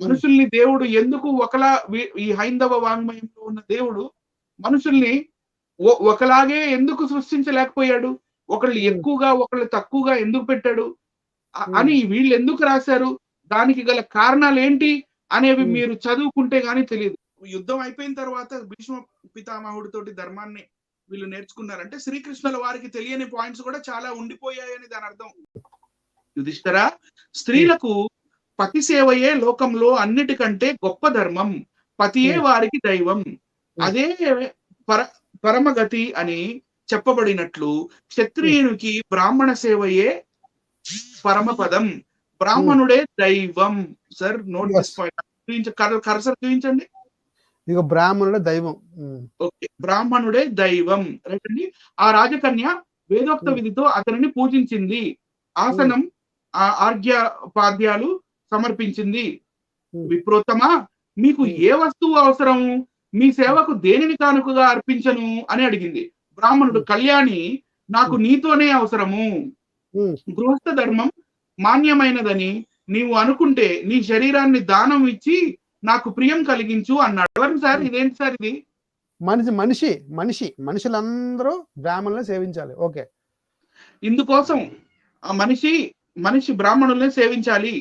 మనుషుల్ని దేవుడు ఎందుకు ఒకలా ఈ హైందవ వాంగ్మయంలో ఉన్న దేవుడు మనుషుల్ని ఒకలాగే ఎందుకు సృష్టించలేకపోయాడు? ఒకళ్ళు ఎక్కువగా, ఒకళ్ళు తక్కువగా ఎందుకు పెట్టాడు? అని వీళ్ళు ఎందుకు రాశారు? దానికి గల కారణాలేంటి? అనేవి మీరు చదువుకుంటే గాని తెలీదు. యుద్ధం అయిపోయిన తర్వాత భీష్మ పితామహుడితోటి ధర్మాన్ని వీళ్ళు నేర్చుకున్నారంటే శ్రీకృష్ణుల వారికి తెలియని పాయింట్స్ కూడా చాలా ఉండిపోయాయని దాని అర్థం. యుధిష్ఠిరా, స్త్రీలకు పతి సేవయే లోకంలో అన్నిటికంటే గొప్ప ధర్మం. పతియే వారికి దైవం. అదే పరమగతి అని చెప్పబడినట్లు క్షత్రియునికి బ్రాహ్మణ సేవయే పరమపదం. బ్రాహ్మణుడే దైవం. Sir note this point. Cursor చూపించండి. ఇక బ్రాహ్మణుడే దైవం. ఓకే, బ్రాహ్మణుడే దైవం. రైట్ అండి. ఆ రాజకన్య వేదోక్త విధితో అతనిని పూజించింది. ఆసనం ఆర్ఘ్యపాద్యాలు సమర్పించింది. విప్రోత్తమా, మీకు ఏ వస్తువు అవసరం? మీ సేవకు దేనిని కానుకగా అర్పించను అని అడిగింది. బ్రాహ్మణుడు, కళ్యాణి, నాకు నీతోనే అవసరము. గృహస్థ ధర్మం మాన్యమైనదని నీవు అనుకుంటే నీ శరీరాన్ని దానం ఇచ్చి నాకు ప్రియం కలిగించు అన్నాడు. ఎవరు సార్? ఇదేంటి సార్ ఇది? మనుషులందరూ బ్రాహ్మణులను సేవించాలి. ఓకే, ఇందుకోసం ఆ మనిషి బ్రాహ్మణుల్ని సేవించాలి.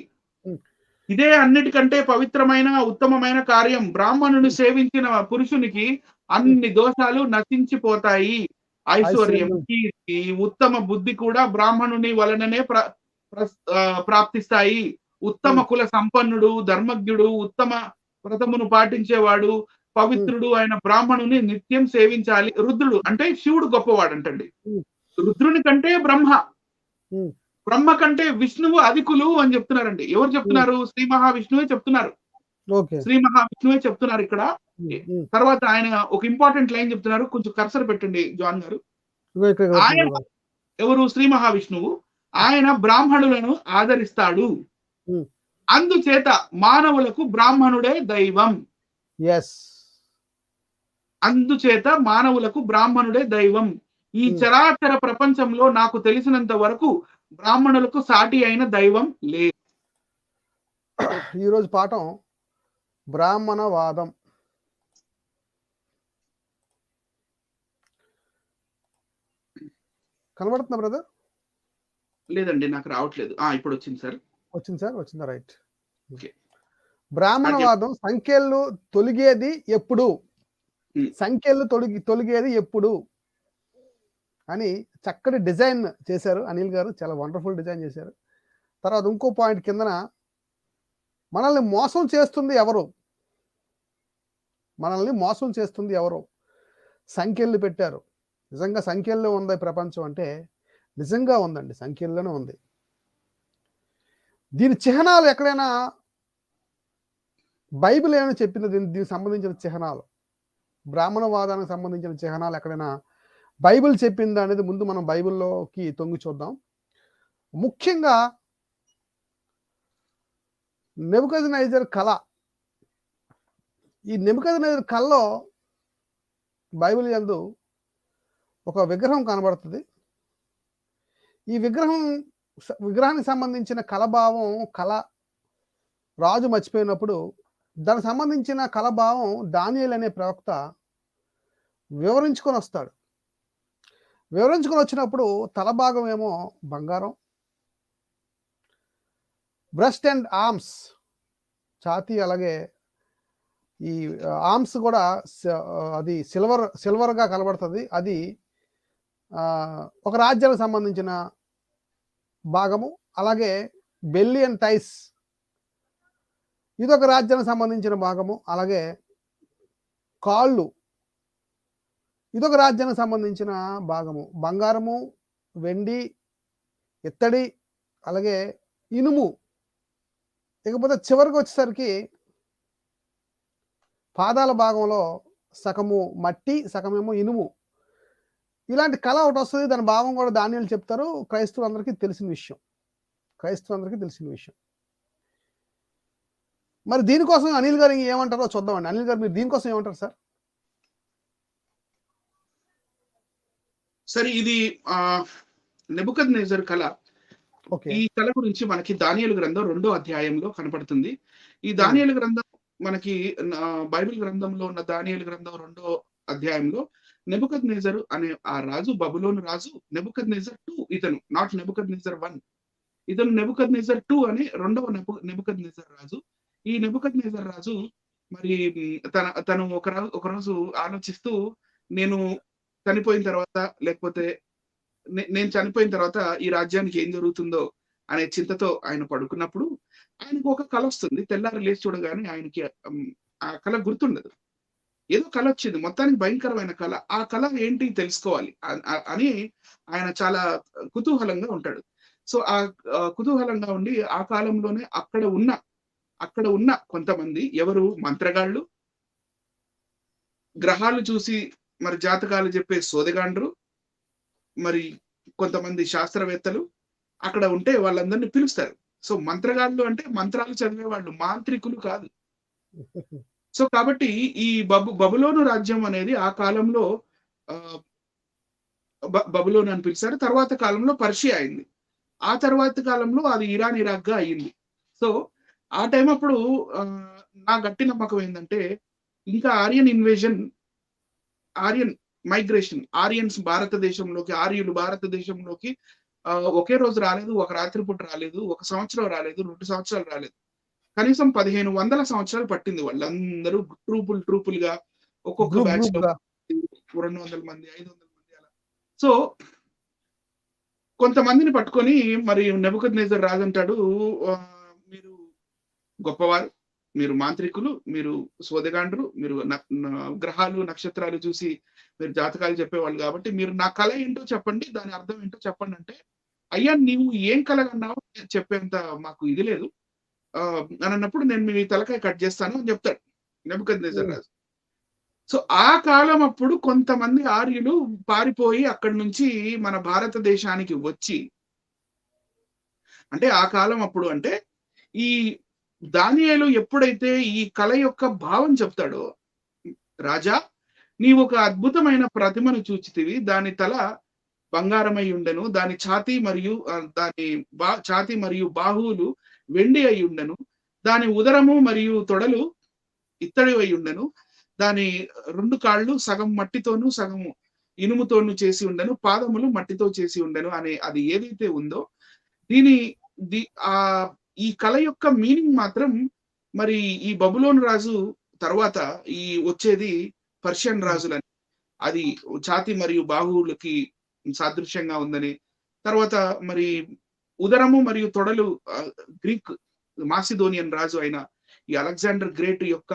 ఇదే అన్నిటికంటే పవిత్రమైన ఉత్తమమైన కార్యం. బ్రాహ్మణుని సేవించిన పురుషునికి అన్ని దోషాలు నశించిపోతాయి. ఐశ్వర్యం, కీర్తి, ఉత్తమ బుద్ధి కూడా బ్రాహ్మణుని వలననే ప్రాప్తిస్తాయి. ఉత్తమ కుల సంపన్నుడు, ధర్మజ్ఞుడు, ఉత్తమ వ్రతమును పాటించేవాడు, పవిత్రుడు అయిన బ్రాహ్మణుని నిత్యం సేవించాలి. రుద్రుడు అంటే శివుడు గొప్పవాడంటండి. రుద్రుని కంటే బ్రహ్మ కంటే విష్ణువు అధికులు అని చెప్తున్నారండి. ఎవరు చెప్తున్నారు? శ్రీ మహావిష్ణువే చెప్తున్నారు. శ్రీ మహావిష్ణువే చెప్తున్నారు ఇక్కడ. తర్వాత ఆయన ఒక ఇంపార్టెంట్ లైన్ చెప్తున్నారు. కొంచెం కర్సర్ పెట్టండి జాన్ గారు. ఆయన ఎవరు? శ్రీ మహావిష్ణువు. ఆయన బ్రాహ్మణులను ఆదరిస్తాడు. అందుచేత మానవులకు బ్రాహ్మణుడే దైవం. అందుచేత మానవులకు బ్రాహ్మణుడే దైవం. ఈ చరాచర ప్రపంచంలో నాకు తెలిసినంత వరకు బ్రాహ్మణులకు సాటి అయిన దైవం లేదు. ఈరోజు పాఠం బ్రాహ్మణవాదం. కనబడుతుందా బ్రదర్? లేదండి, నాకు రావట్లేదు. ఇప్పుడు వచ్చింది సార్. వచ్చిందా? రైట్. బ్రాహ్మణవాదం సంఖ్యలు తొలగేది ఎప్పుడు? తొలగేది ఎప్పుడు అని చక్కటి డిజైన్ చేశారు అనిల్ గారు. చాలా వండర్ఫుల్ డిజైన్ చేశారు. తర్వాత ఇంకో పాయింట్ కిందన, మనల్ని మోసం చేస్తుంది ఎవరు? సంఖ్యలు పెట్టారు. నిజంగా సంఖ్యల్లో ఉంది ప్రపంచం అంటే? నిజంగా ఉందండి, సంఖ్యల్లోనే ఉంది. దీని చిహ్నాలు ఎక్కడైనా బైబిల్ ఏమైనా చెప్పింది? దీనికి సంబంధించిన చిహ్నాలు, బ్రాహ్మణవాదానికి సంబంధించిన చిహ్నాలు ఎక్కడైనా బైబిల్ చెప్పిందా అనేది ముందు మనం బైబిల్లోకి తొంగి చూద్దాం. ముఖ్యంగా నెబుకద్నెజర్ కళ. ఈ నెబుకద్నెజర్ కళలో బైబిల్ యందు ఒక విగ్రహం కనబడుతుంది. ఈ విగ్రహానికి సంబంధించిన కళభావం, రాజు మర్చిపోయినప్పుడు దానికి సంబంధించిన కళభావం దానియేలు అనే ప్రవక్త వివరించుకొని వస్తాడు. వివరించుకొని వచ్చినప్పుడు తల భాగం ఏమో బంగారం, బ్రెస్ట్ అండ్ ఆర్మ్స్, ఛాతీ, అలాగే ఈ ఆర్మ్స్ కూడా అది సిల్వర్గా కనబడుతుంది. అది ఒక రాజ్యానికి సంబంధించిన భాగము. అలాగే బెల్లీ అండ్ థైస్, ఇదొక రాజ్యానికి సంబంధించిన భాగము. అలాగే కాళ్ళు, ఇదొక రాజ్యానికి సంబంధించిన భాగము. బంగారము, వెండి, ఇత్తడి, అలాగే ఇనుము. ఇకపోతే చివరికి వచ్చేసరికి పాదాల భాగంలో సగము మట్టి, సగమేమో ఇనుము. ఇలాంటి కళ ఒకటి వస్తుంది. దాని భావం కూడా దానియేలు చెప్తారు. క్రైస్తవులందరికీ తెలిసిన విషయం. మరి దీనికోసం అనిల్ గారు ఏమంటారో చూద్దామండి. అనిల్ గారు, మీరు దీనికోసం ఏమంటారు సార్? సరే, ఇది నెబుకద్నెజర్ కళ ఓకే. ఈ కళ గురించి మనకి దానియేలు గ్రంథం 2వ అధ్యాయంలో కనపడుతుంది. ఈ హ్మ్. దానియేలు గ్రంథం మనకి బైబిల్ గ్రంథంలో ఉన్న దానియేలు గ్రంథం 2వ అధ్యాయంలో నెబుకద్నెజరు అనే ఆ రాజు, బబులోను రాజు, నెబుకద్నెజర్ 2 ఇతను. Not Nebuchadnezzar 1. ఇతను నెబుకద్నెజర్ 2 అని రెండవ నెబుకద్నెజర్ రాజు. ఈ నెబుకద్నెజర్ రాజు మరి తను ఒకరోజు ఆలోచిస్తూ, నేను చనిపోయిన తర్వాత, లేకపోతే నేను చనిపోయిన తర్వాత ఈ రాజ్యానికి ఏం జరుగుతుందో అనే చింతతో ఆయన పడుకున్నప్పుడు ఆయనకు ఒక కల వస్తుంది. తెల్లారి లేచి చూడగానే ఆయనకి ఆ కల గుర్తుండదు. ఏదో కల వచ్చింది. మొత్తానికి భయంకరమైన కల. ఆ కల ఏంటి తెలుసుకోవాలి అని ఆయన చాలా కుతూహలంగా ఉంటాడు. సో కుతూహలంగా ఉండి ఆ కాలంలోనే అక్కడ ఉన్న కొంతమంది ఎవరు మంత్రగాళ్ళు, గ్రహాలు చూసి మరి జాతకాలు చెప్పే సోదెగాండ్రు, మరి కొంతమంది శాస్త్రవేత్తలు అక్కడ ఉంటే వాళ్ళందరిని పిలుస్తారు. సో మంత్రగాళ్ళు అంటే మంత్రాలు చదివేవాళ్ళు, మాంత్రికులు కాదు. సో కాబట్టి ఈ బబులోను రాజ్యం అనేది ఆ కాలంలో బబులోను అని పిలిచారు. తర్వాత కాలంలో పర్షియా అయింది. ఆ తర్వాత కాలంలో అది ఇరాన్, ఇరాక్‌గా అయింది. సో ఆ టైం అప్పుడు నా గట్టి నమ్మకం ఏందంటే, ఇంకా ఆర్యన్ మైగ్రేషన్, ఆర్యన్స్ భారతదేశంలోకి, ఆర్యులు భారతదేశంలోకి ఒకే రోజు రాలేదు, ఒక రాత్రి పూట రాలేదు, ఒక సంవత్సరం రాలేదు, 2 సంవత్సరాలు రాలేదు. కనీసం 1500 సంవత్సరాలు పట్టింది. వాళ్ళందరూ ట్రూపులుగా ఒక్కొక్క గ్రూప్ బ్యాచ్‌లో గ్రూప్‌గా. 200 మంది, 500 మంది అలా. సో కొంతమందిని పట్టుకొని మరి నెబుకద్నెజర్ రాజంటాడు, మీరు గొప్పవారు, మీరు మాంత్రికులు, మీరు సోదెగాండ్రు, మీరు గ్రహాలు, నక్షత్రాలు చూసి మీరు జాతకాలు చెప్పేవాళ్ళు కాబట్టి మీరు నా కల ఏంటో చెప్పండి, దాని అర్థం ఏంటో చెప్పండి అంటే, అయ్యా నీవు ఏం కల కన్నావో చెప్పేంత మాకు ఇది లేదు అని అన్నప్పుడు, నేను మీ తలకాయ కట్ చేస్తాను అని చెప్తాడు నెబుకద్నెజర్ రాజు. సో ఆ కాలం అప్పుడు కొంతమంది ఆర్యులు పారిపోయి అక్కడి నుంచి మన భారతదేశానికి వచ్చి, అంటే ఆ కాలం అప్పుడు అంటే ఈ దానియేలు ఎప్పుడైతే ఈ కళ యొక్క భావం చెప్తాడో, రాజా నీవు ఒక అద్భుతమైన ప్రతిమను చూచితివి, దాని తల బంగారమై ఉండెను, దాని ఛాతీ మరియు బాహువులు వెండి అయి ఉండెను, దాని ఉదరము మరియు తొడలు ఇత్తడి అయి ఉండెను, దాని 2 కాళ్ళు సగం మట్టితోను సగం ఇనుముతోను చేసి ఉండెను, పాదములు మట్టితో చేసి ఉండెను అనే అది ఏదైతే ఉందో దీని ఈ కళ యొక్క మీనింగ్ మాత్రం మరి ఈ బబులోను రాజు తర్వాత ఈ వచ్చేది పర్షియన్ రాజులని, అది ఛాతి మరియు బాహువులకి సాదృశ్యంగా ఉందని, తర్వాత మరి ఉదరము మరియు తొడలు గ్రీక్ మాసిదోనియన్ రాజు అయిన ఈ అలెగ్జాండర్ గ్రేట్ యొక్క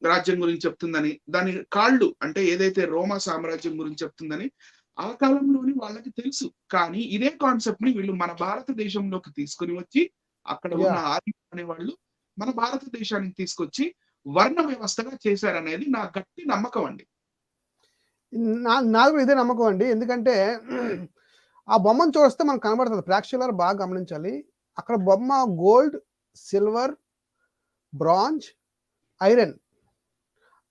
రాజ్యం గురించి చెప్తుందని, దాని కాళ్ళు అంటే ఏదైతే రోమా సామ్రాజ్యం గురించి చెప్తుందని ఆ కాలంలోని వాళ్ళకి తెలుసు. కానీ ఇదే కాన్సెప్ట్ ని వీళ్ళు మన భారతదేశంలోకి తీసుకొని వచ్చి అక్కడ ఉన్న ఆర్యులు అనేవాళ్ళు మన భారతదేశానికి తీసుకొచ్చి వర్ణ వ్యవస్థగా చేశారనేది నా గట్టి నమ్మకం అండి. నాకు కూడా ఇదే నమ్మకం అండి. ఎందుకంటే ఆ బొమ్మను చూస్తే మనకు కనబడుతుంది. ప్రేక్షకులారా బాగా గమనించాలి. అక్కడ బొమ్మ గోల్డ్, సిల్వర్, బ్రాంజ్, ఐరన్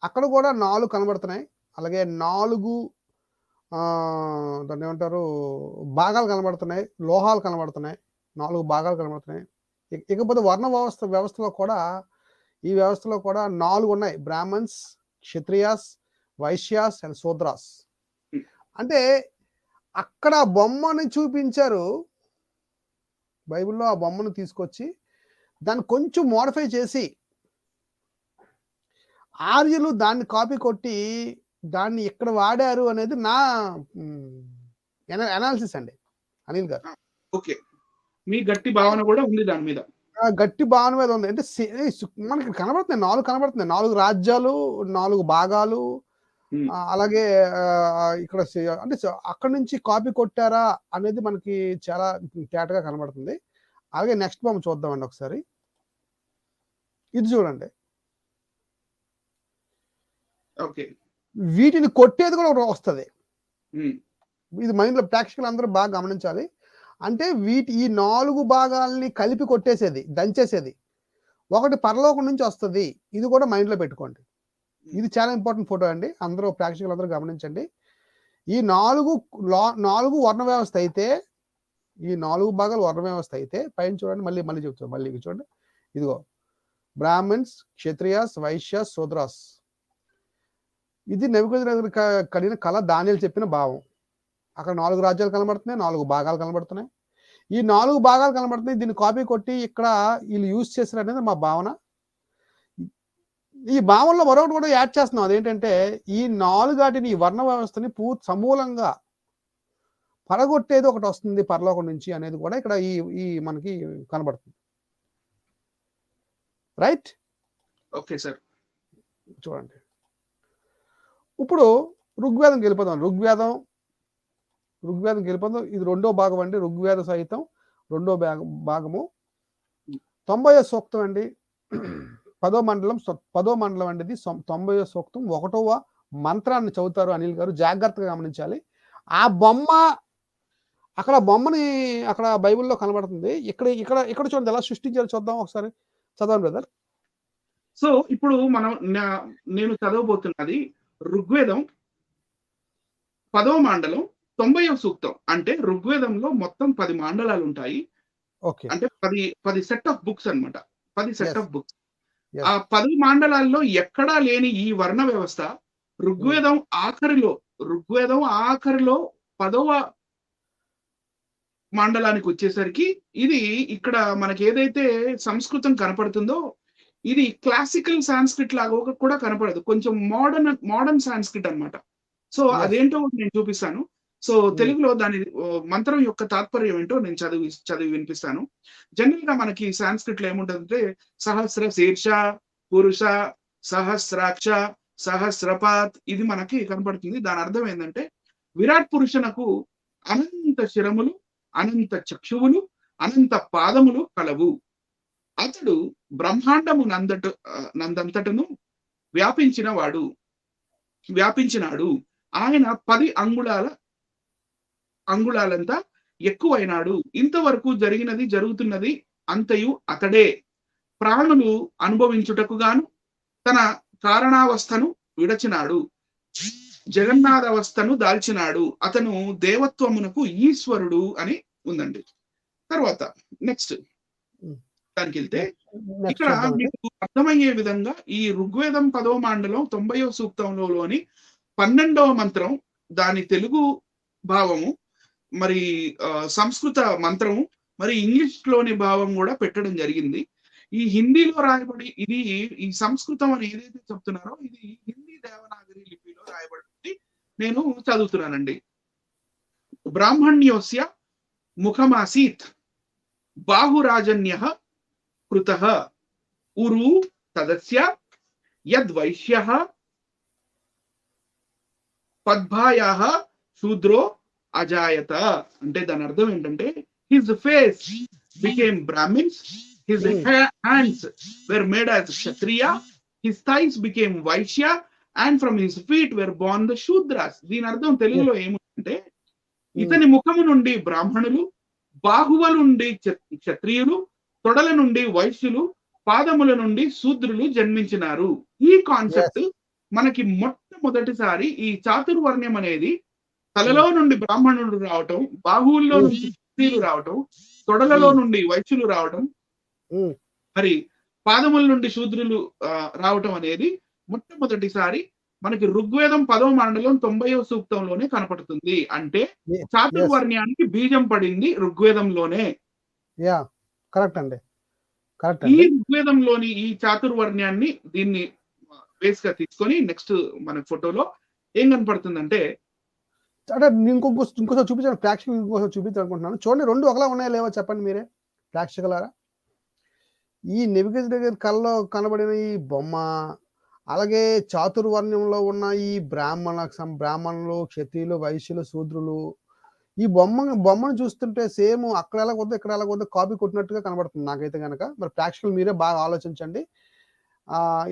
అక్కడ కూడా 4 కనబడుతున్నాయి. అలాగే 4 దాన్ని ఏమంటారు భాగాలు కనబడుతున్నాయి, లోహాలు కనబడుతున్నాయి, 4 భాగాలు కనబడుతున్నాయి. ఇకపోతే వర్ణ వ్యవస్థలో కూడా ఈ వ్యవస్థలో కూడా 4 ఉన్నాయి. బ్రాహ్మణ్స్, క్షత్రియాస్, వైశ్యాస్ అండ్ శూద్రాస్. అంటే అక్కడ బొమ్మని చూపించారు. బైబిల్లో ఆ బొమ్మను తీసుకొచ్చి దాన్ని కొంచెం మోడిఫై చేసి ఆర్యులు దాన్ని కాపీ కొట్టి దాన్ని ఇక్కడ వాడారు అనేది నా అనాలిసిస్ అండి అనిల్ గారు. ఓకే, మీ గట్టి భావన కూడా ఉంది దాని మీద. గట్టి భావన మీద ఉంది. అంటే మనకి కనబడుతున్నాయి, 4 కనబడుతున్నాయి, 4 రాజ్యాలు, 4 భాగాలు. అలాగే ఇక్కడ అంటే అక్కడ నుంచి కాపీ కొట్టారా అనేది మనకి చాలా తేటగా కనబడుతుంది. అలాగే నెక్స్ట్ బొమ్మ చూద్దామండి ఒకసారి. ఇది చూడండి. ఓకే, వీటిని కొట్టేది కూడా వస్తుంది. ఇది మైండ్లో ప్రేక్షకులు అందరూ బాగా గమనించాలి. అంటే ఈ 4 భాగాల్ని కలిపి కొట్టేసేది, దంచేసేది ఒకటి పరలోకం నుంచి వస్తుంది. ఇది కూడా మైండ్లో పెట్టుకోండి. ఇది చాలా ఇంపార్టెంట్ ఫోటో అండి. అందరూ ప్రేక్షకులు అందరూ గమనించండి. ఈ 4 వర్ణ వ్యవస్థ అయితే ఈ 4 భాగాలు వర్ణ వ్యవస్థ అయితే పైన చూడండి, మళ్ళీ చెప్తాను, మళ్ళీ చూడండి, ఇదిగో బ్రాహ్మణ్స్, క్షత్రియాస్, వైశ్యాస్, శూద్రాస్. ఇది నెబుకద్నెజర్ కలిగిన కళ దానియేలు చెప్పిన భావం. అక్కడ 4 రాజ్యాలు కనబడుతున్నాయి, 4 భాగాలు కనబడుతున్నాయి. ఈ 4 భాగాలు కనబడుతున్నాయి. దీన్ని కాపీ కొట్టి ఇక్కడ వీళ్ళు యూజ్ చేశారు అనేది మా భావన. ఈ భావనలో మరొకటి కూడా యాడ్ చేస్తున్నాం. అదేంటంటే ఈ 4 ఈ వర్ణ వ్యవస్థని సమూలంగా పడగొట్టేది ఒకటి వస్తుంది పరలోకం నుంచి అనేది కూడా ఇక్కడ ఈ మనకి కనబడుతుంది. రైట్? Okay sir. చూడండి, ఇప్పుడు ఋగ్వేదం వెళ్ళిపోదాం. ఋగ్వేదం వెళ్ళిపోదాం. ఇది 2వ భాగం అండి. ఋగ్వేద సహితం 2వ భాగము 90వ సూక్తం అండి. 10వ మండలం అండి. ఇది 90వ సూక్తం 1వ మంత్రాన్ని చదువుతారు అనిల్ గారు, జాగ్రత్తగా గమనించాలి. ఆ బొమ్మ అక్కడ బొమ్మని అక్కడ బైబిల్లో కనబడుతుంది. ఇక్కడ చూడండి ఎలా సృష్టించారో చూద్దాం ఒకసారి. చదవండి బ్రదర్. సో ఇప్పుడు నేను చదవబోతున్నది ఋగ్వేదం 10వ మండలం 90వ సూక్తం. అంటే ఋగ్వేదంలో మొత్తం 10 మండలాలు ఉంటాయి. అంటే 10 సెట్ ఆఫ్ బుక్స్ అన్నమాట. 10 సెట్ ఆఫ్ బుక్స్. ఆ 10 మండలాల్లో ఎక్కడా లేని ఈ వర్ణ వ్యవస్థ ఋగ్వేదం ఆఖరిలో 10వ మండలానికి వచ్చేసరికి ఇది ఇక్కడ మనకి ఏదైతే సంస్కృతం కనపడుతుందో ఇది క్లాసికల్ సాంస్క్రిట్ లాగా కూడా కనపడదు. కొంచెం మోడర్న్ సాంస్క్రిట్ అన్నమాట. సో అదేంటో నేను చూపిస్తాను. సో తెలుగులో దాని మంత్రం యొక్క తాత్పర్యం ఏంటో నేను చదివి వినిపిస్తాను. జనరల్ గా మనకి సాంస్క్రిట్ లో ఏముంటుందంటే సహస్ర శీర్ష, పురుష, సహస్రాక్ష, సహస్రపాత్ ఇది మనకి కనపడుతుంది. దాని అర్థం ఏంటంటే విరాట్ పురుషునకు అనంత శిరములు, అనంత చక్షువులు, అనంత పాదములు కలవు. అతడు బ్రహ్మాండము నందంతటను వ్యాపించినాడు. ఆయన 10 అంగుళాలంతా ఎక్కువైనాడు. ఇంతవరకు జరుగుతున్నది అంతయు అతడే. ప్రాణులు అనుభవించుటకు గాను తన కారణావస్థను విడచినాడు, జగన్నాథావస్థను దాల్చినాడు. అతను దేవత్వమునకు ఈశ్వరుడు అని ఉందండి. తర్వాత నెక్స్ట్ దానికి వెళ్తే ఇక్కడ మీకు అర్థమయ్యే విధంగా ఈ ఋగ్వేదం 10వ మండలం 90వ సూక్తంలోని 12వ మంత్రం దాని తెలుగు భావము, మరి సంస్కృత మంత్రము, మరి ఇంగ్లీష్ లోని భావం కూడా పెట్టడం జరిగింది. ఈ హిందీలో రాయబడి ఈ సంస్కృతం అని ఏదైతే చెప్తున్నారో ఇది హిందీ దేవనాగరి లిపిలో రాయబడి నేను చదువుతున్నానండి. బ్రాహ్మణ్యోస్య ముఖమాసీత్ బాహురాజన్యః కృతః ఉరు తదస్య యద్వైశ్యః పద్భాయాః శూద్రో అజాయత. అంటే దాని అర్థం ఏంటంటే his face became Brahmins, his hands were made as Kshatriya, his thighs became Vaishya, and from his feet were born the Shudras. దీని అర్థం తెలుగులో ఏమంటే ఇతని ముఖము నుండి బ్రాహ్మణులు, బాహువుల నుండి క్షత్రియులు, తొడల నుండి వైశ్యులు, పాదముల నుండి శూద్రులు జన్మించినారు. ఈ కాన్సెప్ట్ మనకి మొట్టమొదటిసారి ఈ చాతుర్వర్ణ్యం అనేది తలలో నుండి బ్రాహ్మణుడు రావటం, బాహువుల్లో నుంచి క్షత్రియులు రావటం, తొడలలో నుండి వైశ్యులు రావటం, మరి పాదముల నుండి శూద్రులు రావటం అనేది మొట్టమొదటిసారి మనకి ఋగ్వేదం 10వ మండలం 90వ సూక్తంలోనే కనపడుతుంది. అంటే చాతుర్వర్ణ్యానికి బీజం పడింది ఋగ్వేదంలోనే. కరెక్ట్ అండి. ఈ ఋగ్వేదంలోని ఈ చాతుర్వర్ణ్యాన్ని దీన్ని బేస్ గా తీసుకొని నెక్స్ట్ మన ఫోటోలో ఏం కనపడుతుందంటే అంటే ఇంకోసారి చూపించాను ప్రేక్షకులు, ఇంకోసారి చూపించాలనుకుంటున్నాను. చూడండి 2 ఒకలా ఉన్నాయా లేవో చెప్పండి మీరే ప్రేక్షకులారా. ఈ నెబుకద్నెజర్ కళ్ళలో కనబడిన ఈ బొమ్మ, అలాగే చాతుర్వర్ణ్యంలో ఉన్న ఈ బ్రాహ్మణులు, క్షత్రియులు, వైశ్యులు, శూద్రులు, ఈ బొమ్మను చూస్తుంటే సేమ్ అక్కడ ఎలా కొద్ది ఇక్కడ ఎలా కొద్ది కాపీ కొట్టినట్టుగా కనబడుతుంది నాకైతే కనుక. మరి ప్రేక్షకులు మీరే బాగా ఆలోచించండి.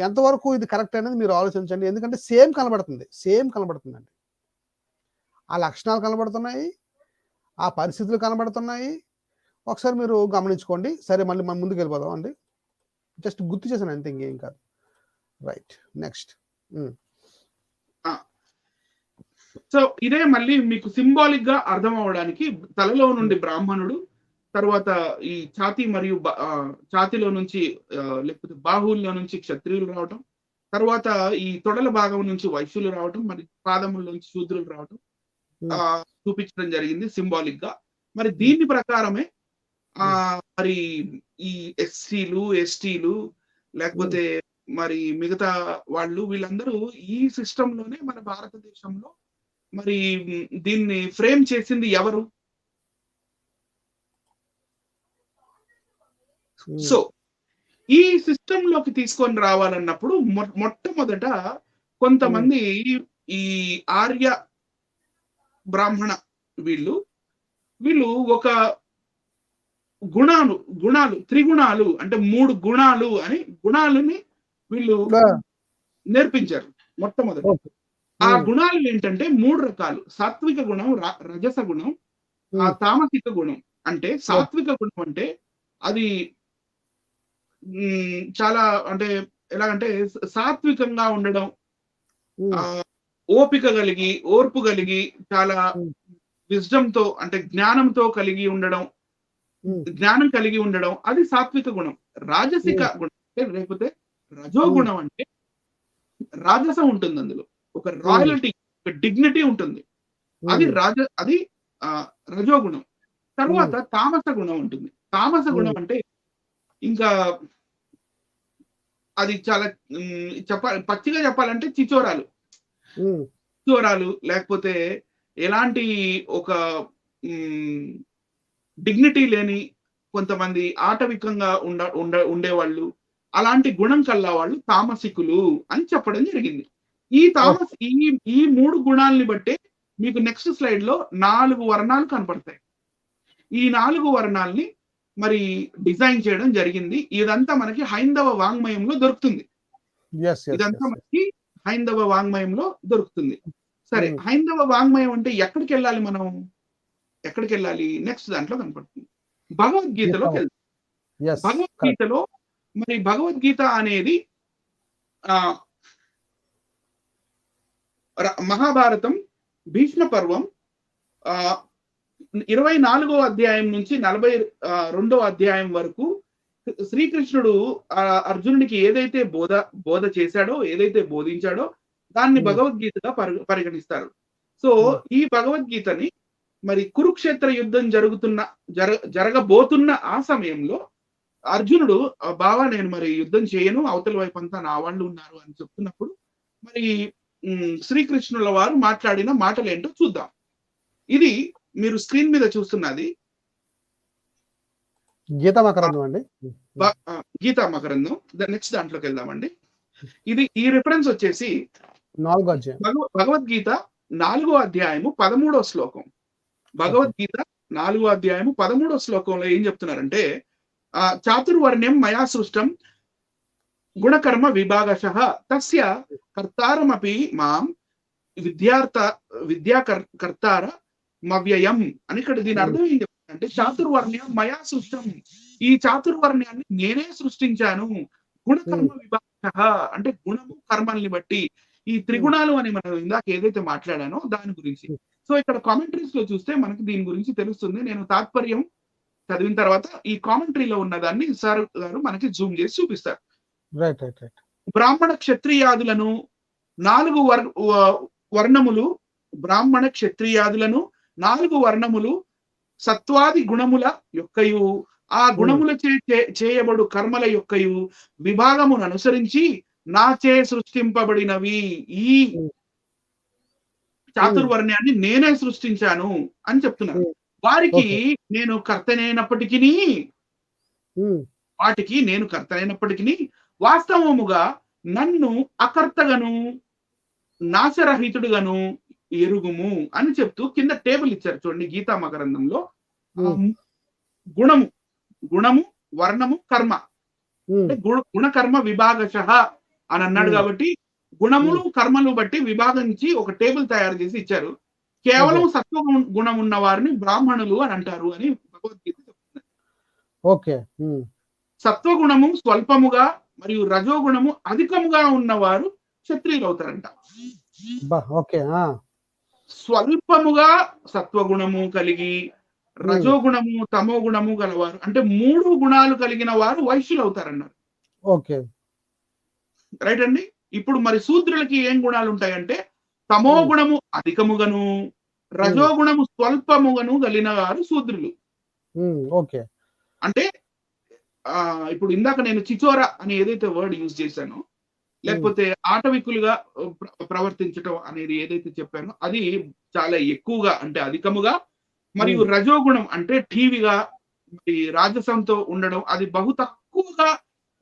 ఎంతవరకు ఇది కరెక్ట్ అనేది మీరు ఆలోచించండి. ఎందుకంటే సేమ్ కనబడుతుందండి. ఆ లక్షణాలు కనబడుతున్నాయి, ఆ పరిస్థితులు కనబడుతున్నాయి. ఒకసారి మీరు గమనించుకోండి. సరే, మళ్ళీ మనం ముందుకు వెళ్ళిపోదాం అండి. జస్ట్ గుర్తు చేశాను అంతే, ఇంకేం కాదు. Right, next. సో ఇదే మళ్ళీ మీకు సింబాలిక్ గా అర్థం అవ్వడానికి తలలో నుండి బ్రాహ్మణుడు, తర్వాత ఈ ఛాతీ మరియు ఛాతీలో నుంచి లేకపోతే బాహువుల్లో నుంచి క్షత్రియులు రావటం, తర్వాత ఈ తొడల భాగం నుంచి వైశ్యులు రావటం, మరి పాదముల నుంచి శూద్రులు రావటం చూపించడం జరిగింది సింబాలిక్ గా. మరి దీని ప్రకారమే మరి ఈ ఎస్సీలు, ఎస్టీలు లేకపోతే మరి మిగతా వాళ్ళు వీళ్ళందరూ ఈ సిస్టమ్ లోనే మన భారతదేశంలో మరి దీన్ని ఫ్రేమ్ చేసింది ఎవరు? సో ఈ సిస్టమ్ లోకి తీసుకొని రావాలన్నప్పుడు మొట్టమొదట కొంతమంది ఈ ఆర్య బ్రాహ్మణ వీళ్ళు ఒక గుణాలు త్రిగుణాలు అంటే 3 గుణాలు అని గుణాలని వీళ్ళు నేర్పించారు మొట్టమొదటి. ఆ గుణాలు ఏంటంటే 3 రకాలు: సాత్విక గుణం, రజస గుణం, తామసిక గుణం. అంటే సాత్విక గుణం అంటే అది చాలా అంటే ఎలాగంటే సాత్వికంగా ఉండడం, ఓపిక కలిగి, ఓర్పు కలిగి, చాలా విజ్డమ్ తో అంటే జ్ఞానంతో కలిగి ఉండడం, జ్ఞానం కలిగి ఉండడం, అది సాత్విక గుణం. రాజసిక గుణం అంటే లేకపోతే రజోగుణం అంటే రాజసం ఉంటుంది, అందులో ఒక రాయల్టీ, ఒక డిగ్నిటీ ఉంటుంది, అది రజోగుణం. తర్వాత తామస గుణం ఉంటుంది. తామస గుణం అంటే ఇంకా అది చాలా పచ్చిగా చెప్పాలంటే చిచోరాలు లేకపోతే ఎలాంటి ఒక డిగ్నిటీ లేని కొంతమంది ఆటవికంగా ఉండేవాళ్ళు, అలాంటి గుణం కల్లా వాళ్ళు తామసికులు అని చెప్పడం జరిగింది. ఈ 3 గుణాలని బట్టే మీకు నెక్స్ట్ స్లైడ్ లో 4 వర్ణాలు కనపడతాయి. ఈ 4 వర్ణాలని మరి డిజైన్ చేయడం జరిగింది. ఇదంతా మనకి హైందవ వాంగ్మయంలో దొరుకుతుంది. ఇదంతా మనకి హైందవ వాంగ్మయంలో దొరుకుతుంది. సరే, హైందవ వాంగ్మయం అంటే ఎక్కడికి వెళ్ళాలి మనం? ఎక్కడికి వెళ్ళాలి? నెక్స్ట్ దాంట్లో కనపడుతుంది. భగవద్గీతలోకి వెళ్తాం. భగవద్గీతలో మరి భగవద్గీత అనేది మహాభారతం భీష్మ పర్వం 24వ అధ్యాయం నుంచి 42వ అధ్యాయం వరకు శ్రీకృష్ణుడు అర్జునుడికి ఏదైతే బోధ చేశాడో, ఏదైతే బోధించాడో దాన్ని భగవద్గీతగా పరిగణిస్తారు. సో ఈ భగవద్గీతని మరి కురుక్షేత్ర యుద్ధం జరగబోతున్న ఆ సమయంలో అర్జునుడు, బావా నేను మరి యుద్ధం చేయను, అవతల వైపు అంతా నా వాళ్ళు ఉన్నారు అని చెప్తున్నప్పుడు మరి శ్రీకృష్ణుల వారు మాట్లాడిన మాటలు ఏంటో చూద్దాం. ఇది మీరు స్క్రీన్ మీద చూస్తున్నది గీతా మకరందం అండి. గీతా మకరందం. నెక్స్ట్ దాంట్లోకి వెళ్దామండి. ఈ రిఫరెన్స్ వచ్చేసి 4వ అధ్యాయం, భగవద్గీత 4వ అధ్యాయము 13వ శ్లోకం. భగవద్గీత 4వ అధ్యాయము 13వ శ్లోకంలో ఏం చెప్తున్నారంటే, చాతుర్వర్ణ్యం మయా సృష్టం గుణకర్మ విభాగశః తస్య కర్తారమపి మాం విద్యాకర్తార మవ్యయం అని. ఇక్కడ దీని అర్థం ఏం చెప్తుందంటే, చాతుర్వర్ణ్యం మయా సృష్టం, ఈ చాతుర్వర్ణ్యాన్ని నేనే సృష్టించాను. గుణకర్మ విభాగశః అంటే గుణము కర్మల్ని బట్టి. ఈ త్రిగుణాలు అని మనం ఇందాక ఏదైతే మాట్లాడానో దాని గురించి. సో ఇక్కడ కామెంటరీస్ లో చూస్తే మనకి దీని గురించి తెలుస్తుంది. నేను తాత్పర్యం చదివిన తర్వాత ఈ కామెంటరీలో ఉన్నదాన్ని సార్ గారు మనకి జూమ్ చేసి చూపిస్తారు. బ్రాహ్మణ క్షత్రియాదులను 4 వర్ణములు, బ్రాహ్మణ క్షత్రియాదులను 4 వర్ణములు సత్వాది గుణముల యొక్కయు ఆ గుణముల చేయబడు కర్మల యొక్కయు విభాగమును అనుసరించి నాచే సృష్టింపబడినవి. ఈ చాతుర్వర్ణ్యాన్ని నేనే సృష్టించాను అని చెప్తున్నారు. వారికి నేను కర్తనైనప్పటికీ వాస్తవముగా నన్ను అకర్తగను నాశరహితుడుగాను ఎరుగుము అని చెప్తూ కింద టేబుల్ ఇచ్చారు చూడండి. గీతా మకరందంలో గుణము వర్ణము కర్మ అంటే గుణకర్మ విభాగశః అని అన్నాడు. కాబట్టి గుణములు కర్మలు బట్టి విభాగించి ఒక టేబుల్ తయారు చేసి ఇచ్చారు. కేవలం సత్వ గుణం ఉన్న వారిని బ్రాహ్మణులు అని అంటారు అని భగవద్గీత చెప్తుంది. సత్వగుణము స్వల్పముగా మరియు రజోగుణము అధికముగా ఉన్నవారు క్షత్రియులు అవుతారంట. స్వల్పముగా సత్వగుణము కలిగి రజోగుణము తమో గుణము గలవారు, అంటే 3 గుణాలు కలిగిన వారు వైశ్యులు అవుతారన్నారు. ఓకే. రైట్ అండి. ఇప్పుడు మరి శూద్రులకి ఏం గుణాలు ఉంటాయంటే తమో గుణము అధికముగను రజోగుణము స్వల్పముగను కలిగిన వారు శూద్రులు. ఓకే. అంటే ఇప్పుడు ఇందాక నేను చిచోర అని ఏదైతే వర్డ్ యూజ్ చేశానో, లేకపోతే ఆటవికులుగా ప్రవర్తించటం అనేది ఏదైతే చెప్పానో అది చాలా ఎక్కువగా అంటే అధికముగా, మరియు రజోగుణం అంటే ఠీవిగా మరి రాజసంతో ఉండడం అది బహు తక్కువగా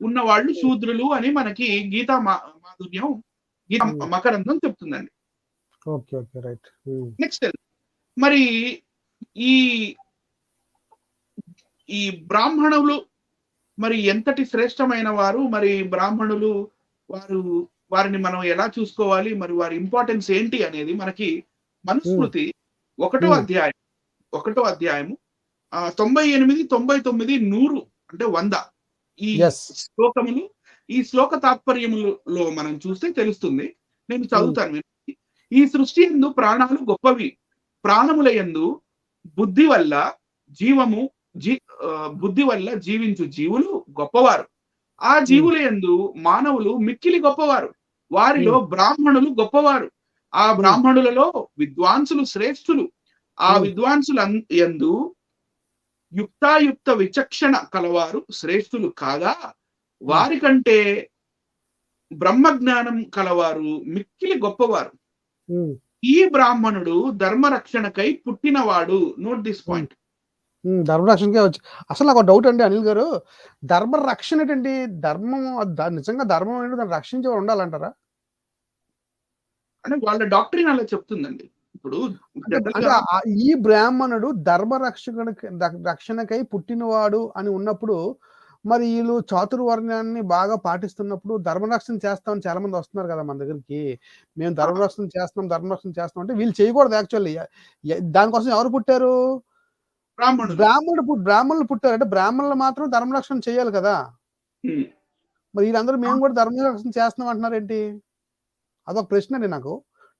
ఉన్న వాళ్ళు శూద్రులు అని మనకి గీతా మాధుర్యం గీతా మకరందం చెప్తుందండి. ఓకే. ఓకే. రైట్. నెక్స్ట్ మరి ఈ ఈ బ్రాహ్మణులు మరి ఎంతటి శ్రేష్టమైన వారు, మరి బ్రాహ్మణులు వారిని మనం ఎలా చూసుకోవాలి, మరి వారి ఇంపార్టెన్స్ ఏంటి అనేది మనకి మనుస్మృతి 1వ అధ్యాయము 98, 99, 100 అంటే 100 ఈ శ్లోకములు, ఈ శ్లోక తాత్పర్యములో మనం చూస్తే తెలుస్తుంది. నేను చదువుతాను. ఈ సృష్టి యందు ప్రాణాలు గొప్పవి, ప్రాణముల యందు బుద్ధి వల్ల జీవించు జీవులు గొప్పవారు, ఆ జీవుల యందు మానవులు మిక్కిలి గొప్పవారు, వారిలో బ్రాహ్మణులు గొప్పవారు, ఆ బ్రాహ్మణులలో విద్వాంసులు శ్రేష్ఠులు, ఆ విద్వాంసుల యందు యుక్తాయుక్త విచక్షణ కలవారు శ్రేష్ఠులు కాగా, వారికంటే బ్రహ్మజ్ఞానం కలవారు మిక్కిలి గొప్పవారు. ఈ బ్రాహ్మణుడు ధర్మరక్షణకై పుట్టినవాడు. Note this point. ధర్మరక్షణకే వచ్చి అసలు నాకు డౌట్ అండి అనిల్ గారు, ధర్మరక్షణ ఏంటండి? ధర్మం నిజంగా ధర్మం ఏంటో దాన్ని రక్షించే ఉండాలంటారా? అంటే వాళ్ళ డాక్టరీన్ అలా చెప్తుందండి. ఇప్పుడు ఈ బ్రాహ్మణుడు రక్షణకై పుట్టినవాడు అని ఉన్నప్పుడు, మరి వీళ్ళు చాతుర్వర్ణాన్ని బాగా పాటిస్తున్నప్పుడు ధర్మరక్షణ చేస్తామని చాలా మంది వస్తున్నారు కదా మన దగ్గరికి. మేము ధర్మరక్షణ చేస్తాం అంటే వీళ్ళు చేయకూడదు. యాక్చువల్లీ దానికోసం ఎవరు పుట్టారు? బ్రాహ్మణులు పుట్టారు. అంటే బ్రాహ్మణులు మాత్రం ధర్మరక్షణ చేయాలి కదా. మరి వీళ్ళందరూ మేము కూడా ధర్మరక్షణ చేస్తున్నాం అంటున్నారు ఏంటి? అదొక ప్రశ్న అండి, నాకు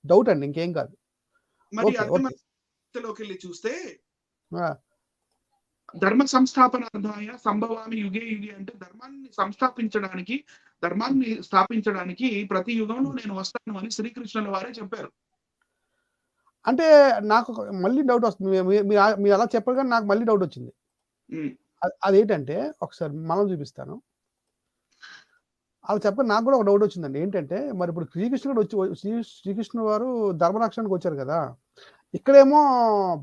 డౌట్ అండి, ఇంకేం కాదు. మరి వెళ్ళి చూస్తే ధర్మ సంస్థాపనార్థాయ సంభవామి యుగే యుగే అంటే ధర్మాన్ని స్థాపించడానికి ప్రతి యుగంలో నేను వస్తాను అని శ్రీకృష్ణుల వారే చెప్పారు. అంటే నాకు మళ్ళీ డౌట్ వస్తుంది. మీరు అలా చెప్పరు కానీ నాకు మళ్ళీ డౌట్ వచ్చింది. అదేంటంటే ఒకసారి మనం చూపిస్తాను. అలా చెప్పని నాకు కూడా ఒక డౌట్ వచ్చిందండి. ఏంటంటే మరి ఇప్పుడు శ్రీకృష్ణుడు వారు ధర్మరక్షణకు వచ్చారు కదా, ఇక్కడేమో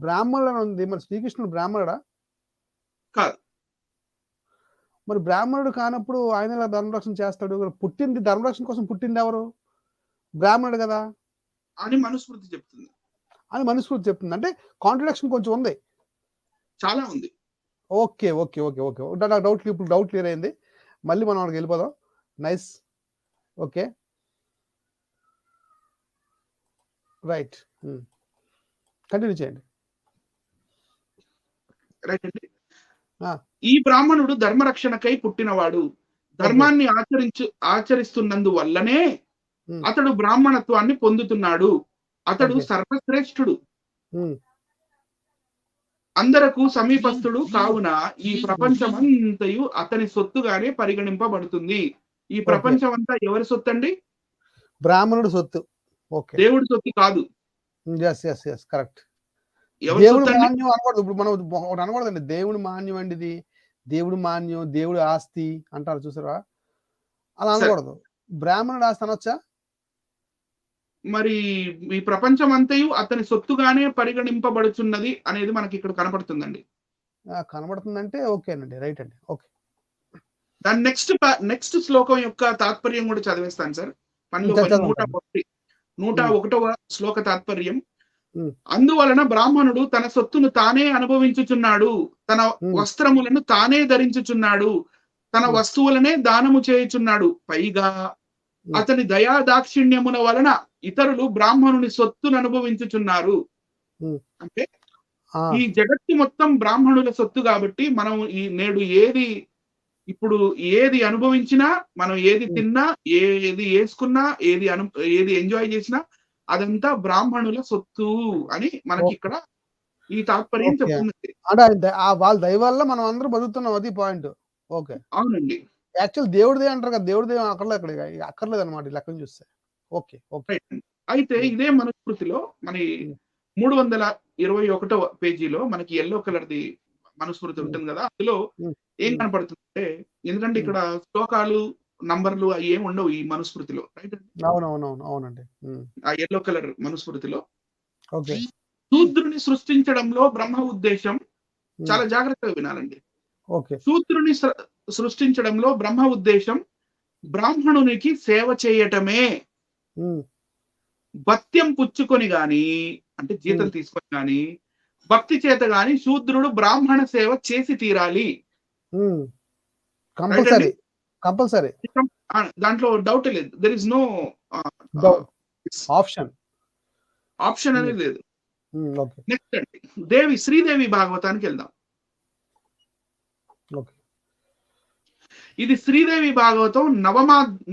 బ్రాహ్మణుడు అని ఉంది. మరి శ్రీకృష్ణుడు బ్రాహ్మణుడా? కాదు. మరి బ్రాహ్మణుడు కానప్పుడు ఆయన ఎలా ధర్మరక్షణ చేస్తాడు? పుట్టింది ధర్మరక్షణ కోసం పుట్టింది ఎవరు? బ్రాహ్మణుడు కదా అని మనుస్మృతి చెప్తుంది. అంటే కాంట్రడిక్షన్ కొంచెం ఉంది, చాలా ఉంది. ఓకే. ఇప్పుడు డౌట్ క్లియర్ అయింది. మళ్ళీ మనం అక్కడికి వెళ్ళిపోదాం. నైస్. Okay, right. కంటిన్యూ చేయండి. రైట్ అండి. ఈ బ్రాహ్మణుడు ధర్మరక్షణకై పుట్టినవాడు, ధర్మాన్ని ఆచరిస్తున్నందు వల్లనే అతడు బ్రాహ్మణత్వాన్ని పొందుతున్నాడు. అతడు సర్వశ్రేష్ఠుడు, అందరకు సమీపస్థుడు కావున ఈ ప్రపంచమంతయు అతని సొత్తుగానే పరిగణింపబడుతుంది. ఈ ప్రపంచం అంతా ఎవరి సొత్తు అండి? బ్రాహ్మణుడు సొత్తు. దేవుడి సొత్తు కాదు. కరెక్ట్. దేవుడు మాన్యం అనకూడదు. ఇప్పుడు మనం అనకూడదండి దేవుడి మాన్యం అండి, ఇది దేవుడి మాన్యం, దేవుడి ఆస్తి అంటారు చూసారా, అలా అనకూడదు. బ్రాహ్మణుడు ఆస్తి అనొచ్చా? మరి ఈ ప్రపంచం అంతయు అతని సొత్తుగానే పరిగణింపబడుచున్నది అనేది మనకి ఇక్కడ కనపడుతుందండి. కనబడుతుందంటే ఓకేనండి, రైట్ అండి. ఓకే, దాని నెక్స్ట్ శ్లోకం యొక్క తాత్పర్యం కూడా చదివేస్తాను సార్. 101వ శ్లోక తాత్పర్యం. అందువలన బ్రాహ్మణుడు తన సొత్తును తానే అనుభవించుచున్నాడు, తన వస్త్రములను తానే ధరించుచున్నాడు, తన వస్తువులనే దానము చేయుచున్నాడు. పైగా అతని దయా దాక్షిణ్యముల వలన ఇతరులు బ్రాహ్మణుని సొత్తును అనుభవించుచున్నారు. అంటే ఈ జగత్తు మొత్తం బ్రాహ్మణుల సొత్తు కాబట్టి మనం నేడు ఏది అనుభవించినా, మనం ఏది తిన్నా, ఏది వేసుకున్నా, ఏది ఎంజాయ్ చేసినా అదంతా బ్రాహ్మణుల సొత్తు అని మనకి ఇక్కడ ఈ తాత్పర్యం ఓకే. చెప్తున్నది. అంటే వాళ్ళ దయ వల్ల మనం అందరూ బతుకుతున్నాం, అది పాయింట్. ఓకే. అవునండి. యాక్చువల్ దేవుడిదే అంటారు కదా! దేవుడిదే అక్కర్లేదన్నమాట ఈ లెక్కన చూస్తే. ఓకే. ఓకే. రైట్ అండి. అయితే హ్మ్. ఇదే మనుస్మృతిలో మన హ్మ్. 321వ పేజీలో మనకి యెల్లో కలర్‌ది మనుస్మృతి హ్మ్. ఉంటుంది గదా! అందులో హ్మ్. ఏం హ్మ్. కనపడుతుందంటే, ఎందుకంటే హ్మ్. ఇక్కడ శ్లోకాలు, నంబర్‌లు అయ్యేమి ఉండవు ఈ మనుస్మృతిలో. రైట్ అండి. అవునవునవును. అవునండి. హ్మ్. ఆ యెల్లో కలర్ మనుస్మృతిలో ఓకే. శూద్రుని సృష్టించడంలో బ్రహ్మ ఉద్దేశ్యం హ్మ్. చాలా జాగ్రత్తగా వినాలండి. ఓకే. శూద్రుని సృష్టించడంలో బ్రహ్మ ఉద్దేశ్యం బ్రాహ్మణునికి సేవ చేయటమే. హ్మ్. భత్యం పుచ్చుకొని గాని, అంటే హ్మ్. జీతం తీసుకొని గాని, భక్తి చేత గాని శూద్రుడు బ్రాహ్మణ సేవ చేసి తీరాలి. హ్మ్. రైట్ అండి? కంపల్సరీ. కంపల్సరీ. దాంట్లో డౌటే లేదు. దేర్ ఇస్ నో ఆహ్, ఆహ్, డౌట్. ఆప్షన్. ఆప్షన్ హ్మ్. అనేది లేదు. హ్మ్. ఓకే. నెక్స్ట్ అండి. శ్రీదేవి భాగవతానికెళ్దాం. ఓకే. ఇది శ్రీదేవి భాగవతం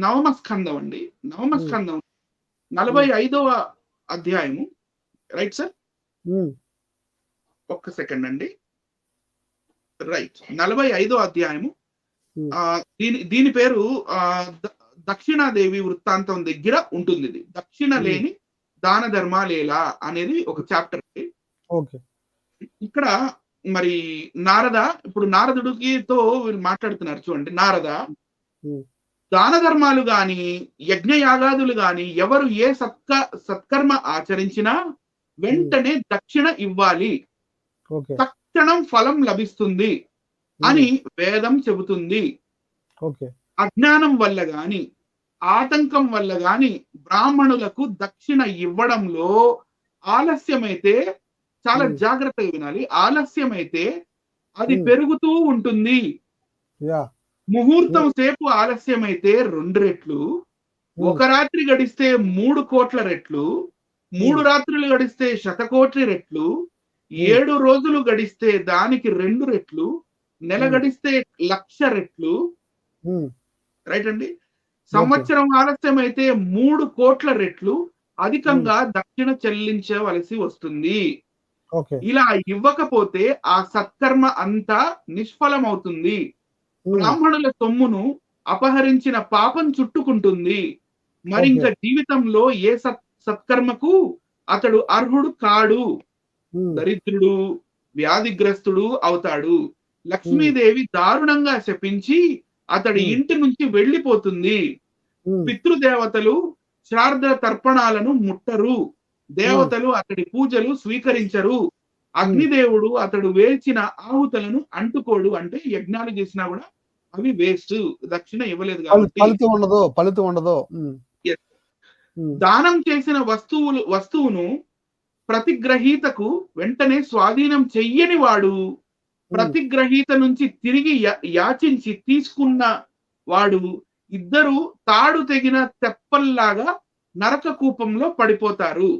నవమ స్కందం అండి. నవమ హ్మ్. స్కందం హ్మ్. 45వ అధ్యాయము. Right sir? హ్మ్. ఒక్క సెకండ్ అండి. రైట్. 45వ అధ్యాయము. హ్మ్. దీని పేరు దక్షిణాదేవి వృత్తాంతం దగ్గర ఉంటుందిది. దక్షిణ హ్మ్. లేని దాన ధర్మాలేలా అనేది ఒక చాప్టర్ అండి. ఓకే. ఇక్కడ మరి ఇప్పుడు నారదుడికితో వీళ్ళు మాట్లాడుతున్నారు చూడండి. నారద, హ్మ్. దాన ధర్మాలు గాని, యజ్ఞ యాగాదులు గాని ఎవరు ఏ సత్కర్మ ఆచరించినా హ్మ్. వెంటనే దక్షిణ ఇవ్వాలి. ఓకే. తక్షణం ఫలం లభిస్తుంది హ్మ్. అని వేదం చెబుతుంది. ఓకే. అజ్ఞానం వల్ల గాని, ఆటంకం వల్ల గాని బ్రాహ్మణులకు దక్షిణ ఇవ్వడంలో ఆలస్యమైతే చాలా హ్మ్. జాగ్రత్తగా వినాలి. ఆలస్యమైతే అది హ్మ్. పెరుగుతూ ఉంటుంది. యాహ్! ముహూర్తం హ్మ్. సేపు ఆలస్యమైతే 2 రెట్లు, హ్మ్. ఒక రాత్రి గడిస్తే 3,00,00,000 రెట్లు, హ్మ్. 3 రాత్రులు గడిస్తే 1,00,00,000 రెట్లు, హ్మ్. 7 రోజులు గడిస్తే దానికి 2 రెట్లు, నెల హ్మ్. గడిస్తే 1,00,000 రెట్లు. హ్మ్. రైట్ అండి. ఓకే. సంవత్సరం ఆలస్యమైతే 3,00,00,000 రెట్లు హ్మ్. అధికంగా దక్షిణ చెల్లించవలసి వస్తుంది. ఓకే. ఇలా ఇవ్వకపోతే ఆ సత్కర్మ అంతా నిష్ఫలమవుతుంది. హ్మ్. బ్రాహ్మణుల సొమ్మును అపహరించిన పాపం చుట్టుకుంటుంది. ఓకే. మరింక జీవితంలో ఏ సత్కర్మకు అతడు అర్హుడు కాడు. హ్మ్. దరిద్రుడు, వ్యాధిగ్రస్తుడు అవుతాడు. హ్మ్. లక్ష్మీదేవి దారుణంగా శపించి అతడి హ్మ్. ఇంటి నుంచి వెళ్ళిపోతుంది. హ్మ్. పితృదేవతలు శ్రాద్ధ తర్పణాలను ముట్టరు. హ్మ్. దేవతలు అతడి పూజలు స్వీకరించరు. హ్మ్. అగ్నిదేవుడు అతడు వేల్చిన ఆహుతులను అంటుకోడు. అంటే యజ్ఞాలు చేసినా గూడా అవి వేస్ట్. దక్షిణ ఇవ్వలేదు గాబట్టి. ఫలితం ఉండదు. ఫలితం ఉండదు. హ్మ్. యెస్. హ్మ్. దానం చేసిన వస్తువును ప్రతిగ్రహీతకు వెంటనే స్వాధీనం చెయ్యని వాడు, హ్మ్. ప్రతిగ్రహీత నుంచి తిరిగి యాచించి తీసుకున్న వాడు ఇద్దరు తాడు తెగిన తెప్పల్లాగా నరక కూపంలో పడిపోతారు.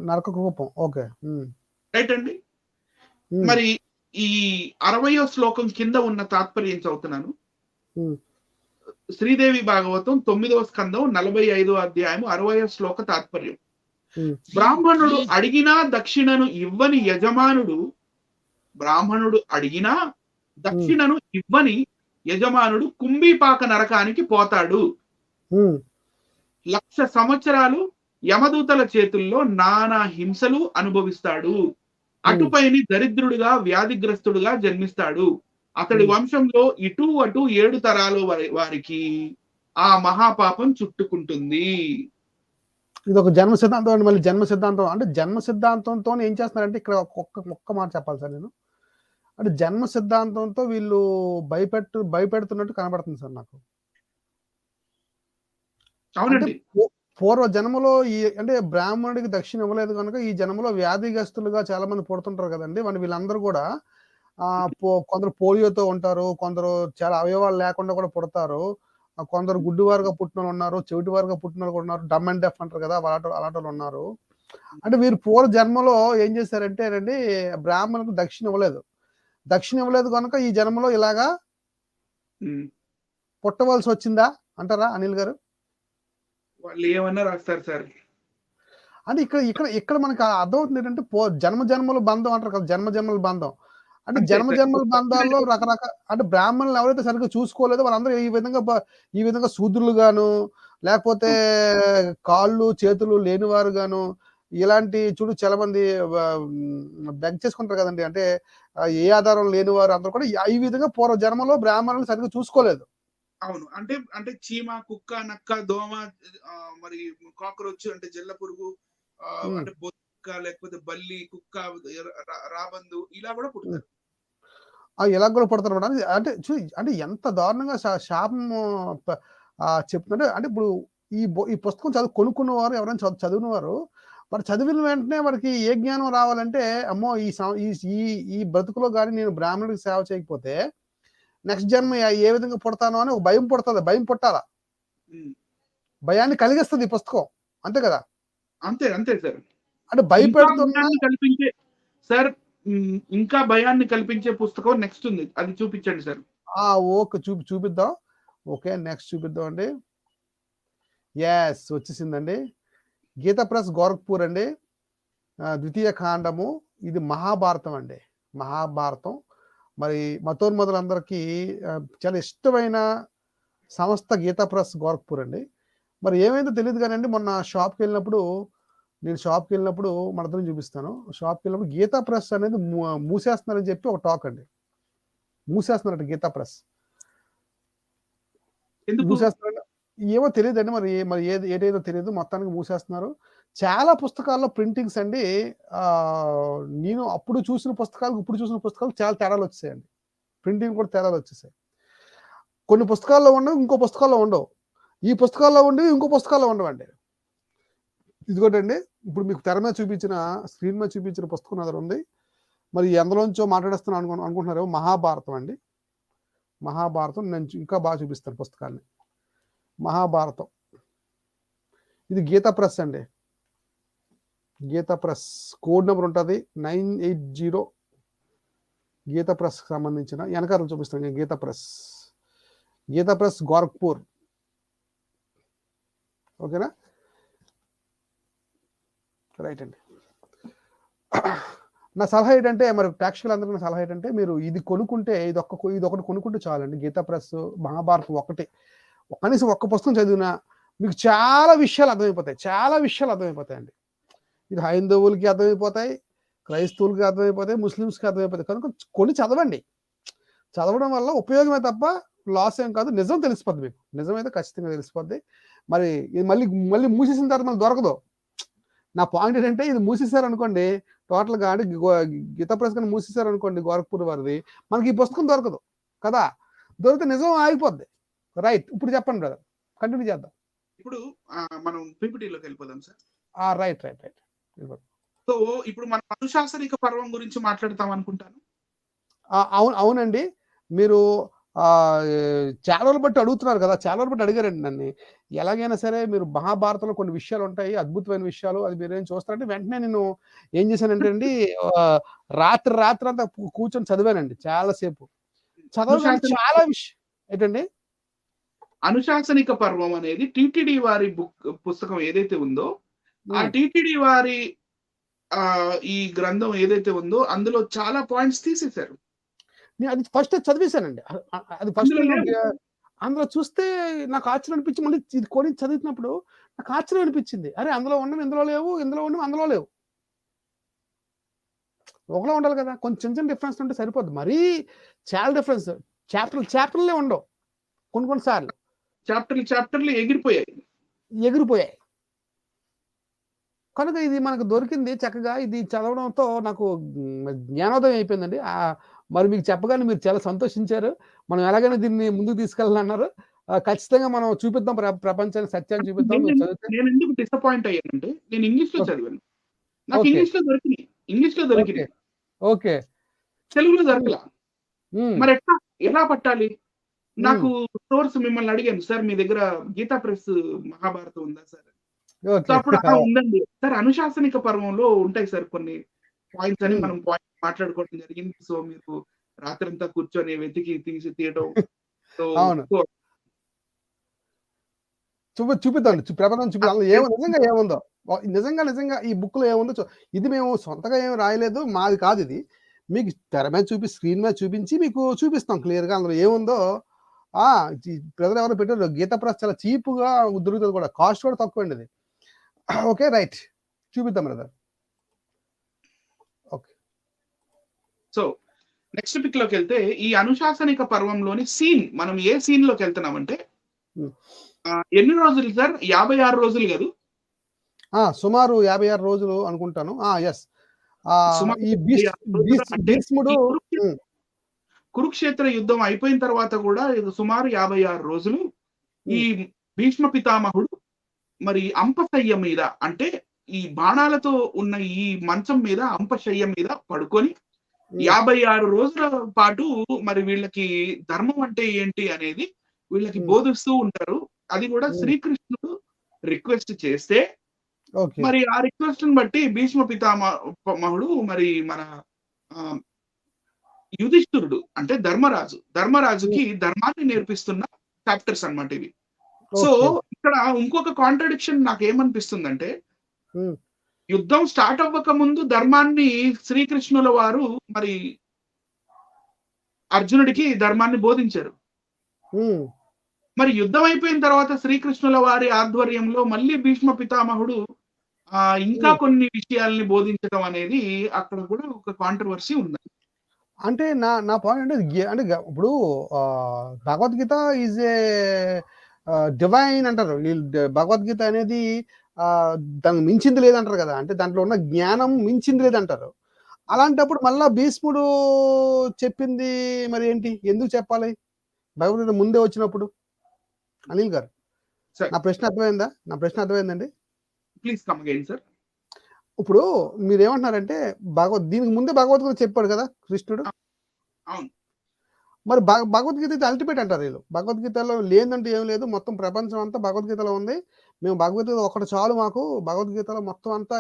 నరక కూపం. ఓకే. హ్మ్. రైట్ అండి. హ్మ్. మరి ఈ 60వ శ్లోకం కింద ఉన్న తాత్పర్యం చదువుతున్నాను. హ్మ్. శ్రీదేవి భాగవతం 9వ స్కందం 45వ అధ్యాయం 60వ శ్లోక తాత్పర్యం. హ్మ్. బ్రాహ్మణుడు అడిగినా దక్షిణను ఇవ్వని యజమానుడు, బ్రాహ్మణుడు అడిగినా హ్మ్. దక్షిణను ఇవ్వని యజమానుడు కుంభీపాక నరకానికి పోతాడు. హ్మ్. 1,00,000 సంవత్సరాలు యమదూతల చేతుల్లో నానా హింసలు అనుభవిస్తాడు. హ్మ్. అటుపైని దరిద్రుడుగా, వ్యాధిగ్రస్తుడుగా జన్మిస్తాడు. అతడి హ్మ్. వంశంలో ఇటు అటు 7 తరాలు వారికి ఆ మహాపాపం చుట్టుకుంటుంది. ఇదొక జన్మ సిద్ధాంతం అండి. మళ్ళీ జన్మ సిద్ధాంతం అంటే జన్మ సిద్ధాంతంతోని ఏం చేస్తున్నారంటే ఇక్కడ ఒక్క మాట చెప్పాలి సార్ నేను. అంటే జన్మ సిద్ధాంతంతో వీళ్ళు భయపెడుతున్నట్టు కనపడుతుంది సార్ నాకు. అంటే అవునండి. పూర్వ జన్మలో అంటే బ్రాహ్మణుడికి దక్షిణ ఇవ్వలేదు గనుక ఈ జన్మలో వ్యాధిగ్రస్తులుగా చాలా మంది పుడుతుంటారు కదండీ! వీళ్ళందరూ కూడా కొందరు పోలియోతో ఉంటారు. కొందరు చాలా అవయవాలు లేకుండా కూడా పుడతారు. కొందరు గుడ్డివారుగా పుట్టినోళ్ళున్నారు. చెవిటివారుగా పుట్టినోళ్ళు కూడా ఉన్నారు. డమ్ అండ్ డెఫ్ అంటారు కదా! అలాంటోళ్ళున్నారు. అంటే వీరు పూర్వ జన్మలో ఏం చేశారంటేనండి బ్రాహ్మణులకు దక్షిణ ఇవ్వలేదు. దక్షిణ ఇవ్వలేదు గనుక ఈ జన్మలో ఇలాగా హ్మ్. పుట్టవలసొచ్చిందా అంటారా అనిల్ గారు? వాళ్ళు ఏమన్నా రాస్తారు సార్. అంటే ఇక్కడ ఇక్కడ ఇక్కడ మనకి అర్థమవుతుంది ఏంటంటే జన్మ జన్మల బంధం అంటారు కదా, జన్మ జన్మల బంధం. అంటే అంతే జన్మ సార్. జన్మల బంధాల్లో రకరకాల అంటే బ్రాహ్మణులు ఎవరైతే సరిగ్గా చూసుకోలేదో వాళ్ళందరూ ఈ విధంగా శూద్రులు గాను, లేకపోతే కాళ్ళు చేతులు లేనివారు గాను, ఇలాంటి చూడు చాలా మంది బెగ్ చేసుకుంటారు కదండి. అంటే ఏ ఆధారం లేనివారు అందరూ కూడా ఈ విధంగా పూర్వ జన్మలో బ్రాహ్మణులు సరిగ్గా చూసుకోలేదు. అవును. అంటే అంటే చీమ, కుక్క, నక్క, దోమ, మరి కాక్రోచ్ అంటే జల్ల పురుగు, అంటే బొక్క లేకపోతే బల్లి, కుక్క, రాబందు ఇలా కూడా పుడతారు. ఇలా కూడా పడతారు మేడం. అంటే అంటే ఎంత దారుణంగా శాపం చెప్తుంటే, అంటే ఇప్పుడు ఈ పుస్తకం కొనుక్కున్నవారు ఎవరైనా చదివిన వారు, మరి చదివిన వెంటనే వాడికి ఏ జ్ఞానం రావాలంటే, అమ్మో ఈ బ్రతుకులో కానీ నేను బ్రాహ్మణుడికి సేవ చేయకపోతే నెక్స్ట్ జన్మ ఏ విధంగా పుడతానో అని ఒక భయం పుడుతుంది. భయం పుట్టాలా, భయాన్ని కలిగిస్తుంది ఈ పుస్తకం. అంతే కదా? అంతే అంతే సార్. అంటే భయపెడుతున్నా కల్పించే సార్, ఇంకా భయాన్ని కల్పించే పుస్తకం నెక్స్ట్ ఉంది, అది చూపించండి సార్. ఓకే, చూపిద్దాం. ఓకే, నెక్స్ట్ చూపిద్దాం అండి. ఎస్, వచ్చేసిందండి. గీతా ప్రెస్ గోరఖ్పూర్ అండి, ద్వితీయ కాండము. ఇది మహాభారతం అండి, మహాభారతం. మరి మతోన్మతులందరికీ చాలా ఇష్టమైన సంస్థ గీతా ప్రెస్ గోరఖ్పూర్ అండి. మరి ఏమైందో తెలియదు కానండి, మొన్న షాప్కి వెళ్ళినప్పుడు మనందరం చూపిస్తాను. షాప్కి వెళ్ళినప్పుడు గీతా ప్రెస్ అనేది మూసేస్తున్నారని చెప్పి ఒక టాక్ అండి. మూసేస్తున్నారంట గీతా ప్రెస్. మూసేస్తున్నారంటే ఏమో తెలియదండి, మరి ఏదేదో తెలియదు, మొత్తానికి మూసేస్తున్నారు. చాలా పుస్తకాల్లో ప్రింటింగ్స్ అండి, నేను అప్పుడు చూసిన పుస్తకాలు ఇప్పుడు చూసిన పుస్తకాలు చాలా తేడాలు వచ్చేసాయండి. ప్రింటింగ్ కూడా తేడాలు వచ్చేసాయి. కొన్ని పుస్తకాల్లో ఉండవు, ఇంకో పుస్తకాల్లో ఉండవు. ఈ పుస్తకాల్లో ఉండేవి ఇంకో పుస్తకాల్లో ఉండవండి. ఇదిగోటండి, ఇప్పుడు మీకు తెర మీద స్క్రీన్ మీద చూపించిన పుస్తకం దగ్గర ఉంది. మరి ఎందులోంచో మాట్లాడేస్తున్నాను అనుకుంటున్నారు. మహాభారతం అండి, మహాభారతం. నేను ఇంకా బాగా చూపిస్తాను పుస్తకాన్ని. మహాభారతం, ఇది గీతా ప్రెస్ అండి. గీతా ప్రెస్ కోడ్ నెంబర్ ఉంటుంది 980. గీతా ప్రెస్ సంబంధించిన వెనకాల చూపిస్తాను. గీతా ప్రెస్ గోరఖ్పూర్. ఓకేనా? రైట్ అండి. నా సలహా ఏంటంటే, మరి ప్రేక్షకులందరికీ నా సలహా ఏంటంటే, మీరు ఇది కొనుక్కుంటే ఇది ఒకటి కొనుక్కుంటే చాలండి. గీతా ప్రెస్ మహాభారతం ఒకటి, కనీసం ఒక్క పుస్తకం చదివినా మీకు చాలా విషయాలు అర్థమైపోతాయండి. ఇది హైందవులకి అర్థమైపోతాయి, క్రైస్తవులకి అర్థమైపోతాయి, ముస్లిమ్స్కి అర్థమైపోతాయి. కనుక కొని చదవండి. చదవడం వల్ల ఉపయోగమే తప్ప లాస్ ఏం కాదు. నిజం తెలిసిపోద్ది మీకు, నిజమైతే ఖచ్చితంగా తెలిసిపోద్ది. మరి ఇది మళ్ళీ మూసేసిన తర్వాత మనకు దొరకదు. నా పాయింట్ ఏంటంటే, ఇది మూసేశారు అనుకోండి టోటల్గా, అంటే గీతా ప్రెస్ కానీ మూసేశారు అనుకోండి గోరఖ్పూర్ వారిది, మనకి ఈ పుస్తకం దొరకదు కదా. దొరికితే నిజం ఆగిపోద్ది. రైట్, ఇప్పుడు చెప్పండి బ్రదర్, కంటిన్యూ చేద్దాం. ఇప్పుడు మనం పీపీటీలోకి వెళ్ళిపోదాం సార్. రైట్. సో ఇప్పుడు మనం అనుశాసనిక పర్వం గురించి మాట్లాడతాం అనుకుంటాను. అవునండి. మీరు చాలా రోజులు బట్టి అడుగుతున్నారు కదా, చాలా రోజులు బట్టి అడిగారండి నన్ను. ఎలాగైనా సరే మీరు మహాభారతంలో కొన్ని విషయాలు ఉంటాయి, అద్భుతమైన విషయాలు, అది మీరు ఏం చూస్తారంటే, వెంటనే నేను ఏం చేశానంటే అండి, రాత్రి అంతా కూర్చొని చదివానండి చాలాసేపు. చదవగానే చాలా విషయం ఏంటండి, అనుశాసనిక పర్వం అనేది టిటిడి వారి పుస్తకం ఏదైతే ఉందో, ఆ టిటిడి వారి ఈ గ్రంథం ఏదైతే ఉందో అందులో చాలా పాయింట్స్ తీసేశారు. నేను అది ఫస్ట్ చదివేశానండి. అది ఫస్ట్ అందులో చూస్తే నాకు ఆశ్చర్యం అనిపించి, మళ్ళీ ఇది కొని చదువుతున్నప్పుడు నాకు ఆశ్చర్యం అనిపించింది. అరే, అందులో ఉన్నవి ఇందులో లేవు, ఇందులో ఉన్నవి అందులో లేవు. ఒకలా ఉండాలి కదా, కొంచెం చిన్న డిఫరెన్స్ ఉంటే సరిపోద్ది. మరీ చాలా డిఫరెన్స్, చాప్టర్లే ఉండవు కొన్నిసార్లు. చాప్టర్లు ఎగిరిపోయాయి. కనుక ఇది మనకు దొరికింది చక్కగా. ఇది చదవడంతో నాకు జ్ఞానోదయం అయిపోయిందండి. మరి మీకు చెప్పగానే మీరు చాలా సంతోషించారు. మనం ఎలాగైనా దీన్ని ముందుకు తీసుకెళ్ళాలన్నారు. ఖచ్చితంగా మనం చూపిద్దాం, ప్రపంచానికి సత్యాన్ని చూపిద్దాం. నేను ఎందుకు డిసప్పాయింట్ అయ్యానంటే, నేను ఇంగ్లీష్ లో చదివాను, నాకు ఇంగ్లీష్ లో దొరికినాయి. ఓకే, తెలుగులో దొరకలా. మరి ఎలా పట్టాలి? నాకు సోర్స్ మిమ్మల్ని అడిగాను, సార్ మీ దగ్గర గీతా ప్రెస్ మహాభారతం ఉందా సార్? అప్పుడు ఉందండి సార్. అనుశాసనిక పర్వంలో ఉంటాయి సార్ కొన్ని పాయింట్స్ అని మనం మాట్లాడుకోవడం జరిగింది. సో మీరు రాత్రంతా కూర్చొని వెతికి తీయడం. చూపిద్దాం, ప్రపంచం చూపిద్దాం, నిజంగా ఏముందో నిజంగా ఈ బుక్‌లో ఏముందో ఇది మేము సొంతగా ఏమి రాయలేదు. మాది కాదు ఇది. మీకు తెర మీద స్క్రీన్ మీద చూపించి మీకు చూపిస్తాం క్లియర్‌గా అందులో ఏముందో. ఆ! బ్రదర్ ఎవరో పెట్టారు. గీతా ప్రెస్ చాలా చీప్‌గా దొరుకుతది కూడా. కాస్ట్ కూడా తక్కువండి ఇది. ఓకే. రైట్. చూపిద్దాం brother. Okay. So next pick లోకెళ్తే ఈ అనుశాసనిక పర్వంలోని సీన్ మనం ఏ సీన్ లోకి వెళ్తున్నామంటే ఎన్ని రోజులు సార్? 56 రోజులు కాదు, సుమారు 56 రోజులు అనుకుంటాను. యెస్. సుమారు ఈ 56 రోజులు అంటే భీష్ముడు ఈ కురుక్షేత్ర యుద్ధం అయిపోయిన తర్వాత కూడా ఇది సుమారు 56 రోజులు ఈ భీష్మ పితామహుడు మరి అంపశయ్య మీద, అంటే ఈ బాణాలతో ఉన్న ఈ మంచం మీద అంపశయ్య మీద పడుకొని 56 రోజుల పాటు మరి వీళ్ళకి ధర్మం అంటే ఏంటి అనేది వీళ్ళకి బోధిస్తూ ఉంటారు. అది కూడా శ్రీకృష్ణుడు రిక్వెస్ట్ చేస్తే మరి ఆ రిక్వెస్ట్ బట్టి భీష్మ పితామహుడు మరి మన యుధిష్ఠిరుడు అంటే ధర్మరాజుకి ధర్మాన్ని నేర్పిస్తున్న చాప్టర్స్ అన్నమాట ఇవి. సో ఇక్కడ ఇంకొక కాంట్రడిక్షన్ నాకు ఏమనిపిస్తుందంటే యుద్ధం స్టార్ట్ అవ్వక ముందు ధర్మాన్ని శ్రీకృష్ణుల వారు మరి అర్జునుడికి ధర్మాన్ని బోధించారు. మరి యుద్ధం అయిపోయిన తర్వాత శ్రీకృష్ణుల వారి ఆధ్వర్యంలో మళ్ళీ భీష్మ పితామహుడు ఇంకా కొన్ని విషయాల్ని బోధించడం అనేది అక్కడ కూడా ఒక కాంట్రవర్సీ ఉంది. అంటే నా పాయింట్ అంటే ఇప్పుడు భగవద్గీత ఈజ్ ఏ డివైన్ అంటారు. భగవద్గీత అనేది దానికి మించింది లేదంటారు కదా. అంటే దాంట్లో ఉన్న జ్ఞానం మించింది లేదంటారు. అలాంటప్పుడు మళ్ళా భీష్ముడు చెప్పింది మరి ఏంటి? ఎందుకు చెప్పాలి భగవద్గీత ముందే వచ్చినప్పుడు? అనిల్ గారు, నా ప్రశ్న అర్థమైందండి? Please come again sir. ఇప్పుడు మీరేమంటున్నారంటే దీనికి ముందే భగవద్గీత చెప్పాడు కదా కృష్ణుడు. అవును. మరి భగవద్గీత అల్టిమేట్ అంటారు వీళ్ళు. భగవద్గీతలో లేదంటే ఏం లేదు, మొత్తం ప్రపంచం అంతా భగవద్గీతలో ఉంది. మేము భగవద్గీత ఒకటి చాలు మాకు. భగవద్గీతలో మొత్తం అంతా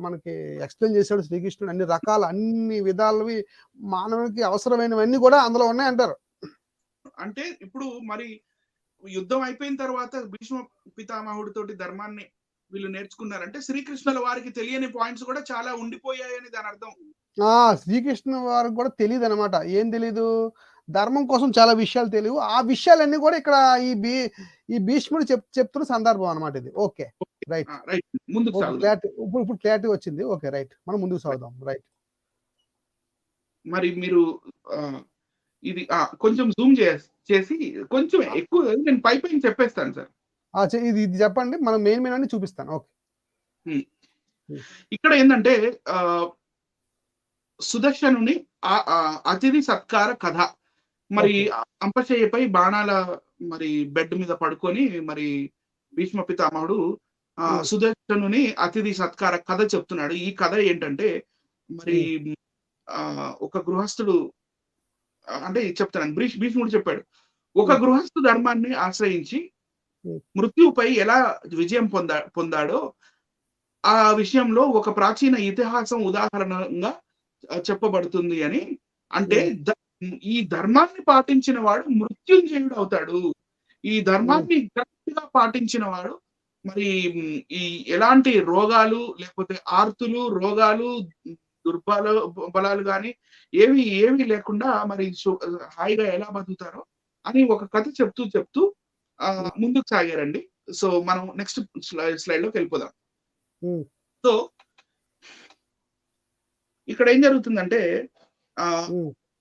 మనకి ఎక్స్ప్లెయిన్ చేశాడు శ్రీకృష్ణుడు. అన్ని విధాలవి మానవునికి అవసరమైనవన్నీ కూడా అందులో ఉన్నాయి అంటారు. అంటే ఇప్పుడు మరి యుద్ధం అయిపోయిన తర్వాత భీష్మ పితామహుడి తోటి ధర్మాన్ని వీళ్ళు నేర్చుకున్నారంటే శ్రీకృష్ణుల వారికి తెలియని పాయింట్స్ కూడా చాలా ఉండిపోయాయని దాని అర్థం. శ్రీకృష్ణ వారికి కూడా తెలియదు అనమాట. ఏం తెలీదు? ధర్మం కోసం చాలా విషయాలు తెలియవు. ఆ విషయాలన్నీ కూడా ఇక్కడ ఈ భీష్ముడు చెప్తున్న సందర్భం అనమాట ఇది. Okay, right. ముందుకు ఇప్పుడు క్లారిటీ వచ్చింది. Okay, right. మనం ముందుకు సాగుదాం. రైట్. మరి మీరు ఇది కొంచెం జూమ్ చేసి కొంచెం ఎక్కువ నేను పైన చెప్పేస్తాను సార్. ఇది చెప్పండి, మనం మెయిన్ అన్ని చూపిస్తాను. ఓకే. ఇక్కడ ఏంటంటే సుదర్శనుని అతిథి సత్కార కథ. మరి అంపశయ్యపై బాణాల మరి బెడ్ మీద పడుకొని మరి భీష్మ పితామహుడు సుదర్శనుని అతిథి సత్కార కథ చెప్తున్నాడు. ఈ కథ ఏంటంటే మరి ఒక గృహస్థుడు అంటే చెప్తాను, భీష్ముడు చెప్పాడు. ఒక గృహస్థు ధర్మాన్ని ఆశ్రయించి మృత్యుపై ఎలా విజయం పొందాడో ఆ విషయంలో ఒక ప్రాచీన ఇతిహాసం ఉదాహరణగా చెప్పబడుతుంది అని. అంటే ఈ ధర్మాన్ని పాటించిన వాడు మృత్యుంజయుడు అవుతాడు. ఈ ధర్మాన్ని కరెక్ట్ గా పాటించిన వాడు మరి ఈ ఎలాంటి రోగాలు లేకపోతే ఆర్తులు, రోగాలు, దుర్బలాలు కానీ ఏవి లేకుండా మరి హాయిగా ఎలా బతుకుతారో అని ఒక కథ చెప్తూ ముందుకు సాగారండి. సో మనం నెక్స్ట్ స్లైడ్ లోకి వెళ్ళిపోదాం. సో ఇక్కడ ఏం జరుగుతుందంటే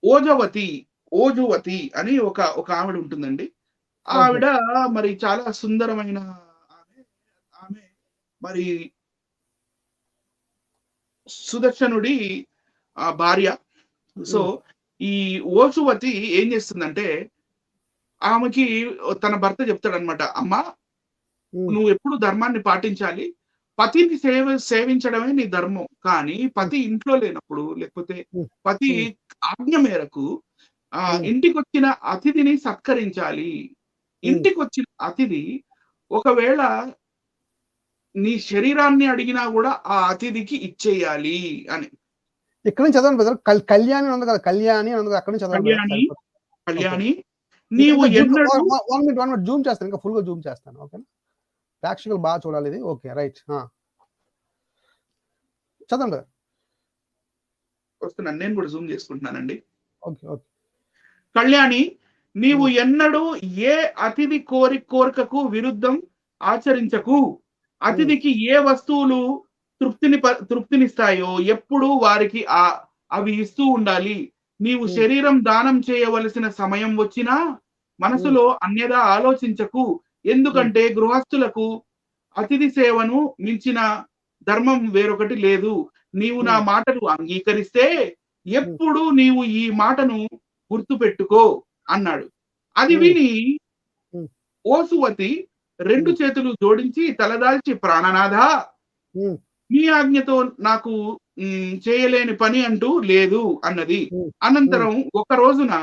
ఓజువతి అని ఒక ఆవిడ ఉంటుందండి. ఆవిడ మరి చాలా సుందరమైన ఆమె మరి సుదర్శనుడి భార్య. సో ఈ ఓజువతి ఏం చేస్తుందంటే ఆమెకి తన భర్త చెప్తాడనమాట, అమ్మా నువ్వు ఎప్పుడు ధర్మాన్ని పాటించాలి, పతిని సేవించడమే నీ ధర్మం. కానీ పతి ఇంట్లో లేనప్పుడు లేకపోతే పతి ఆజ్ఞ మేరకు ఇంటికి వచ్చిన అతిథిని సత్కరించాలి. ఇంటికి వచ్చిన అతిథి ఒకవేళ నీ శరీరాన్ని అడిగినా కూడా ఆ అతిథికి ఇచ్చేయాలి అని. ఇక్కడ నుంచి చదవండి బ్రదర్. కళ్యాణి ఉంది కదా, కళ్యాణి ఉంది కదా, అక్కడ నుంచి చదవండి. కళ్యాణి నీవు వన్ మినిట్ జూమ్ చేస్తాను, ఇంకా ఫుల్ గా జూమ్ చేస్తాను. ఓకేనా? ప్రేక్షకులు బాగా చూడాలి ఇది. Okay, right. చదవండి. వస్తున్నాను, నేను కూడా జూమ్ చేసుకుంటున్నానండి. ఓకే. ఓకే. కళ్యాణి, నీవు ఎన్నడూ ఏ అతిథి కోరికకు విరుద్ధం ఆచరించకు. అతిథికి ఏ వస్తువులు తృప్తినిస్తాయో ఎప్పుడూ వారికి అవి ఇస్తూ ఉండాలి. నీవు శరీరం దానం చేయవలసిన సమయం వచ్చినా మనసులో అన్యదా ఆలోచించకు. ఎందుకంటే గృహస్థులకు అతిథి సేవను మించిన ధర్మం వేరొకటి లేదు. నీవు నా మాటలు అంగీకరిస్తే ఎప్పుడు నీవు ఈ మాటను గుర్తుపెట్టుకో అన్నాడు. అది విని ఓసువతి 2 చేతులు జోడించి తలదాల్చి, ప్రాణనాథ, నీ ఆజ్ఞతో నాకు చేయలేని పని అంటూ లేదు అన్నది. అనంతరం ఒక రోజున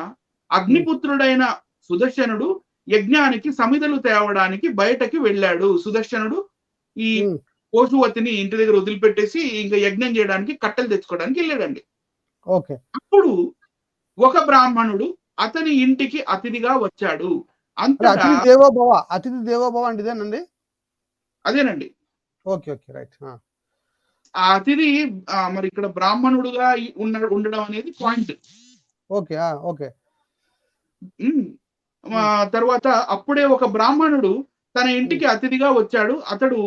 అగ్నిపుత్రుడైన సుదర్శనుడు యజ్ఞానికి సమిధలు తేవడానికి బయటకి వెళ్ళాడు. సుదర్శనుడు ఈ ఓసువతిని ఇంటి దగ్గర వదిలిపెట్టేసి ఇంకా యజ్ఞం చేయడానికి కట్టెలు తెచ్చుకోవడానికి వెళ్ళాడండి. ఓకే. అప్పుడు ఒక బ్రాహ్మణుడు అతని ఇంటికి అతిథిగా వచ్చాడు. అంతటా అతిథి దేవోభవ, అతిథి దేవోభవ అంటే ఇదేనండి? అదేనండి. ఓకే. ఓకే. రైట్. ఆ అతిథి మరి ఇక్కడ బ్రాహ్మణుడుగా ఉండడం అనేది పాయింట్. ఓకే. ఓకే. తర్వాత అప్పుడే ఒక బ్రాహ్మణుడు తన ఇంటికి అతిథిగా వచ్చాడు. అతడు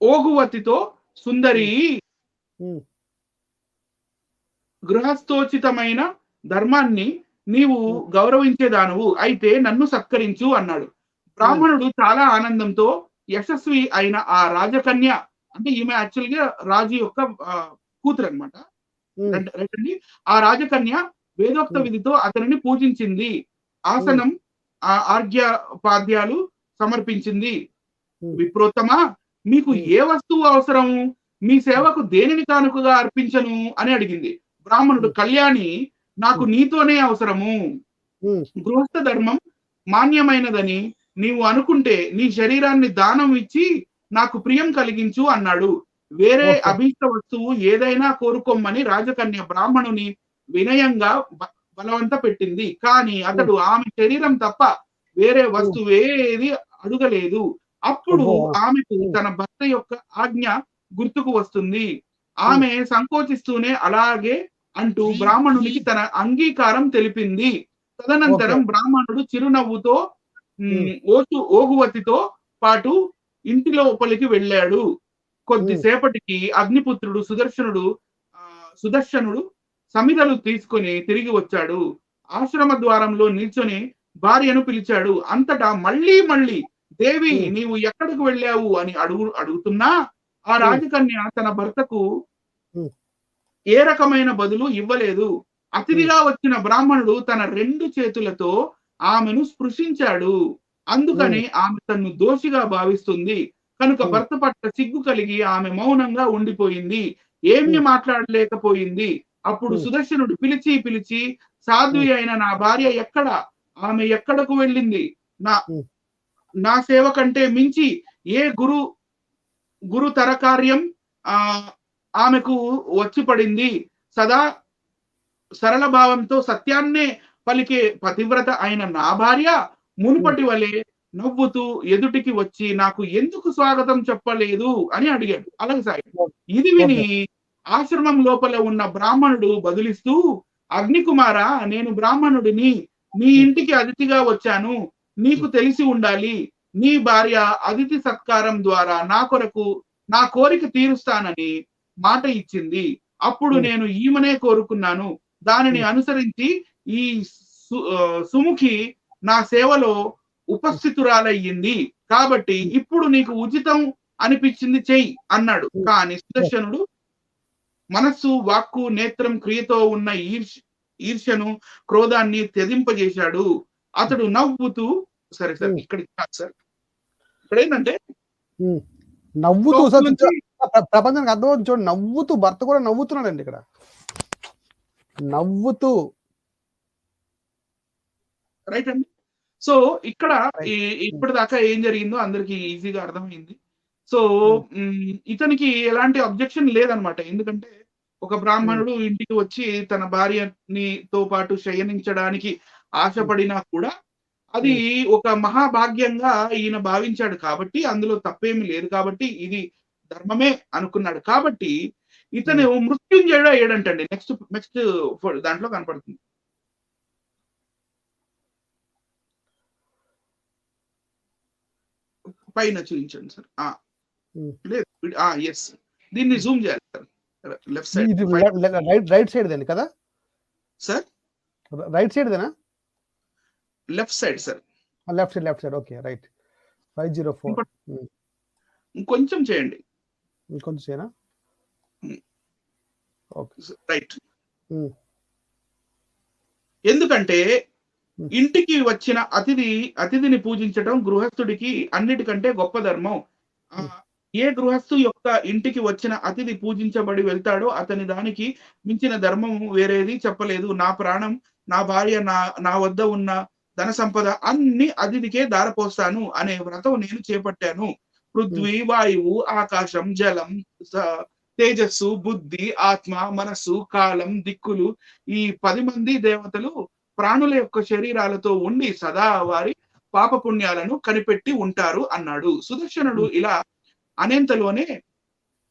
ఓగువతితో, సుందరి, గృహస్థోచితమైన ధర్మాన్ని నీవు గౌరవించేదానువు, అయితే నన్ను సత్కరించు అన్నాడు. బ్రాహ్మణుడు చాలా ఆనందంతో యశస్వి అయిన ఆ రాజకన్య, అంటే ఈమె యాక్చువల్గా రాజు యొక్క కూతురు అనమాట. ఆ రాజకన్య వేదోక్త విధితో అతనిని పూజించింది. ఆసనం, ఆర్ఘ్యపాద్యాలు సమర్పించింది. విప్రోత్తమా, మీకు ఏ వస్తువు అవసరము? మీ సేవకు దేనిని కానుకగా అర్పించను అని అడిగింది. బ్రాహ్మణుడు, కళ్యాణి, నాకు నీతోనే అవసరము. గృహస్థ ధర్మం మాన్యమైనదని నీవు అనుకుంటే నీ శరీరాన్ని దానం ఇచ్చి నాకు ప్రియం కలిగించు అన్నాడు. వేరే అభీష్ట వస్తువు ఏదైనా కోరుకోమని రాజకన్య బ్రాహ్మణుని వినయంగా బలవంత పెట్టింది. కానీ అతడు ఆమె శరీరం తప్ప వేరే వస్తువేది అడగలేదు. అప్పుడు ఆమెకు తన భర్త యొక్క ఆజ్ఞ గుర్తుకు వస్తుంది. ఆమె సంకోచిస్తూనే అలాగే అంటూ బ్రాహ్మణునికి తన అంగీకారం తెలిపింది. తదనంతరం బ్రాహ్మణుడు చిరునవ్వుతో ఓగువతితో పాటు ఇంటి లోపలికి వెళ్ళాడు. కొద్దిసేపటికి అగ్నిపుత్రుడు సుదర్శనుడు సమిధలు తీసుకొని తిరిగి వచ్చాడు. ఆశ్రమ ద్వారంలో నిల్చొని భార్యను పిలిచాడు. అంతటా మళ్ళీ దేవి, నీవు ఎక్కడికి వెళ్ళావు అని అడుగుతున్నా ఆ రాజకన్య తన భర్తకు ఏ రకమైన బదులు ఇవ్వలేదు. అతిథిగా వచ్చిన బ్రాహ్మణుడు తన 2 చేతులతో ఆమెను స్పృశించాడు. అందుకని ఆమె తన్ను దోషిగా భావిస్తుంది కనుక భర్త పట్ల సిగ్గు కలిగి ఆమె మౌనంగా ఉండిపోయింది. ఏమీ మాట్లాడలేకపోయింది. అప్పుడు సుదర్శనుడు పిలిచి సాధ్వి అయిన నా భార్య ఎక్కడ? ఆమె ఎక్కడకు వెళ్ళింది? నా సేవ కంటే మించి ఏ గురుతర కార్యం ఆమెకు వచ్చి పడింది? సదా సరళ భావంతో సత్యాన్నే పలికే పతివ్రత అయిన నా భార్య మునుపటి వలె నవ్వుతూ ఎదుటికి వచ్చి నాకు ఎందుకు స్వాగతం చెప్పలేదు అని అడిగాడు. అలాగే సాయి. ఇది విని ఆశ్రమం లోపల ఉన్న బ్రాహ్మణుడు బదులిస్తూ, అగ్నికుమార, నేను బ్రాహ్మణుడిని, నీ ఇంటికి అతిథిగా వచ్చాను. నీకు తెలిసి ఉండాలి, నీ భార్య అతిథి సత్కారం ద్వారా నా కోరిక తీరుస్తానని మాట ఇచ్చింది. అప్పుడు నేను ఈమెనే కోరుకున్నాను. దానిని అనుసరించి ఈ సుముఖి నా సేవలో ఉపస్థితురాలయ్యింది. కాబట్టి ఇప్పుడు నీకు ఉచితం అనిపించింది చెయ్యి అన్నాడు. కానీ సుదర్శనుడు మనస్సు, వాక్కు, నేత్రం, క్రియతో ఉన్న ఈర్ష్యను, క్రోధాన్ని త్యజింపజేశాడు. అతడు నవ్వుతూ, సరే ఇక్కడ ఏంటంటే నవ్వుతూ ప్రపంచానికి అర్థం చూడండి, నవ్వుతూ భర్త కూడా నవ్వుతున్నాడండి ఇక్కడ, నవ్వుతూ. రైట్ అండి. సో ఇక్కడ ఇప్పటిదాకా ఏం జరిగిందో అందరికి ఈజీగా అర్థమైంది. సో ఇతనికి ఎలాంటి అబ్జెక్షన్ లేదనమాట. ఎందుకంటే ఒక బ్రాహ్మణుడు ఇంటికి వచ్చి తన భార్యతో పాటు శయనించడానికి ఆశపడినా కూడా అది ఒక మహాభాగ్యంగా ఈయన భావించాడు కాబట్టి అందులో తప్పేమి లేదు కాబట్టి ఇది ధర్మమే అనుకున్నాడు కాబట్టి ఇతను మృత్యుంజయుడు అయ్యాడంటండి. నెక్స్ట్ నెక్స్ట్ దాంట్లో కనపడుతుంది. పైన చూపించండి సార్. లేదు, ఎస్, దీన్ని జూమ్ చేయాలి sir. Left side right side దేని కదా సార్? రైట్ సైడ్ దేనా? Left side sir. Left side okay right. 504 ఇంకొంచెం చేయండి. ఇంకొంచెం చేయనా? Okay right. ఎందుకంటే ఇంటికి వచ్చిన అతిథిని పూజించడం గృహస్థుడికి అన్నిటికంటే గొప్ప ధర్మం. ఏ గృహస్థు యొక్క ఇంటికి వచ్చిన అతిథి పూజించబడి వెళ్తాడో అతని దానికి మించిన ధర్మం వేరేది చెప్పలేదు. నా ప్రాణం, నా భార్య, నా వద్ద ఉన్న ధన సంపద అన్ని అతిథికే దారపోస్తాను అనే వ్రతం నేను చేపట్టాను. పృథ్వీ, వాయువు, ఆకాశం, జలం, తేజస్సు, బుద్ధి, ఆత్మ, మనస్సు, కాలం, దిక్కులు, ఈ 10 మంది దేవతలు ప్రాణుల యొక్క శరీరాలతో ఉండి సదా వారి పాపపుణ్యాలను కనిపెట్టి ఉంటారు అన్నాడు. సుదర్శనుడు ఇలా అనేంతలోనే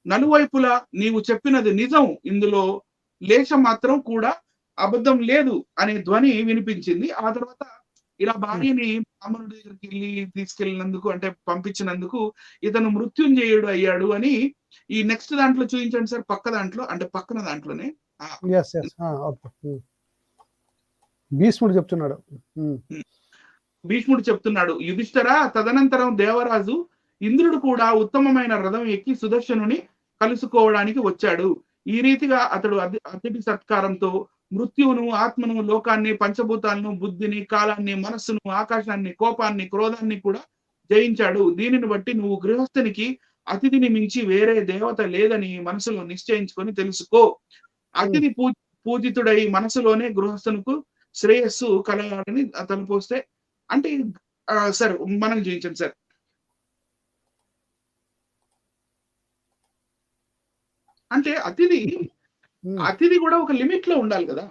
నలువైపులా నీవు చెప్పినది నిజం, ఇందులో లేశం మాత్రం కూడా అబద్ధం లేదు అనే ధ్వని వినిపించింది. ఆ తర్వాత ఇలా భార్యని బ్రాహ్మణుడి దగ్గరికి తీసుకెళ్ళినందుకు, అంటే పంపించినందుకు ఇతను మృత్యుంజయుడు అయ్యాడు అని ఈ నెక్స్ట్ దాంట్లో చూపించండి సార్. పక్క దాంట్లో, అంటే పక్కన దాంట్లోనే భీష్ముడు చెప్తున్నాడు, యుధిష్ఠిరా, తదనంతరం దేవరాజు ఇంద్రుడు కూడా ఉత్తమమైన రథం ఎక్కి సుదర్శనుని కలుసుకోవడానికి వచ్చాడు. ఈ రీతిగా అతడు అతిథి సత్కారంతో మృత్యువును, ఆత్మను, లోకాన్ని, పంచభూతాలను, బుద్ధిని, కాలాన్ని, మనస్సును, ఆకాశాన్ని, కోపాన్ని, క్రోధాన్ని కూడా జయించాడు. దీనిని బట్టి నువ్వు గృహస్థునికి అతిథిని మించి వేరే దేవత లేదని మనసులో నిశ్చయించుకొని తెలుసుకో. అతిథి పూజితుడై మనసులోనే గృహస్థునికి శ్రేయస్సు కలగాలని తలపోస్తే, అంటే సార్ మనం చూపించండి సార్. అంటే అతిథి కూడా ఒక లిమిట్ లో ఉండాలి కదా.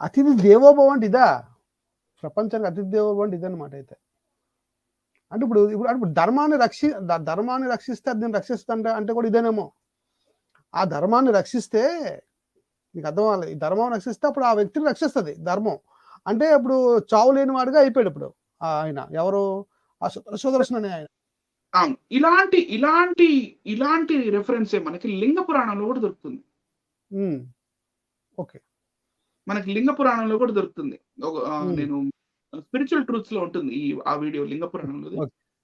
అతిథి దేవోభవ అంటే ఇదా? ప్రపంచానికి అతిథి దేవోభవ అంటే ఇదన్నమాట. అయితే అంటే ఇప్పుడు ధర్మాన్ని రక్షిస్తే అది రక్షిస్తా అంటే కూడా ఇదేనేమో. ఆ ధర్మాన్ని రక్షిస్తే నీకు అర్థం అవ్వాలి. ఈ ధర్మం రక్షిస్తే అప్పుడు ఆ వ్యక్తిని రక్షిస్తుంది ధర్మం. అంటే ఇప్పుడు చావు లేని వాడిగా అయిపోయాడు ఇప్పుడు ఆయన. ఎవరు? ఆ సుదర్శన అనే ఆయన. ఇలాంటి రెఫరెన్స్ మనకి లింగ పురాణంలో కూడా దొరుకుతుంది. ఓకే, మనకి లింగ పురాణంలో కూడా దొరుకుతుంది. నేను స్పిరిచువల్ ట్రూత్స్ లో ఉంటుంది ఆ వీడియో లింగ పురాణంలో.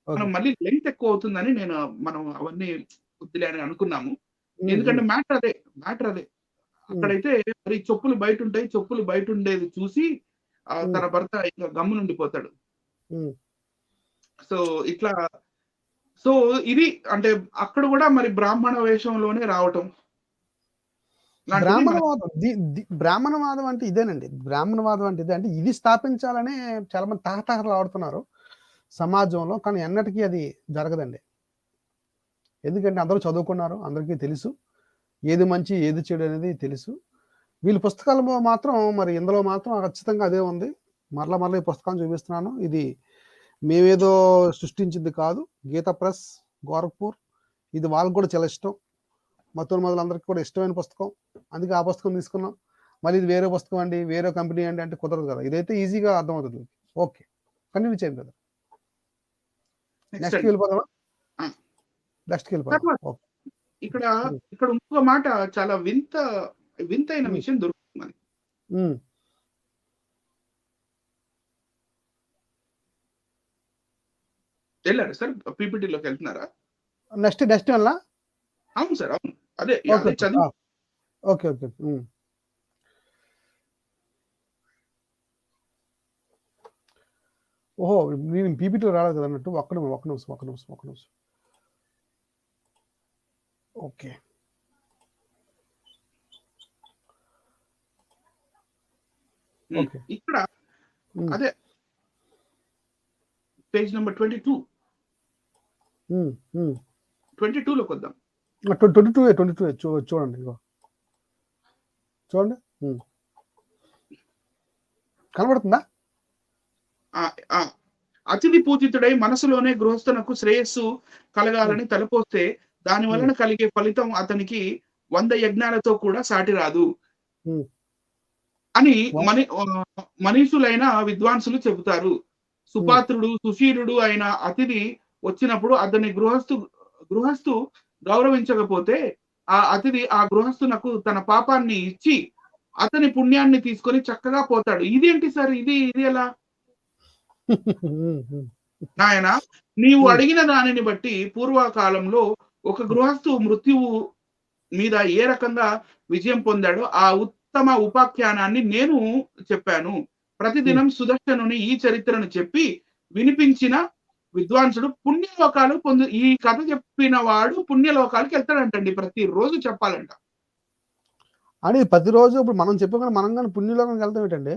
మనం మళ్ళీ లెంగ్త్ ఎక్కువ అవుతుందని మనం అవన్నీ వద్దులే అని అనుకున్నాము. ఎందుకంటే మ్యాటర్ అదే. అక్కడైతే మరి చెప్పులు బయట ఉండేది చూసి తన భర్త ఇంకా గమ్మునుండిపోతాడు. సో ఇది అంటే అక్కడ కూడా మరి బ్రాహ్మణ వేషంలోనే రావటం. బ్రాహ్మణవాదం అంటే ఇదేనండి. బ్రాహ్మణవాదం అంటే ఇదే. అంటే ఇది స్థాపించాలనే చాలా మంది తహతహలు ఆడుతున్నారు సమాజంలో, కానీ ఎన్నటికీ అది జరగదండి. ఎందుకంటే అందరూ చదువుకున్నారు, అందరికీ తెలుసు ఏది మంచి ఏది చెడు అనేది తెలుసు. వీళ్ళ పుస్తకాలు మాత్రం మరి ఇందులో మాత్రం ఖచ్చితంగా అదే ఉంది. మరలా ఈ పుస్తకాన్ని చూపిస్తున్నాను. ఇది మేమేదో సృష్టించింది కాదు. గీతా ప్రెస్, గోరఖ్పూర్. ఇది వాళ్ళకి కూడా చాలా ఇష్టం. మొదలందరికీ కూడా ఇష్టమైన పుస్తకం. అందుకే ఆ పుస్తకం తీసుకున్నాం. మళ్ళీ ఇది వేరే పుస్తకం అండి, వేరే కంపెనీ అండి అంటే కుదరదు కదా. ఇదైతే ఈజీగా అర్థమవుతుంది. ఓకే, కంటిన్యూ చేయండి కదా. నెక్స్ట్కి వెళ్ళిపోదామా? ఇక్కడ ఇంకో మాట చాలా వింతైన విషయం దొరుకుతుంది మనకి. వెళ్ళారు సార్, పీపీటీలోకి వెళ్తున్నారా? నెక్స్ట్ వల్ల అవును సార్, అవును, అదే చదువు. ఓకే. ఓహో, నేను పీపీటీలో రాలేదు కదా అన్నట్టు. ఒక్క నిమిషం. ఓకే, ఇక్కడ అదే పేజ్ నెంబర్ 22లోకి వద్దాం. 22 చూడండి. కనబడుతుందా? ఆ ఆ అతిథి పూజితుడై మనసులోనే గృహస్థునకు శ్రేయస్సు కలగాలని తలపోస్తే దాని వలన కలిగే ఫలితం అతనికి 100 యజ్ఞాలతో కూడా సాటి రాదు అని మనీషులైన విద్వాంసులు చెబుతారు. సుపాత్రుడు సుశీలుడు అయిన అతిథి వచ్చినప్పుడు అతని గృహస్థు గౌరవించకపోతే ఆ అతిథి ఆ గృహస్థునకు తన పాపాన్ని ఇచ్చి అతని పుణ్యాన్ని తీసుకొని చక్కగా పోతాడు. ఇదేంటి సార్ ఇది ఎలా? నాయన నీవు అడిగిన దానిని బట్టి పూర్వకాలంలో ఒక గృహస్థు మృత్యువు మీద ఏ రకంగా విజయం పొందాడో ఆ ఉత్తమ ఉపాఖ్యానాన్ని నేను చెప్పాను. ప్రతిదినం సుదర్శనుని ఈ చరిత్రను చెప్పి వినిపించిన విద్వాంసుడు పుణ్యలోకాలు ఈ కథ చెప్పిన వాడు పుణ్యలోకాలకు వెళ్తాడంటండి. ప్రతిరోజు చెప్పాలంట. అని ప్రతిరోజు ఇప్పుడు మనం చెప్పగానే మనం కానీ పుణ్యలోకానికి వెళ్తాం ఏంటండి?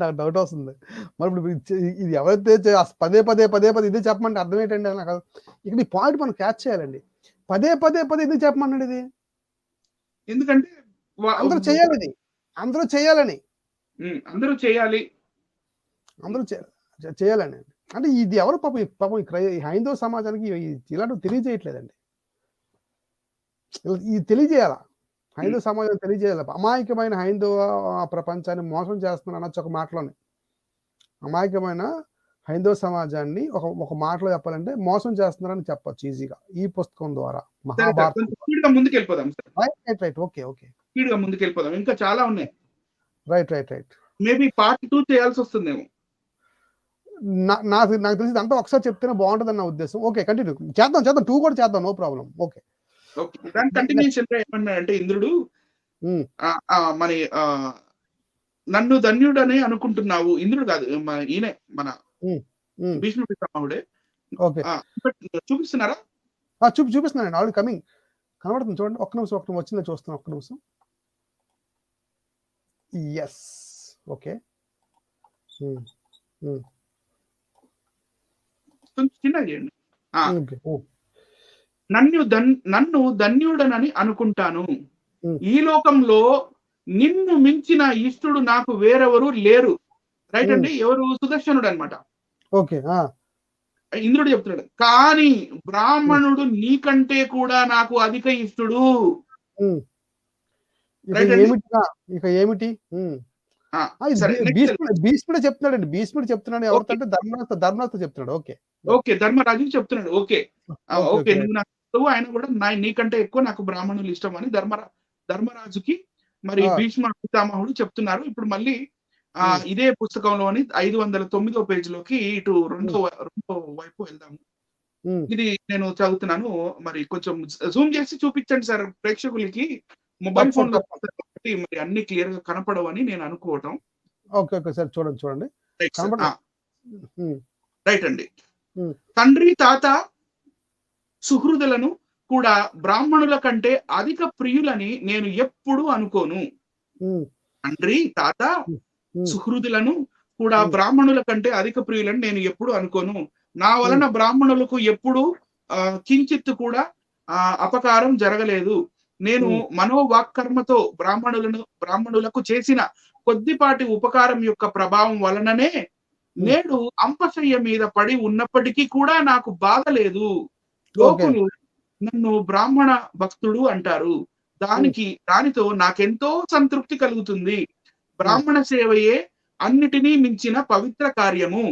నాకు డౌట్ వస్తుంది. మరి ఇప్పుడు ఇది ఎవరైతే పదే పదే ఇదే చెప్పమంటే అర్థం ఏంటండి? నాకు ఇక్కడ ఈ పాయింట్ మనం క్యాచ్ చేయాలండి. పదే ఎందుకు చెప్పమన్నాడు ఇది? ఎందుకంటే అందరూ చేయాలి, ఇది అందరూ చేయాలని, అందరూ చేయాలి, అందరూ చేయాలని. అంటే ఇది ఎవరు పాపం హైందవ సమాజానికి ఇలాంటివి తెలియజేయట్లేదండి. ఇది తెలియజేయాలా, హైందవ సమాజం తెలియజేయాలి. అమాయకమైన హైందవ ప్రపంచాన్ని మోసం చేస్తున్నారు అనొచ్చు ఒక మాటలోనే. అమాయకమైన హైందవ సమాజాన్ని ఒక మాటలో చెప్పాలంటే మోసం చేస్తున్నారని చెప్పొచ్చు ఈజీగా ఈ పుస్తకం ద్వారా. మహాభారతం ముందుకెళ్ళిపోదాం. రైట్ ఓకే ముందుకెళ్ళిపోదాం. ఇంకా చాలా ఉన్నాయి. రైట్ మేబీ పార్ట్ 2 చేయాల్సి వస్తుందేమో. నాకు తెలిసి అంతా ఒకసారి చెప్తేనే బాగుంటుంది అన్న ఉద్దేశం. ఓకే, కంటిన్యూ చేద్దాం 2 కూడా చేద్దాం, నో ప్రాబ్లం. ఓకే, దాని కంటిన్యూషన్ లో ఏమన్నాడంటే ఇంద్రుడు మరి నన్ను ధన్యుడని అనుకుంటున్నావు. ఇంద్రుడు కాదు, ఈయనే మన భీష్మ పితామహుడే. చూపిస్తున్నారా? చూపిస్తున్నాను, ఆల్రెడీ కమింగ్ కనబడుతుంది చూడండి. ఒక్క నిమిషం వచ్చిందో చూస్తున్నాను, ఒక్క నిమిషం. Yes, okay. చిన్నగా చేయండి. నన్ను ధన్యుడనని అనుకుంటాను. ఈ లోకంలో నిన్ను మించిన ఇష్టుడు నాకు వేరెవరు లేరు. రైట్ అండి. ఎవరు? సుదర్శనుడు అనమాట. ఓకే, ఇంద్రుడు చెప్తున్నాడు. కానీ బ్రాహ్మణుడు నీకంటే కూడా నాకు అధిక ఇష్టుడు. ఏమిటి? భీష్ముడు చెప్తున్నాడండి. భీష్ముడు చెప్తున్నాడు ఎవరికంటే ధర్మరాజు చెప్తున్నాడు. ఓకే, ధర్మరాజుకి చెప్తున్నాడు. ఓకే, నువ్వు నాకు, ఆయన కూడా నీకంటే ఎక్కువ నాకు బ్రాహ్మణులు ఇష్టం అని ధర్మరాజుకి మరి భీష్మ పితామహుడు చెప్తున్నారు. ఇప్పుడు మళ్ళీ ఇదే పుస్తకంలోని 509వ పేజీలోకి ఇటు రెండో వైపు వెళ్దాము. ఇది నేను చదువుతున్నాను. మరి కొంచెం జూమ్ చేసి చూపించండి సార్ ప్రేక్షకులకి. మొబైల్ ఫోన్ లో మరి అన్ని క్లియర్ గా కనపడవని నేను అనుకోవటం. ఓకే సార్, చూడండి. రైట్ అండి. తండ్రి తాత సుహృదులను కూడా బ్రాహ్మణుల కంటే అధిక ప్రియులని నేను ఎప్పుడు అనుకోను. తండ్రి తాత సుహృదులను కూడా బ్రాహ్మణుల కంటే అధిక ప్రియులని నేను ఎప్పుడు అనుకోను. నా వలన బ్రాహ్మణులకు ఎప్పుడు కించిత్తు కూడా అపకారం జరగలేదు. నేను మనోవాక్కర్మతో బ్రాహ్మణులకు చేసిన కొద్దిపాటి ఉపకారం యొక్క ప్రభావం వలననే నేడు అంపశయ్య మీద పడి ఉన్నప్పటికీ కూడా నాకు బాధ లేదు. లోకులు నన్ను బ్రాహ్మణ భక్తుడు అంటారు. దానితో నాకెంతో సంతృప్తి కలుగుతుంది. బ్రాహ్మణ సేవయే అన్నిటినీ మించిన పవిత్ర కార్యము.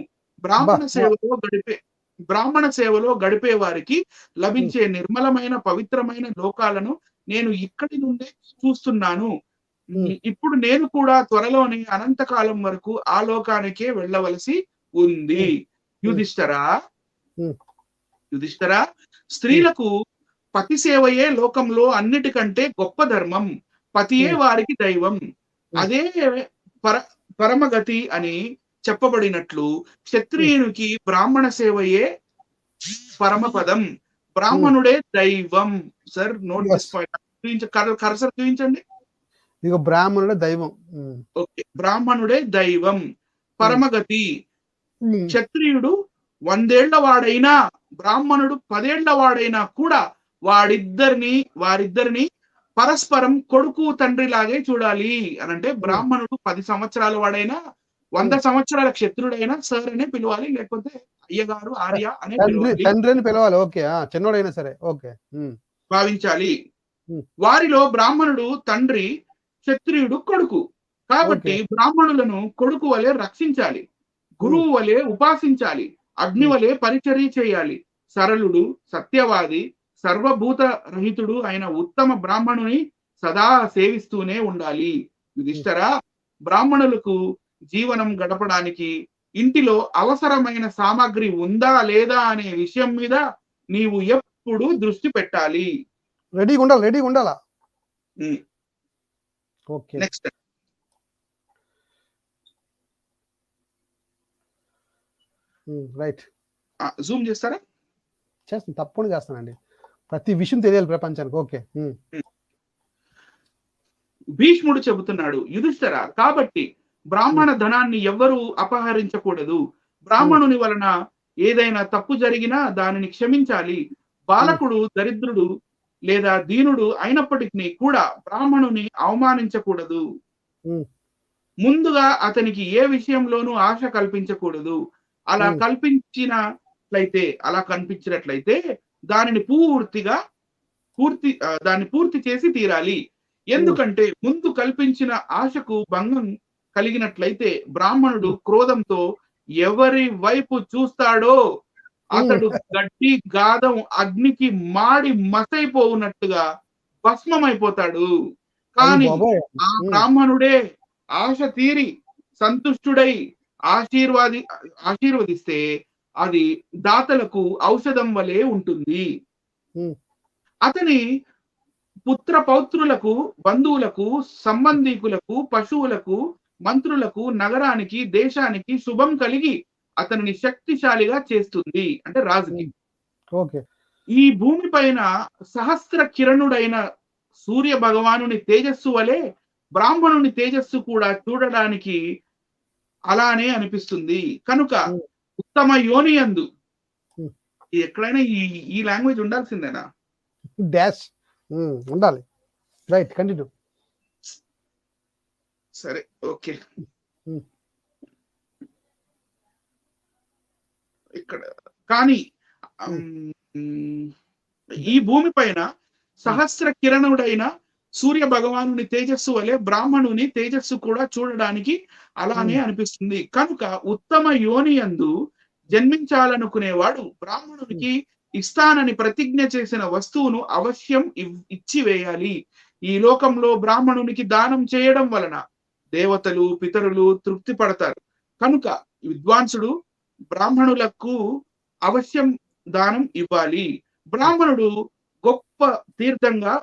బ్రాహ్మణ సేవలో గడిపే వారికి లభించే నిర్మలమైన పవిత్రమైన లోకాలను నేను ఇక్కడి నుండే చూస్తున్నాను. ఇప్పుడు నేను కూడా త్వరలోనే అనంతకాలం వరకు ఆ లోకానికే వెళ్ళవలసి ఉంది. యుధిష్ఠరా, స్త్రీలకు పతి సేవయే లోకంలో అన్నిటికంటే గొప్ప ధర్మం. పతియే వారికి దైవం. అదే పరమగతి అని చెప్పబడినట్లు క్షత్రియునికి బ్రాహ్మణ సేవయే పరమపదం. బ్రాహ్మణుడే దైవం. Sir note this point. Cursor చూపించండి. ఇక బ్రాహ్మణుడే దైవం. ఓకే, బ్రాహ్మణుడే దైవం, పరమగతి. క్షత్రియుడు 100 ఏళ్ల వాడైనా బ్రాహ్మణుడు 10 ఏళ్ల వాడైనా కూడా వారిద్దరిని పరస్పరం కొడుకు తండ్రి లాగే చూడాలి అని అంటే బ్రాహ్మణుడు 10 సంవత్సరాల వాడైనా 100 సంవత్సరాల క్షత్రుడైనా సార్ అనే పిలవాలి, లేకపోతే అయ్యగారు ఆర్య అనే పిలవాలి, తండ్రి అని పిలవాలి. ఓకే. చిన్నోడైనా సరే. ఓకే. భావించాలి. వారిలో బ్రాహ్మణుడు తండ్రి, క్షత్రియుడు కొడుకు. కాబట్టి బ్రాహ్మణులను కొడుకు వలె రక్షించాలి, గురువు వలె ఉపాసించాలి, అగ్ని వలె పరిచర్య చేయాలి. సరళుడు, సత్యవాది, సర్వభూత రహితుడు అయిన ఉత్తమ బ్రాహ్మణుని సదా సేవిస్తూనే ఉండాలి. యుధిష్ఠిరా, బ్రాహ్మణులకు జీవనం గడపడానికి ఇంటిలో అవసరమైన సామాగ్రి ఉందా లేదా అనే విషయం మీద నీవు ఎప్పుడు దృష్టి పెట్టాలి. రెడీగా ఉండాలా. ఓకే. Next right. జూమ్ చేస్తారా? చేస్తాను, తప్పకుండా చేస్తానండి. ప్రతి విషయం తెలియాలి ప్రపంచానికి. ఓకే. భీష్ముడు చెబుతున్నాడు, యుధిష్ఠిరా, కాబట్టి బ్రాహ్మణ ధనాన్ని ఎవ్వరూ అపహరించకూడదు. బ్రాహ్మణుని వలన ఏదైనా తప్పు జరిగినా దానిని క్షమించాలి. బాలకుడు దరిద్రుడు లేదా దీనుడు అయినప్పటికీ కూడా బ్రాహ్మణుని అవమానించకూడదు. ముందుగా అతనికి ఏ విషయంలోనూ ఆశ కల్పించకూడదు. అలా కనిపించినట్లయితే దానిని పూర్తి చేసి తీరాలి. ఎందుకంటే ముందు కల్పించిన ఆశకు భంగం కలిగినట్లయితే బ్రాహ్మణుడు క్రోధంతో ఎవరి వైపు చూస్తాడో అతడు గడ్డి గాదం అగ్నికి మాడి మసైపోవునట్టుగా భస్మమైపోతాడు. కానీ ఆ బ్రాహ్మణుడే ఆశ తీరి సంతుష్టుడై ఆశీర్వదిస్తే అది దాతలకు ఔషధం వలె ఉంటుంది. అతని పుత్ర పౌత్రులకు, బంధువులకు, సంబంధీకులకు, పశువులకు, మంత్రులకు, నగరానికి, దేశానికి శుభం కలిగి అతనిని శక్తిశాలిగా చేస్తుంది. అంటే రాజుకి. ఈ భూమి పైన సహస్ర కిరణుడైన సూర్య భగవానుని తేజస్సు వలె బ్రాహ్మణుని తేజస్సు కూడా చూడడానికి అలానే అనిపిస్తుంది. కనుక ఉత్తమ యోని యందు ఎక్కడైనా ఈ లాంగ్వేజ్ ఉండాల్సిందేనా? డాష్ ఉండాలి. Right, continue. సరే, ఓకే. ఇక్కడ కానీ ఈ భూమి పైన సహస్ర కిరణుడైన సూర్య భగవానుని తేజస్సు వలె బ్రాహ్మణుని తేజస్సు కూడా చూడడానికి అలానే అనిపిస్తుంది. కనుక ఉత్తమ యోని యందు జన్మించాలనుకునేవాడు బ్రాహ్మణునికి ఇస్తానని ప్రతిజ్ఞ చేసిన వస్తువును అవశ్యం ఇచ్చివేయాలి. ఈ లోకంలో బ్రాహ్మణునికి దానం చేయడం వలన దేవతలు, పితరులు తృప్తి పడతారు. కనుక విద్వాంసుడు బ్రాహ్మణులకు అవశ్యం దానం ఇవ్వాలి. బ్రాహ్మణుడు గొప్ప తీర్థంగా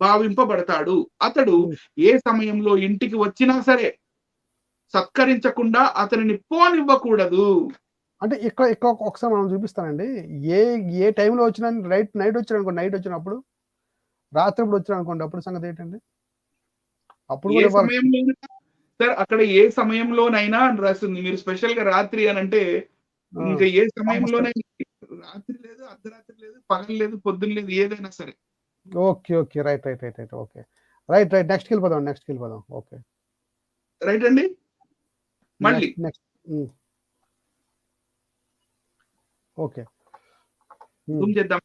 భావింపబడతాడు. అతడు ఏ సమయంలో ఇంటికి వచ్చినా సరే సత్కరించకుండా అతనిని పోనివ్వకూడదు. అంటే ఇక్కడ ఒకసారి మనం చూపిస్తానండి. ఏ టైంలో వచ్చినా, నైట్ వచ్చాడు అనుకోండి, నైట్ వచ్చినప్పుడు, రాత్రి ఇప్పుడు వచ్చాడు అనుకోండి, అప్పుడు సంగతి ఏంటండి? అప్పుడు సార్ అక్కడ ఏ సమయంలోనైనా అని రాస్తుంది. మీరు స్పెషల్ గా రాత్రి అని అంటే ఇంకా ఏ సమయంలోనైనా, రాత్రి లేదు, అర్ధరాత్రి లేదు, పగలు లేదు, పొద్దున్న లేదు, ఏదైనా సరే. Okay. Right. Okay. Right. Next వెళ్ళిపోదాం. ఓకే. రైట్ అండి. మళ్ళీ నెక్స్ట్. ఓకే. చేద్దాం.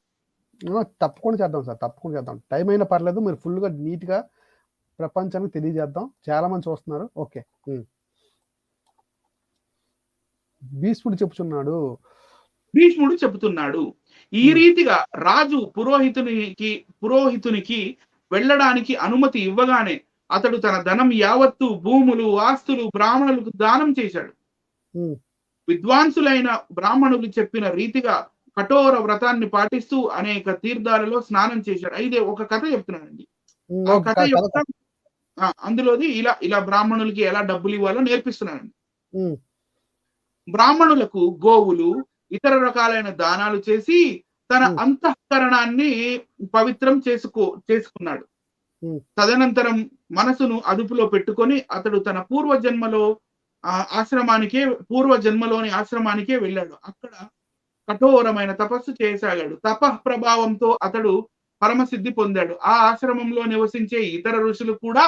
తప్పకుండా చేద్దాం సార్, తప్పకుండా చేద్దాం. టైం అయినా పర్లేదు, మీరు ఫుల్ గా నీట్ గా ప్రపంచానికి తెలియజేద్దాం. చాలా మంది చూస్తున్నారు. ఓకే. భీష్ముడు చెబుతున్నాడు, ఈ రీతిగా రాజు పురోహితునికి వెళ్ళడానికి అనుమతి ఇవ్వగానే అతడు తన ధనం యావత్తు, భూములు, ఆస్తులు బ్రాహ్మణులకు దానం చేశాడు. విద్వాంసులైన బ్రాహ్మణులు చెప్పిన రీతిగా కఠోర వ్రతాన్ని పాటిస్తూ అనేక తీర్థాలలో స్నానం చేశాడు. అయితే ఒక కథ చెప్తున్నానండి. ఆ కథ అందులోది ఇలా బ్రాహ్మణులకి ఎలా డబ్బులు ఇవ్వాలో నేర్పిస్తున్నానండి. బ్రాహ్మణులకు గోవులు, ఇతర రకాలైన దానాలు చేసి తన అంతఃకరణాన్ని పవిత్రం చేసుకున్నాడు. తదనంతరం మనసును అదుపులో పెట్టుకొని అతడు తన పూర్వజన్మలోని ఆశ్రమానికే వెళ్ళాడు. అక్కడ కఠోరమైన తపస్సు చేయసాగాడు. ప్రభావంతో అతడు పరమసిద్ధి పొందాడు. ఆ ఆశ్రమంలో నివసించే ఇతర ఋషులు కూడా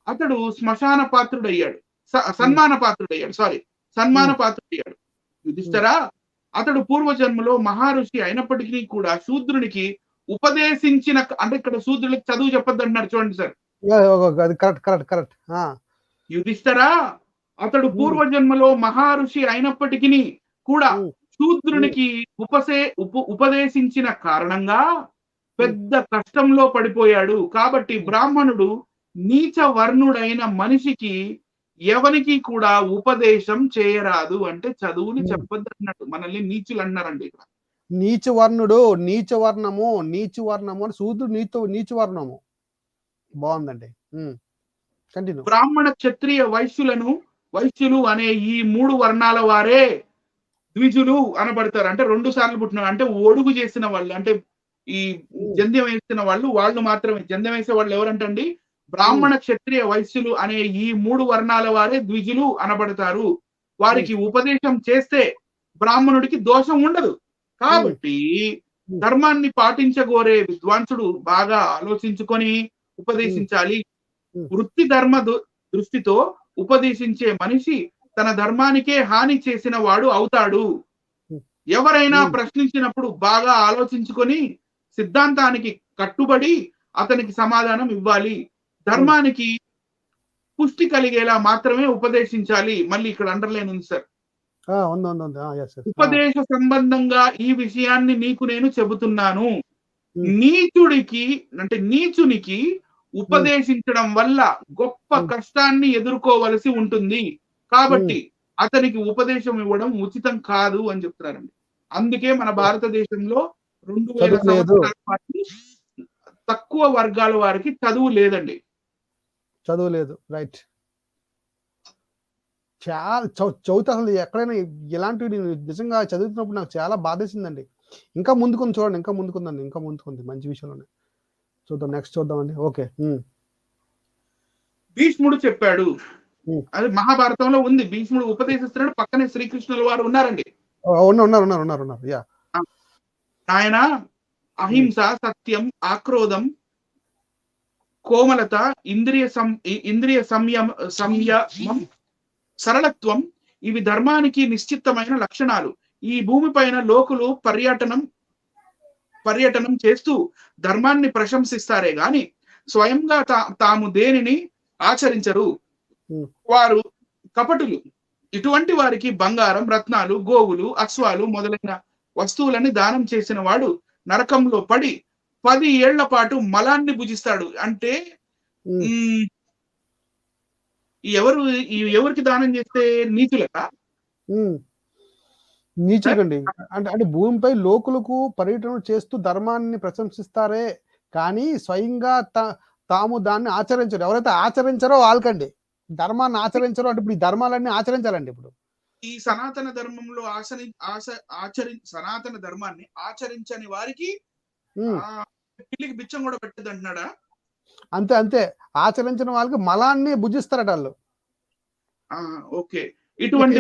అతడు శ్మశాన పాత్రుడయ్యాడు. సన్మాన పాత్రుడయ్యాడు. సన్మాన పాత్రుడయ్యాడు. యుధిష్ఠిరా, అతడు పూర్వజన్మలో మహర్షి అయినప్పటికీ కూడా శూద్రునికి ఉపదేశించిన, అంటే ఇక్కడ శూద్రులకు చదువు చెప్పొద్దు అంటున్నారు చూడండి సార్. కరెక్ట్. యుధిష్ఠిరా, అతడు పూర్వజన్మలో మహర్షి అయినప్పటికీ కూడా శూద్రునికి ఉపదేశించిన కారణంగా పెద్ద కష్టంలో పడిపోయాడు. కాబట్టి బ్రాహ్మణుడు నీచ వర్ణుడైన మనిషికి ఎవరికి కూడా ఉపదేశం చేయరాదు. అంటే చదువుని చెప్పొద్దు అన్నట్టు. మనల్ని నీచులు అన్నారండి ఇక్కడ. నీచ వర్ణము అని శూద్రుడు నీచ వర్ణము. బాగుందండి. కంటిన్యూ. బ్రాహ్మణ, క్షత్రియ, వైశ్యులు అనే ఈ 3 వర్ణాల వారే ద్విజులు అనబడతారు. అంటే 2 సార్లు పుట్టిన, అంటే ఒడుగు చేసిన వాళ్ళు, అంటే ఈ జంధ్యం వేసిన వాళ్ళు మాత్రమే. జంధ్యం వేసే వాళ్ళు ఎవరంటండి? బ్రాహ్మణ, క్షత్రియ, వైశ్యులు అనే ఈ 3 వర్ణాల వారే ద్విజులు అనబడతారు. వారికి ఉపదేశం చేస్తే బ్రాహ్మణుడికి దోషం ఉండదు. కాబట్టి ధర్మాన్ని పాటించగోరే విద్వాంసుడు బాగా ఆలోచించుకొని ఉపదేశించాలి. వృత్తి ధర్మ దృష్టితో ఉపదేశించే మనిషి తన ధర్మానికే హాని చేసిన వాడు అవుతాడు. ఎవరైనా ప్రశ్నించినప్పుడు బాగా ఆలోచించుకొని సిద్ధాంతానికి కట్టుబడి అతనికి సమాధానం ఇవ్వాలి. ధర్మానికి పుష్టి కలిగేలా మాత్రమే ఉపదేశించాలి. మళ్ళీ ఇక్కడ అండర్లైన్ ఉంది సార్. ఉపదేశ సంబంధంగా ఈ విషయాన్ని నీకు నేను చెబుతున్నాను. నీచునికి ఉపదేశించడం వల్ల గొప్ప కష్టాన్ని ఎదుర్కోవలసి ఉంటుంది. కాబట్టి అతనికి ఉపదేశం ఇవ్వడం ఉచితం కాదు అని చెప్తున్నారండి. అందుకే మన భారతదేశంలో 2000 సంవత్సరాల పాటు తక్కువ వర్గాల వారికి చదువు లేదండి. చదువు లేదు. రైట్. చాలా చదువుతా. అసలు ఎక్కడైనా ఇలాంటివి నిజంగా చదువుతున్నప్పుడు నాకు చాలా బాధేసిందండి. ఇంకా ముందుకుంది చూడండి. ఇంకా ముందుకుంది మంచి విషయంలోనే. చూద్దాం, నెక్స్ట్ చూద్దామండి. ఓకే. భీష్ముడు చెప్పాడు. అది మహాభారతంలో ఉంది. భీష్ముడు ఉపదేశిస్తున్నాడు. పక్కనే శ్రీకృష్ణుల వారు ఉన్నారండి. ఉన్నారు. యా. ఆయన అహింస, సత్యం, ఆక్రోధం, కోమలత, ఇంద్రియ సంయమం, సరళత్వం ఇవి ధర్మానికి నిశ్చితమైన లక్షణాలు. ఈ భూమిపైన లోకులు పర్యటనం చేస్తూ ధర్మాన్ని ప్రశంసిస్తారే గాని స్వయంగా తాము దేనిని ఆచరించరు. వారు కపటులు. ఇటువంటి వారికి బంగారం, రత్నాలు, గోవులు, అశ్వాలు మొదలైన వస్తువులని దానం చేసిన వాడు నరకంలో పడి 10 ఏళ్ల పాటు మలాన్ని భుజిస్తాడు. అంటే ఎవరికి దానం చేస్తే నీచులక? నీచులకండి. అంటే భూమిపై లోకులకు పర్యటన చేస్తూ ధర్మాన్ని ప్రశంసిస్తారే కానీ స్వయంగా తాము దాన్ని ఆచరించరు. ఎవరైతే ఆచరించారో వాళ్ళకండి. ధర్మాన్ని ఆచరించరు అంటే ఇప్పుడు ఈ ధర్మాలన్నీ ఆచరించాలండి. ఇప్పుడు ఈ సనాతన ధర్మంలో సనాతన ధర్మాన్ని ఆచరించని వారికి పిల్లికి బిచ్చం కూడా పెట్టదు అంటున్నాడా? అంతే. ఆచరించిన వాళ్ళకి మలాన్ని భుజిస్తారట వాళ్ళు. ఓకే. ఇటువంటి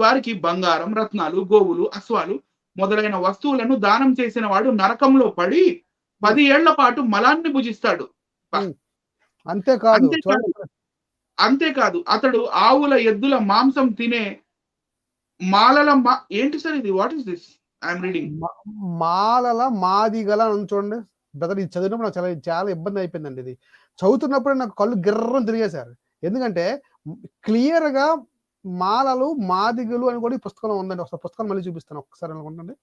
వారికి బంగారం, రత్నాలు, గోవులు, అశ్వాలు మొదలైన వస్తువులను దానం చేసిన వాడు నరకంలో పడి 10 ఏళ్ల పాటు మలాన్ని భుజిస్తాడు. అంతేకాదు అతడు ఆవుల, ఎద్దుల మాంసం తినే మాలల ఏంటి సార్ ఇది? What is this? I'm reading. మాలల మాదిగల అని చూడండి బ్రదర్. ఇది చదివినప్పుడు నాకు చాలా ఇబ్బంది అయిపోయిందండి. ఇది చదువుతున్నప్పుడు నాకు కళ్ళు గిర్రం తిరిగేశారు. ఎందుకంటే క్లియర్ గా మాలలు, మాదిగలు అని కూడా ఈ పుస్తకంలో ఉందండి. ఒకసారి పుస్తకం మళ్ళీ చూపిస్తాను. ఒక్కసారి అనుకుంటుంది.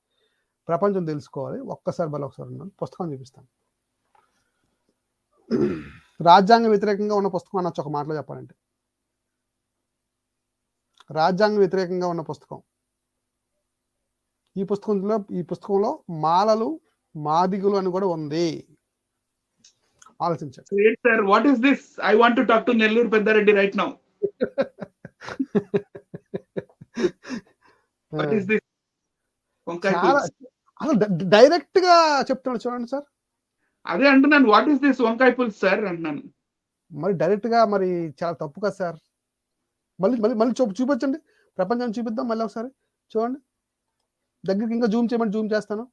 ప్రపంచం తెలుసుకోవాలి. ఒకసారి పుస్తకం చూపిస్తాను. రాజ్యాంగ వ్యతిరేకంగా ఉన్న పుస్తకం అనొచ్చు ఒక మాటలో చెప్పాలంటే. రాజ్యాంగ వ్యతిరేకంగా ఉన్న పుస్తకం. ఈ పుస్తకంలో మాలలు, మాదిగలు అని కూడా ఉంది. ఆలోచించండి. Sir, what is this? I want to talk to Nellore Peddareddy right now. What is this? Direct గా చెప్తున్నాడు చూడండి సార్. అదే అంటున్నాను. వాట్ ఇస్ దిస్ వంకాయ పులుసు సార్ అంటున్నాను. మరి డైరెక్ట్ గా మరి చాలా తప్పు కదా సార్. మళ్ళీ చూపించండి. ప్రపంచాన్ని చూపిద్దాం మళ్ళీ ఒకసారి. చూడండి దగ్గరికి. ఇంకా జూమ్ చేయమని జూమ్ చేస్తాను.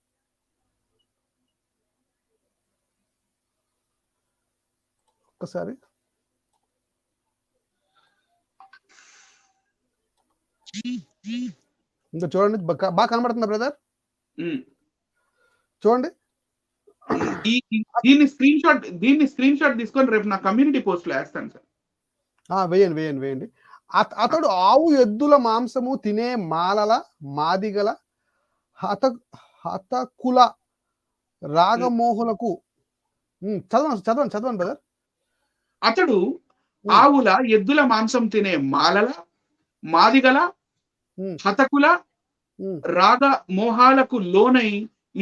ఒక్కసారి ఇంకా చూడండి, బాగా కనబడుతుందా బ్రదర్? ఉమ్. చూడండి. దీన్ని స్క్రీన్ షాట్ తీసుకొని రేపు నా కమ్యూనిటీ పోస్ట్ లో వేస్తాను సార్. వేయండి. అతడు ఆవు ఎద్దుల మాంసము తినే మాలల మాదిగల హతకుల రాగమోహులకు చదవండి బ్రదర్. అతడు ఆవుల ఎద్దుల మాంసం తినే మాలల మాదిగల హతకుల రాగ మోహాలకు లోనై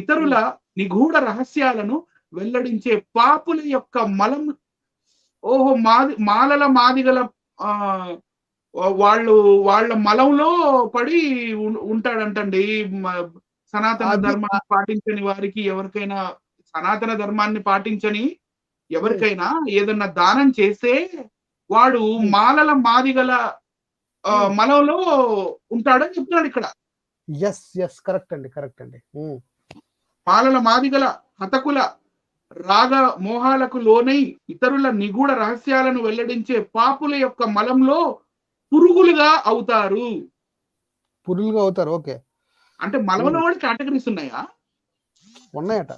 ఇతరుల నిగూఢ రహస్యాలను వెల్లడించే పాపుల యొక్క మలం. ఓహో, మాలల మాదిగల వాళ్ళ మలంలో పడి ఉంటాడంటండి. సనాతన ధర్మాన్ని పాటించని వారికి, ఎవరికైనా సనాతన ధర్మాన్ని పాటించని ఎవరికైనా ఏదన్నా దానం చేస్తే వాడు మాలల మాదిగల మలంలో ఉంటాడని చెప్తున్నాడు ఇక్కడ. కరెక్ట్ అండి. మాలల మాదిగల హతకుల రాగ మోహాలకు లోనై ఇతరుల నిగూఢ రహస్యాలను వెల్లడించే పాపుల యొక్క మలంలో పురుగులుగా అవుతారు. ఓకే. అంటే మలంలో కూడా కేటగిరీస్ ఉన్నాయా? ఉన్నాయట.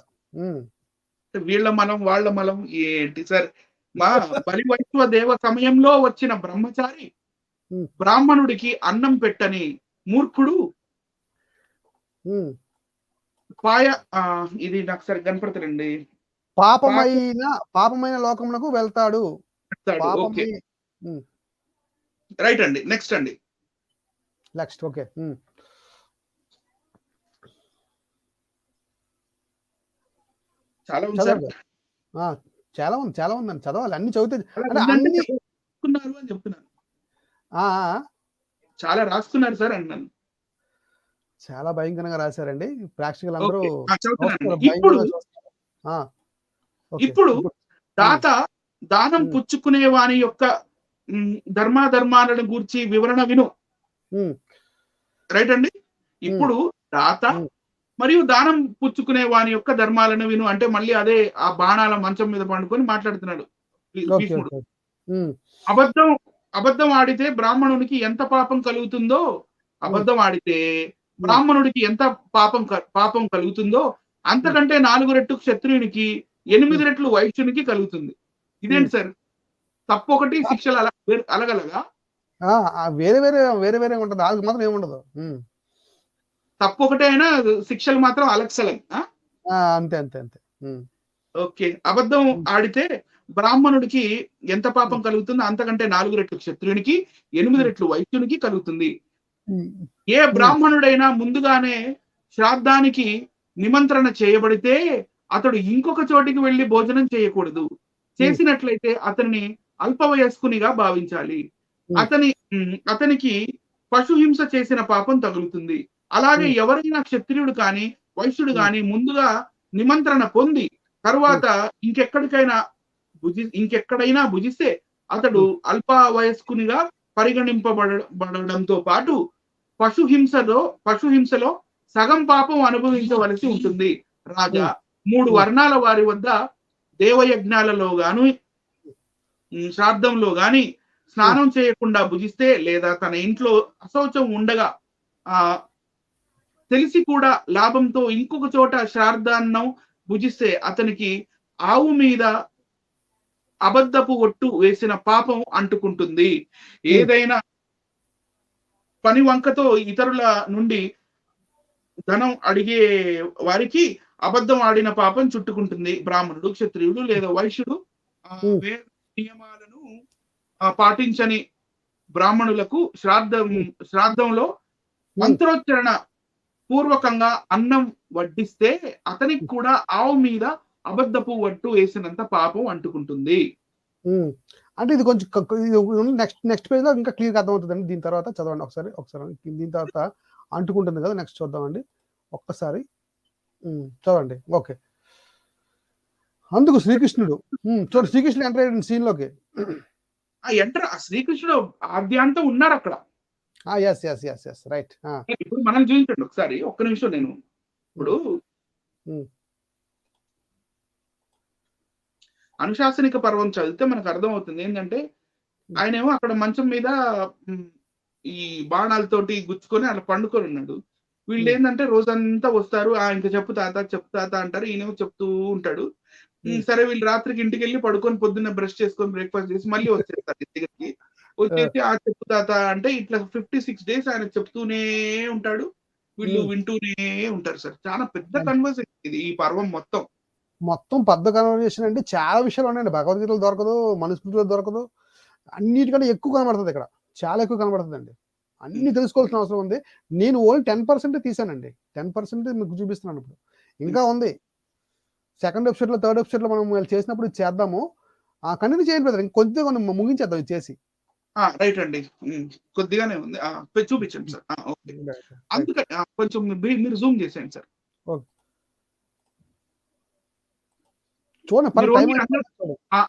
వీళ్ళ మలం, వాళ్ళ మలం ఏంటి సార్? మా బలివైశ్వ దేవ సమయంలో వచ్చిన బ్రహ్మచారి బ్రాహ్మణుడికి అన్నం పెట్టని మూర్ఖుడు ఇది నాకు సరి కనపడతారండి. పాపమైన లోకములకు వెళ్తాడు. రైట్ అండి. Next okay. చాలా ఉందండి, చదవాలి. అన్ని చదివితే అని చెప్తున్నాను. చాలా రాసుకున్నారు సార్ అన్నాను. చాలా భయంకరంగా రాశారండి. ప్రేక్షకులు అందరూ ఇప్పుడు దానం పుచ్చుకునే వాని యొక్క ధర్మాలను గూర్చి వివరణ విను. రైట్ అండి. ఇప్పుడు దాత మరియు దానం పుచ్చుకునే వాని యొక్క ధర్మాలను విను అంటే మళ్ళీ అదే ఆ బాణాల మంచం మీద పండుకొని మాట్లాడుతున్నాడు భీష్ముడు. అబద్ధం ఆడితే బ్రాహ్మణునికి ఎంత పాపం కలుగుతుందో, అబద్ధం ఆడితే బ్రాహ్మణుడికి ఎంత పాపం కలుగుతుందో అంతకంటే 4 రెట్లు క్షత్రియునికి, 8 రెట్లు వైశ్యునికి కలుగుతుంది. ఇదేంటి సార్? తప్పు ఒకటి, శిక్షలు అలగలగా? వేరే ఉంటుంది. అది మాత్రం ఏముండదు. తప్పు ఒకటే అయినా శిక్షలు మాత్రం అలక్సలం. అంతే. ఓకే. అబద్ధం ఆడితే బ్రాహ్మణుడికి ఎంత పాపం కలుగుతుందో అంతకంటే 4 రెట్లు క్షత్రియునికి, 8 రెట్లు వైశ్యునికి కలుగుతుంది. ఏ బ్రాహ్మణుడైనా ముందుగానే శ్రాద్ధానికి నిమంత్రణ చేయబడితే అతడు ఇంకొక చోటికి వెళ్లి భోజనం చేయకూడదు. చేసినట్లయితే అతన్ని అల్పవయస్కునిగా భావించాలి. అతనికి పశుహింస చేసిన పాపం తగులుతుంది. అలాగే ఎవరైనా క్షత్రియుడు కాని వైశ్యుడు కాని ముందుగా నిమంత్రణ పొంది తరువాత ఇంకెక్కడైనా భుజిస్తే అతడు అల్ప వయస్కునిగా పరిగణింపబడడంతో పాటు పశుహింసలో సగం పాపం అనుభవించవలసి ఉంటుంది. రాజా, 3 వర్ణాల వారి వద్ద దేవయజ్ఞాలలో గాను శ్రాద్ధంలో గాని స్నానం చేయకుండా భుజిస్తే లేదా తన ఇంట్లో అశౌచం ఉండగా తెలిసి కూడా లాభంతో ఇంకొక చోట శ్రాద్ధాన్నం భుజిస్తే అతనికి ఆవు మీద అబద్ధపు ఒట్టు వేసిన పాపం అంటుకుంటుంది. ఏదైనా పని వంకతో ఇతరుల నుండి ధనం అడిగే వారికి అబద్ధం ఆడిన పాపం చుట్టుకుంటుంది. బ్రాహ్మణుడు, క్షత్రియుడు లేదా వైశ్యుడు వేద నియమాలను పాటించని బ్రాహ్మణులకు శ్రాద్ధంలో మంత్రోచ్చరణ పూర్వకంగా అన్నం వడ్డిస్తే అతనికి కూడా ఆవు మీద అబద్ధపు వట్టు వేసినంత పాపం అంటుకుంటుంది. అంటే ఇది కొంచెం నెక్స్ట్ పేజ్ లో ఇంకా క్లియర్ గా అర్థమవుతుందండి. దీని తర్వాత చదవండి ఒకసారి. దీని తర్వాత అంటుకుంటుంది కదా, నెక్స్ట్ చూద్దామండి ఒక్కసారి. చదవండి. ఓకే. అందుకు శ్రీకృష్ణుడు ఎంటర్ అయ్యాడు సీన్ లోకి. శ్రీకృష్ణుడు ఆద్యాంతం ఉన్నారు అక్కడ. రైట్. ఇప్పుడు మనం చూపించండి ఒకసారి, ఒక్క నిమిషం. నేను ఇప్పుడు అనుశాసనిక పర్వం చదివితే మనకు అర్థమవుతుంది ఏంటంటే ఆయనేమో అక్కడ మంచం మీద ఈ బాణాలతోటి గుచ్చుకొని అలా పండుకొని ఉన్నాడు. వీళ్ళు ఏంటంటే రోజంతా వస్తారు, ఇంకా చెప్పు తాత అంటారు, ఈయనేమో చెప్తూ ఉంటాడు. సరే వీళ్ళు రాత్రికి ఇంటికి వెళ్ళి పడుకొని పొద్దున్న బ్రష్ చేసుకొని బ్రేక్ఫాస్ట్ చేసి మళ్ళీ వచ్చేస్తారు దగ్గరికి. వచ్చేసి చెప్పు తాత అంటే ఇట్లా 56 days ఆయన చెప్తూనే ఉంటాడు, వీళ్ళు వింటూనే ఉంటారు సార్. చాలా పెద్ద కన్వర్సేషన్ ఇది ఈ పర్వం మొత్తం పెద్ద కన్వర్సేషన్ అండి. చాలా విషయాలు ఉన్నాయండి. భగవద్గీతలో దొరకదు, మనుస్మృతిలో దొరకదు, అన్నిటికంటే ఎక్కువ కనబడుతుంది ఇక్కడ, చాలా ఎక్కువ కనబడుతుందండి. అన్ని తెలుసుకోవాల్సిన అవసరం ఉంది. నేను ఓన్లీ 10% తీసానండి. 10% మీకు చూపిస్తున్నాను. ఇప్పుడు ఇంకా ఉంది. సెకండ్ ఎపిసోడ్లో, థర్డ్ ఎపిసోడ్లో మనం చేసినప్పుడు చేద్దాము. కంటిన్యూ చేయండి బ్రదర్, ఇంకొద్దిగా మనం ముగించేద్దాం ఇది చేసి. రైట్ అండి, కొద్దిగానే ఉంది, చూపించండి సార్. అందుకని కొంచెం మీరు జూమ్ చేసేయండి సార్. చూడండి,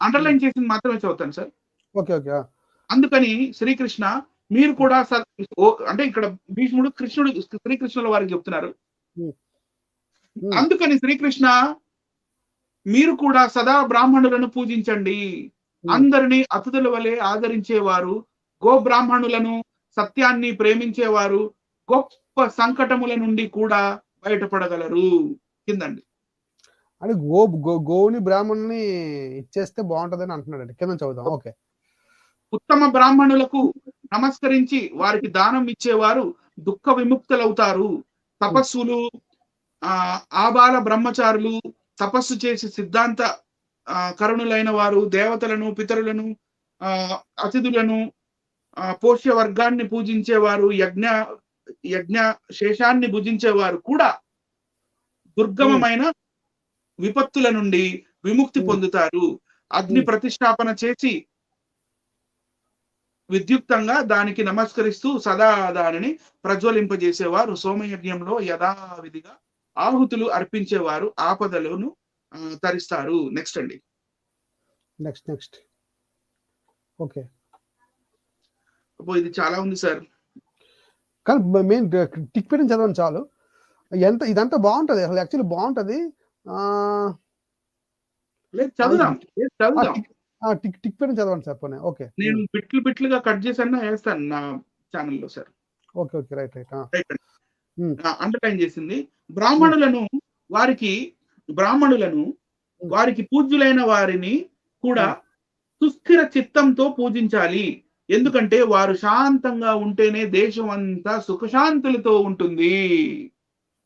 అండర్లైన్ చేసింది మాత్రమే చదువుతాను సార్. Okay okay. అందుకని శ్రీకృష్ణ మీరు కూడా అంటే ఇక్కడ భీష్ముడు శ్రీకృష్ణుల వారికి చెప్తున్నారు. అందుకని శ్రీకృష్ణ మీరు కూడా సదా బ్రాహ్మణులను పూజించండి, అందరినీ అతిథుల వలె ఆదరించేవారు, గో బ్రాహ్మణులను సత్యాన్ని ప్రేమించేవారు గొప్ప సంకటముల నుండి కూడా బయటపడగలరు. కిందండి అని గోవుని బ్రాహ్మణుని ఇచ్చేస్తే బాగుంటదని అంటున్నాడు. కింద చదువుదాం. ఓకే. ఉత్తమ బ్రాహ్మణులకు నమస్కరించి వారికి దానం ఇచ్చేవారు దుఃఖ విముక్తులవుతారు. తపస్సులు, ఆబాల బ్రహ్మచారులు, తపస్సు చేసి సిద్ధాంత కరుణులైన వారు, దేవతలను, పితరులను, అతిథులను, పోష్య వర్గాన్ని పూజించేవారు, యజ్ఞ శేషాన్ని భుజించేవారు కూడా దుర్గమమైన విపత్తుల నుండి విముక్తి పొందుతారు. అగ్ని ప్రతిష్టాపన చేసి విద్యుక్తంగా దానికి నమస్కరిస్తూ సదా దానిని ప్రజ్వలింపజేసేవారు, సోమయజ్ఞంలో యథావిధిగా ఆహుతులు అర్పించేవారు ఆపదలను తరిస్తారు. నెక్స్ట్ అండి. నెక్స్ట్. ఓకే. ఇది చాలా ఉంది సార్, కానీ మెయిన్ టిక్ పెట్టిన చదవండి చాలు. ఇదంతా బాగుంటది, అసలు యాక్చువల్లీ బాగుంటది. చదువుదాం. టిక్ పెట్టిన చదవండి సార్. పోనీ. ఓకే. నేను బిట్లుగా కట్ చేసన్నా వేస్తాను నా ఛానల్లో సార్. ఓకే. రైట్. అండర్లైన్ చేసింది. బ్రాహ్మణులను వారికి పూజ్యులైన వారిని కూడా సుస్థిర చిత్తంతో పూజించాలి. ఎందుకంటే వారు శాంతంగా ఉంటేనే దేశం అంతా సుఖశాంతులతో ఉంటుంది.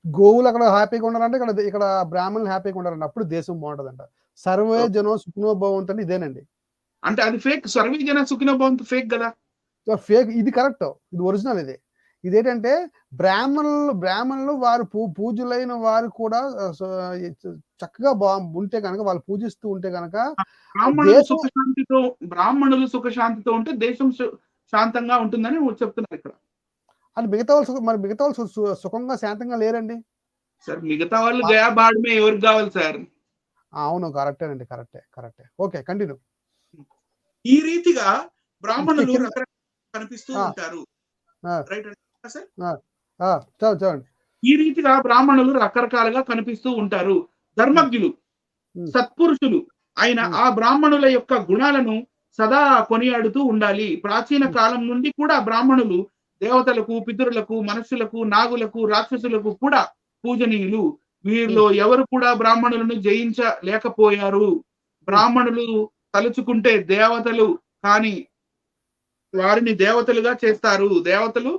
గోవులు అక్కడ హ్యాపీగా ఉండాలంటే ఇక్కడ బ్రాహ్మణులు హ్యాపీగా ఉండాలండి, అప్పుడు దేశం బాగుంటదంట. సర్వే జనో సుఖినో భవంతు ఇదేనండి. అంటే అది ఫేక్. సర్వే జన సుఖినో భవంతు ఫేక్ కదా. ఫేక్. ఇది కరెక్ట్, ఇది ఒరిజినల్. ఇదేంటంటే బ్రాహ్మణులు వారు పూజలైన వారు కూడా చక్కగా ఉంటే కనుక, వాళ్ళు పూజిస్తూ ఉంటే కనుక బ్రాహ్మణులు సుఖశాంతితో ఉంటే దేశం శాంతంగా ఉంటుందని చెప్తున్నారు ఇక్కడ. అంటే మిగతా వాళ్ళు సుఖంగా శాంతంగా లేరండి సార్. మిగతా వాళ్ళు గయా బాడమే ఎవరికి కావాలి సార్? అవును, కరెక్టేనండి, కరెక్టే. Okay, continue. ఈ రీతిగా బ్రాహ్మణులు కనిపిస్తూ ఉంటారు. ఈ రీతిగా బ్రాహ్మణులు రకరకాలుగా కనిపిస్తూ ఉంటారు. ధర్మజ్ఞులు, సత్పురుషులు అయిన ఆ బ్రాహ్మణుల యొక్క గుణాలను సదా కొనియాడుతూ ఉండాలి. ప్రాచీన కాలం నుండి కూడా బ్రాహ్మణులు దేవతలకు, పితరులకు, మనుషులకు, నాగులకు, రాక్షసులకు కూడా పూజనీయులు. వీరిలో ఎవరు కూడా బ్రాహ్మణులను జయించలేకపోయారు. బ్రాహ్మణులు తలుచుకుంటే దేవతలు కాని వారిని దేవతలుగా చేస్తారు, దేవతలు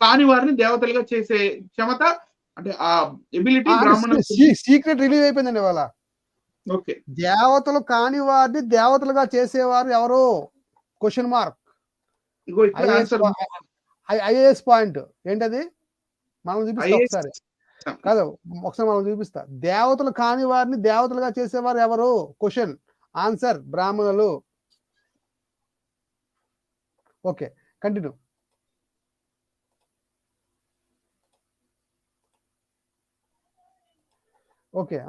కాని వారిని దేవతలుగా చేసే క్షమత, అంటే ఆ ఎబిలిటీ బ్రాహ్మణులు. సీక్రెట్ రిలీజ్ అయిపోయిందండి ఇవాళ. ఓకే. దేవతలు కాని వారిని దేవతలుగా చేసేవారు ఎవరు? Question mark. ఐఏఎస్ పాయింట్ ఏంటది? మనం చూపిస్తా ఒకసారి. కాదు, ఒకసారి మనం చూపిస్తా. దేవతలు కాని వారిని దేవతలుగా చేసేవారు ఎవరు? క్వశ్చన్, ఆన్సర్ బ్రాహ్మణులు. Okay, continue. ఓకే.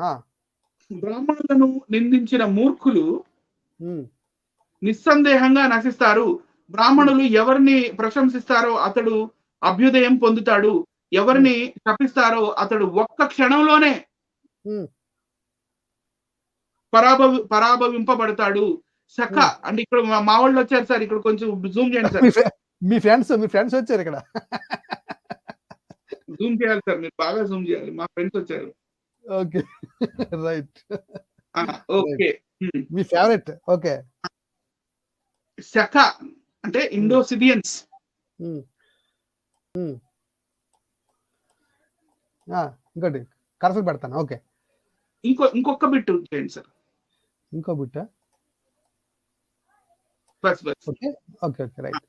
బ్రాహ్మణులను నిందించిన మూర్ఖులు నిస్సందేహంగా నశిస్తారు. బ్రాహ్మణులు ఎవరిని ప్రశంసిస్తారో అతడు అభ్యుదయం పొందుతాడు, ఎవరిని శపిస్తారో అతడు ఒక్క క్షణంలోనే పరాభవింపబడతాడు. శక అంటే ఇక్కడ మా వాళ్ళు వచ్చారు సార్, ఇక్కడ కొంచెం జూమ్ చేయండి సార్. మీ ఫ్రెండ్స్ వచ్చారు ఇక్కడ. జూమ్ చేయాలి సార్, మీరు బాగా జూమ్ చేయాలి. మా ఫ్రెండ్స్ వచ్చారు. ఓకే. రైట్. ఓకే. మీ ఫేవరెట్. ఓకే. శక అంటే ఇండోసిడియన్స్. ఇంకోటి కరసలు పెడతాను. ఓకే. ఇంకొక బిట్ చేయండి సార్. ఇంకో బిట్. బస్. ఓకే. ఓకే. రైట్.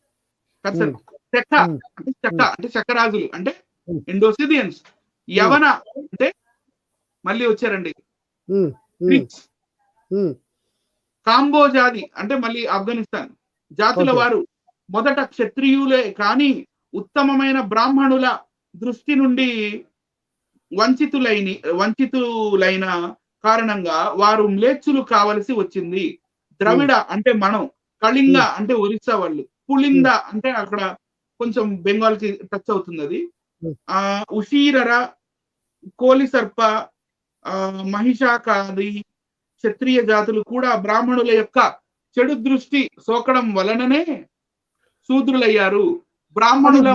శక అంటే శకరాజులు అంటే ఇండోసిడియన్స్. యవన అంటే మళ్ళీ వచ్చారండి గ్రీక్స్. కాంబోజాది అంటే మళ్ళీ ఆఫ్ఘనిస్తాన్ జాతుల వారు మొదట క్షత్రియులే కానీ ఉత్తమమైన బ్రాహ్మణుల దృష్టి నుండి వంచితులైన కారణంగా వారు మ్లేచ్చులు కావలసి వచ్చింది. ద్రవిడ అంటే మనం, కళింగ అంటే ఒరిస్సా వాళ్ళు, పులింద అంటే అక్కడ కొంచెం బెంగాల్ కి టచ్ అవుతుంది అది. ఉషీరర, కోలిసర్ప, మహిషాకాది క్షత్రియ జాతులు కూడా బ్రాహ్మణుల యొక్క చెడు దృష్టి సోకడం వలననే శూద్రులయ్యారు. బ్రాహ్మణుల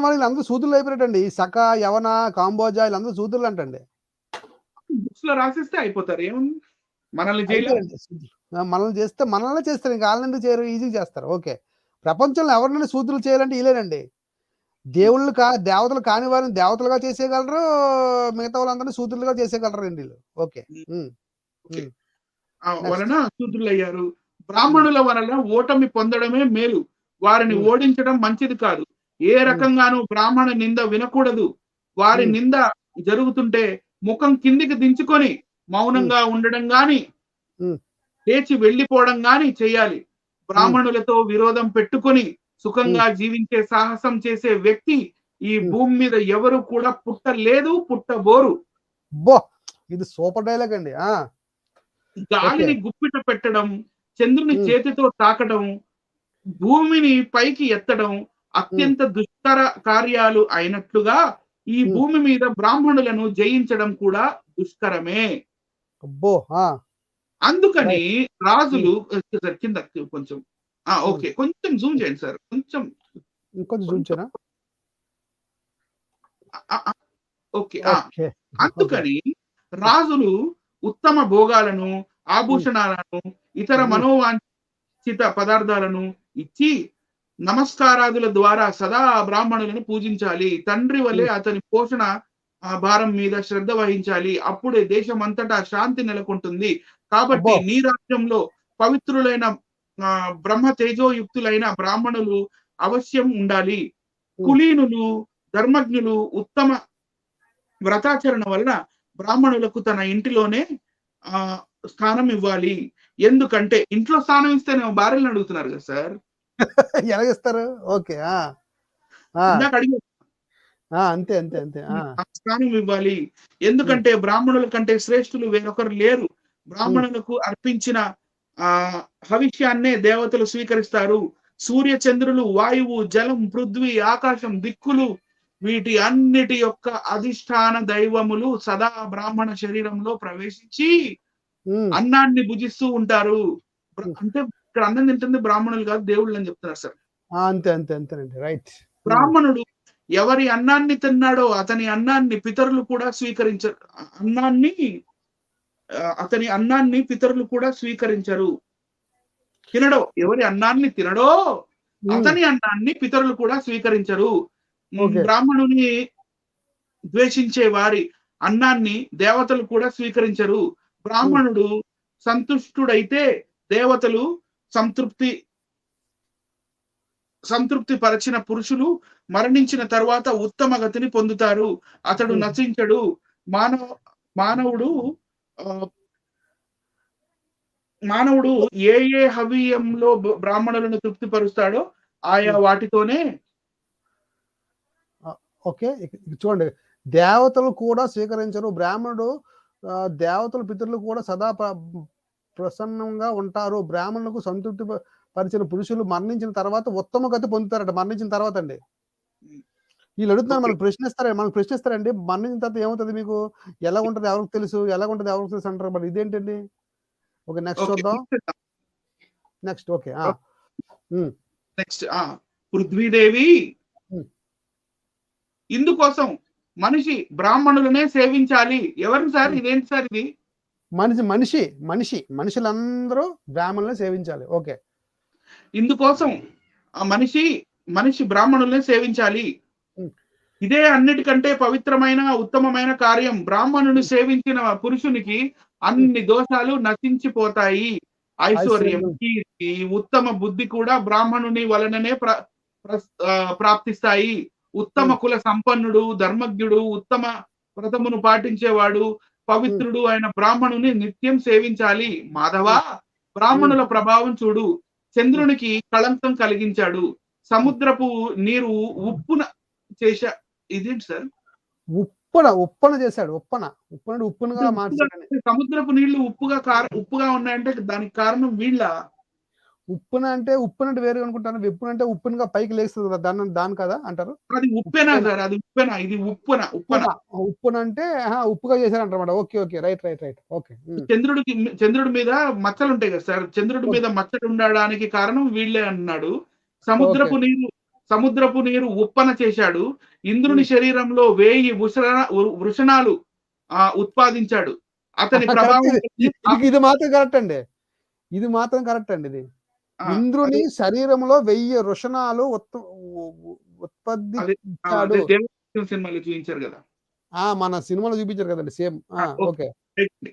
వాళ్ళు అందరూ శూద్రులు అయిపోయారండి. సక, యవన, కాంబోజా వీళ్ళందరూ శూద్రులు అంటండి. బుక్స్ లో రాసిస్తే అయిపోతారు. ఏముంది, మనల్ని చేస్తే మనల్ని చేస్తారు. ఇంకా వాళ్ళని ఎందుకు చేయరు? ఈజీగా చేస్తారు. ఓకే. ప్రపంచంలో ఎవరినైనా శూద్రులు చేయాలంటే వీలేనండి. దేవతలు కాని వారిని దేవతలుగా చేసేయగలరు, మిగతా వాళ్ళందరినీ శూద్రులుగా చేసేయగలరు అండి. ఓకే. వలన శూద్రులయ్యారు. బ్రాహ్మణుల వలన ఓటమి పొందడమే మేలు, వారిని ఓడించడం మంచిది కాదు. ఏ రకంగానూ బ్రాహ్మణ నింద వినకూడదు. వారి నింద జరుగుతుంటే ముఖం కిందికి దించుకొని మౌనంగా ఉండడం గాని లేచి వెళ్లిపోవడం గాని చేయాలి. బ్రాహ్మణులతో విరోధం పెట్టుకొని సుఖంగా జీవించే సాహసం చేసే వ్యక్తి ఈ భూమి మీద ఎవరు కూడా పుట్టలేదు, పుట్టబోరు. ఇది సూపర్ డైలాగ్ అండి. గాలిని గుప్పిట పెట్టడం, చంద్రుని చేతితో తాకడం, భూమిని పైకి ఎత్తడం అత్యంత దుష్కర కార్యాలు అయినట్లుగా ఈ భూమి మీద బ్రాహ్మణులను జయించడం కూడా దుష్కరమే. అందుకని రాజులు కింద కొంచెం ఓకే, కొంచెం జూమ్ చేయండి సార్. కొంచెం జూమ్ చేయరా? ఓకే. అందుకని రాజులు ఉత్తమ భోగాలను, ఆభూషణాలను, ఇతర మనోవాంఛిత పదార్థాలను ఇచ్చి నమస్కారాదుల ద్వారా సదా బ్రాహ్మణులను పూజించాలి. తండ్రి వలె అతని పోషణ భారం మీద శ్రద్ధ వహించాలి. అప్పుడే దేశమంతటా శాంతి నెలకొంటుంది. కాబట్టి నీ రాజ్యంలో పవిత్రులైన బ్రహ్మ తేజోయుక్తులైన బ్రాహ్మణులు అవశ్యం ఉండాలి. కులీనులు, ధర్మజ్ఞులు ఉత్తమ వ్రతాచరణ వలన బ్రాహ్మణులకు తన ఇంటిలోనే స్థానం ఇవ్వాలి. ఎందుకంటే ఇంట్లో స్థానం ఇస్తేనే భార్యలను అడుగుతున్నారు కదా సార్. ఎలాగిస్తారు? ఓకే. అంతే. స్థానం ఇవ్వాలి. ఎందుకంటే బ్రాహ్మణుల కంటే శ్రేష్ఠులు వేరొకరు లేరు. బ్రాహ్మణులకు అర్పించిన హవిష్యాన్నే దేవతలు స్వీకరిస్తారు. సూర్య చంద్రులు, వాయువు, జలం, పృథ్వీ, ఆకాశం, దిక్కులు వీటి అన్నిటి యొక్క అధిష్టాన దైవములు సదా బ్రాహ్మణ శరీరంలో ప్రవేశించి అన్నాన్ని భుజిస్తూ ఉంటారు. అంటే ఇక్కడ అన్నం తింటుంది బ్రాహ్మణులు కాదు, దేవుళ్ళు అని చెప్తున్నారు సార్. అంతేనండి. రైట్. బ్రాహ్మణుడు ఎవరి అన్నాన్ని తిన్నాడో అతని అన్నాన్ని పితరులు కూడా స్వీకరించరు. అతని అన్నాన్ని పితరులు కూడా స్వీకరించరు. ఎవరి అన్నాన్ని తినడో అతని అన్నాన్ని పితరులు కూడా స్వీకరించరు. బ్రాహ్మణుని ద్వేషించే వారి అన్నాన్ని దేవతలు కూడా స్వీకరించరు. బ్రాహ్మణుడు సంతుష్టుడైతే దేవతలు సంతృప్తి పరిచిన పురుషులు మరణించిన తర్వాత ఉత్తమ గతిని పొందుతారు. అతడు నశించడు. మానవుడు ఏ హవ్యంలో బ్రాహ్మణులను తృప్తిపరుస్తాడో ఆయా వాటితోనే. ఓకే, చూడండి, దేవతలు కూడా స్వీకరించరు. బ్రాహ్మణుడు దేవతలు పితరులు కూడా సదా ప్రసన్నంగా ఉంటారు. బ్రాహ్మణులకు సంతృప్తి పరిచిన పురుషులు మరణించిన తర్వాత ఉత్తమ గతి పొందుతారట. మరణించిన తర్వాత అండి. వీళ్ళు అడుగుతున్నారు, ఓకే. మనకు ప్రశ్నిస్తారండి. మరణించిన తర్వాత ఏమవుతుంది మీకు? ఎలా ఉంటది ఎవరికి తెలుసు? ఎలాగుంటది ఎవరికి తెలుసు అంటారు. మరి ఇదేంటండి? ఓకే. Next okay. చూద్దాం. Next okay. Hmm. Next Prithvidevi hmm. ఇందుకోసం మనిషి బ్రాహ్మణులనే సేవించాలి. ఎవరిని సార్? హ్మ్. ఇదేంటి సార్ ఇది? మనుషులందరూ బ్రాహ్మణులను సేవించాలి. ఓకే. ఇందుకోసం మనిషి బ్రాహ్మణుల్ని సేవించాలి. హ్మ్. ఇదే అన్నిటికంటే పవిత్రమైన, ఉత్తమమైన కార్యం. బ్రాహ్మణుని హ్మ్. సేవించిన పురుషునికి హ్మ్. అన్ని దోషాలు నశించిపోతాయి. ఐశ్వర్యం, ఐశ్వర్యం. కీర్తి, ఉత్తమ బుద్ధి కూడా బ్రాహ్మణుని వలననే ప్రాప్తిస్తాయి. ఉత్తమ హ్మ్. కుల సంపన్నుడు, ధర్మజ్ఞుడు, ఉత్తమ వ్రతమును పాటించేవాడు, హ్మ్. పవిత్రుడు అయిన బ్రాహ్మణుని నిత్యం సేవించాలి. మాధవా, హ్మ్. హ్మ్. బ్రాహ్మణుల ప్రభావం చూడు. హ్మ్. చంద్రునికి కళంకం కలిగించాడు. హ్మ్. సముద్రపు నీరు ఉప్పున చేశా ఇదేంటి సార్? ఉప్పన చేశాడు. ఉప్పునంటే ఉప్పునుగా మార్చాడని. సముద్రపు నీళ్లు ఉప్పుగా ఉన్నాయంటే దానికి కారణం వీళ్ళా? ఉప్పునంటే వేరేగా అనుకుంటాను. వెప్పునంటే ఉప్పునుగా పైకి లేస్తది కదా! దాన్ని కదా అంటారు? అది ఉప్పెనా ఉప్పెన. సార్? అది ఉప్పెన. ఇది ఉప్పున. ఉప్పన. ఉప్పున. ఉప్పునంటే ఉప్పుగా చేశారంటారన్నమాట. ఓకే. ఓకే. రైట్. ఓకే. హ్మ్. చంద్రుడి మీద మచ్చలుంటాయి కదా సార్! చంద్రుడి ఓకే. మీద మచ్చలు ఉండడానికి కారణం వీళ్ళే అన్నాడు. ఓకే. సముద్రపు నీరు సముద్రపు నీరు ఉప్పన చేశాడు. ఇంద్రుని హ్మ్. శరీరంలో 1000 వృషణాలు ఉత్పాదించాడు. అతని కరెక్ట్ ప్రభావం ఇది. వల్లనే ఇది మాత్రం కరెక్ట్ అండి. ఇది మాత్రం కరెక్ట్ అండి ఇది. ఆ! ఇంద్రుని అదే శరీరంలో 1000 వృషణాలు ఉత్పత్తి అదే ఇచ్చాడు. అదే 'దేవదాసు' సినిమాలో చూయించారు గదా! మన సినిమాలో చూపించారు కదండీ సేమ్. ఓకే. ఓకే. రైట్ అండి.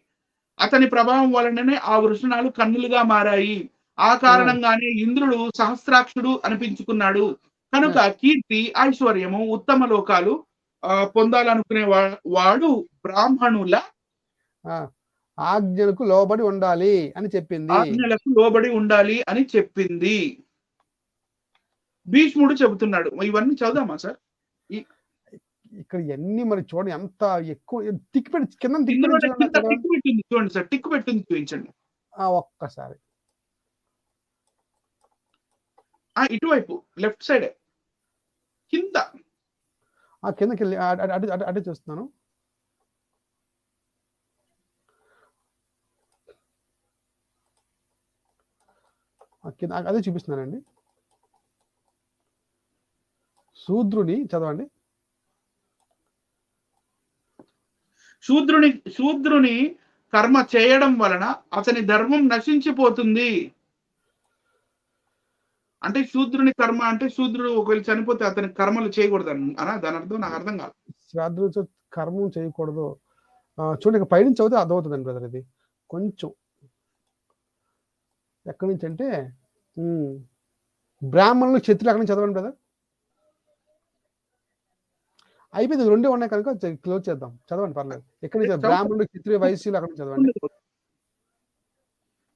అతని ప్రభావం వలననే ఆ వృషణాలు కన్నులుగా మారాయి. ఆ ఆ! కారణంగానే ఇంద్రుడు సహస్రాక్షుడు అనిపించుకున్నాడు. కనుక ఆ! కీర్తి, ఐశ్వర్యము, ఉత్తమ లోకాలు పొందాలనుకునే వాడు బ్రాహ్మణుల ఆ! ఆజ్ఞలకు లోబడి ఉండాలి అని చెప్పింది. ఆజ్ఞలకు లోబడి ఉండాలి అని చెప్పింది. భీష్ముడు చెబుతున్నాడు. ఇవన్నీ చదుదామా సార్? ఈ ఇక్కడ ఇయన్నీ మరి చూడండి ఎంత ఎక్కువ టిక్ పెట్టి కిందన టిక్ ఇందులోనే పెట్టించి చూడండి కింద చదవండి. టిక్ పెట్టింది చూడండి సార్. టిక్ పెట్టింది చూయించండి. ఒక్కసారి. ఇటువైపు లెఫ్ట్ సైడే కింద. కిందకెళ్ళి అటే చూస్తున్నాను. కింద అదే చూపిస్తున్నానండి. శూద్రుని చదవండి. శూద్రుని కర్మ చేయడం వలన అతని ధర్మం నశించిపోతుంది. అంటే శూద్రుని కర్మ అంటే శూద్రుడు ఒకవేళ చనిపోతే అతని కర్మలు చేయకూడదని దాని అర్థం నాకు అర్థం కాదు. శ్రాద్ధులతో కర్మం చేయకూడదు. చూడండి ఇక్కడ పైనుంచి చదివితే అర్థమవుతుందండి బ్రదర్ ఇది. కొంచెం ఎక్కడి నుంచి అంటే బ్రాహ్మణులు, క్షత్రులు అక్కడి నుంచి చదవండి బ్రదర్. అయిపోయింది. 2 ఉన్నాయి కనుక క్లోజ్ చేద్దాం. చదవండి పర్లేదు. ఎక్కడి నుంచి బ్రాహ్మణులు, క్షత్రియ, వైశ్యులు అక్కడి నుంచి చదవండి.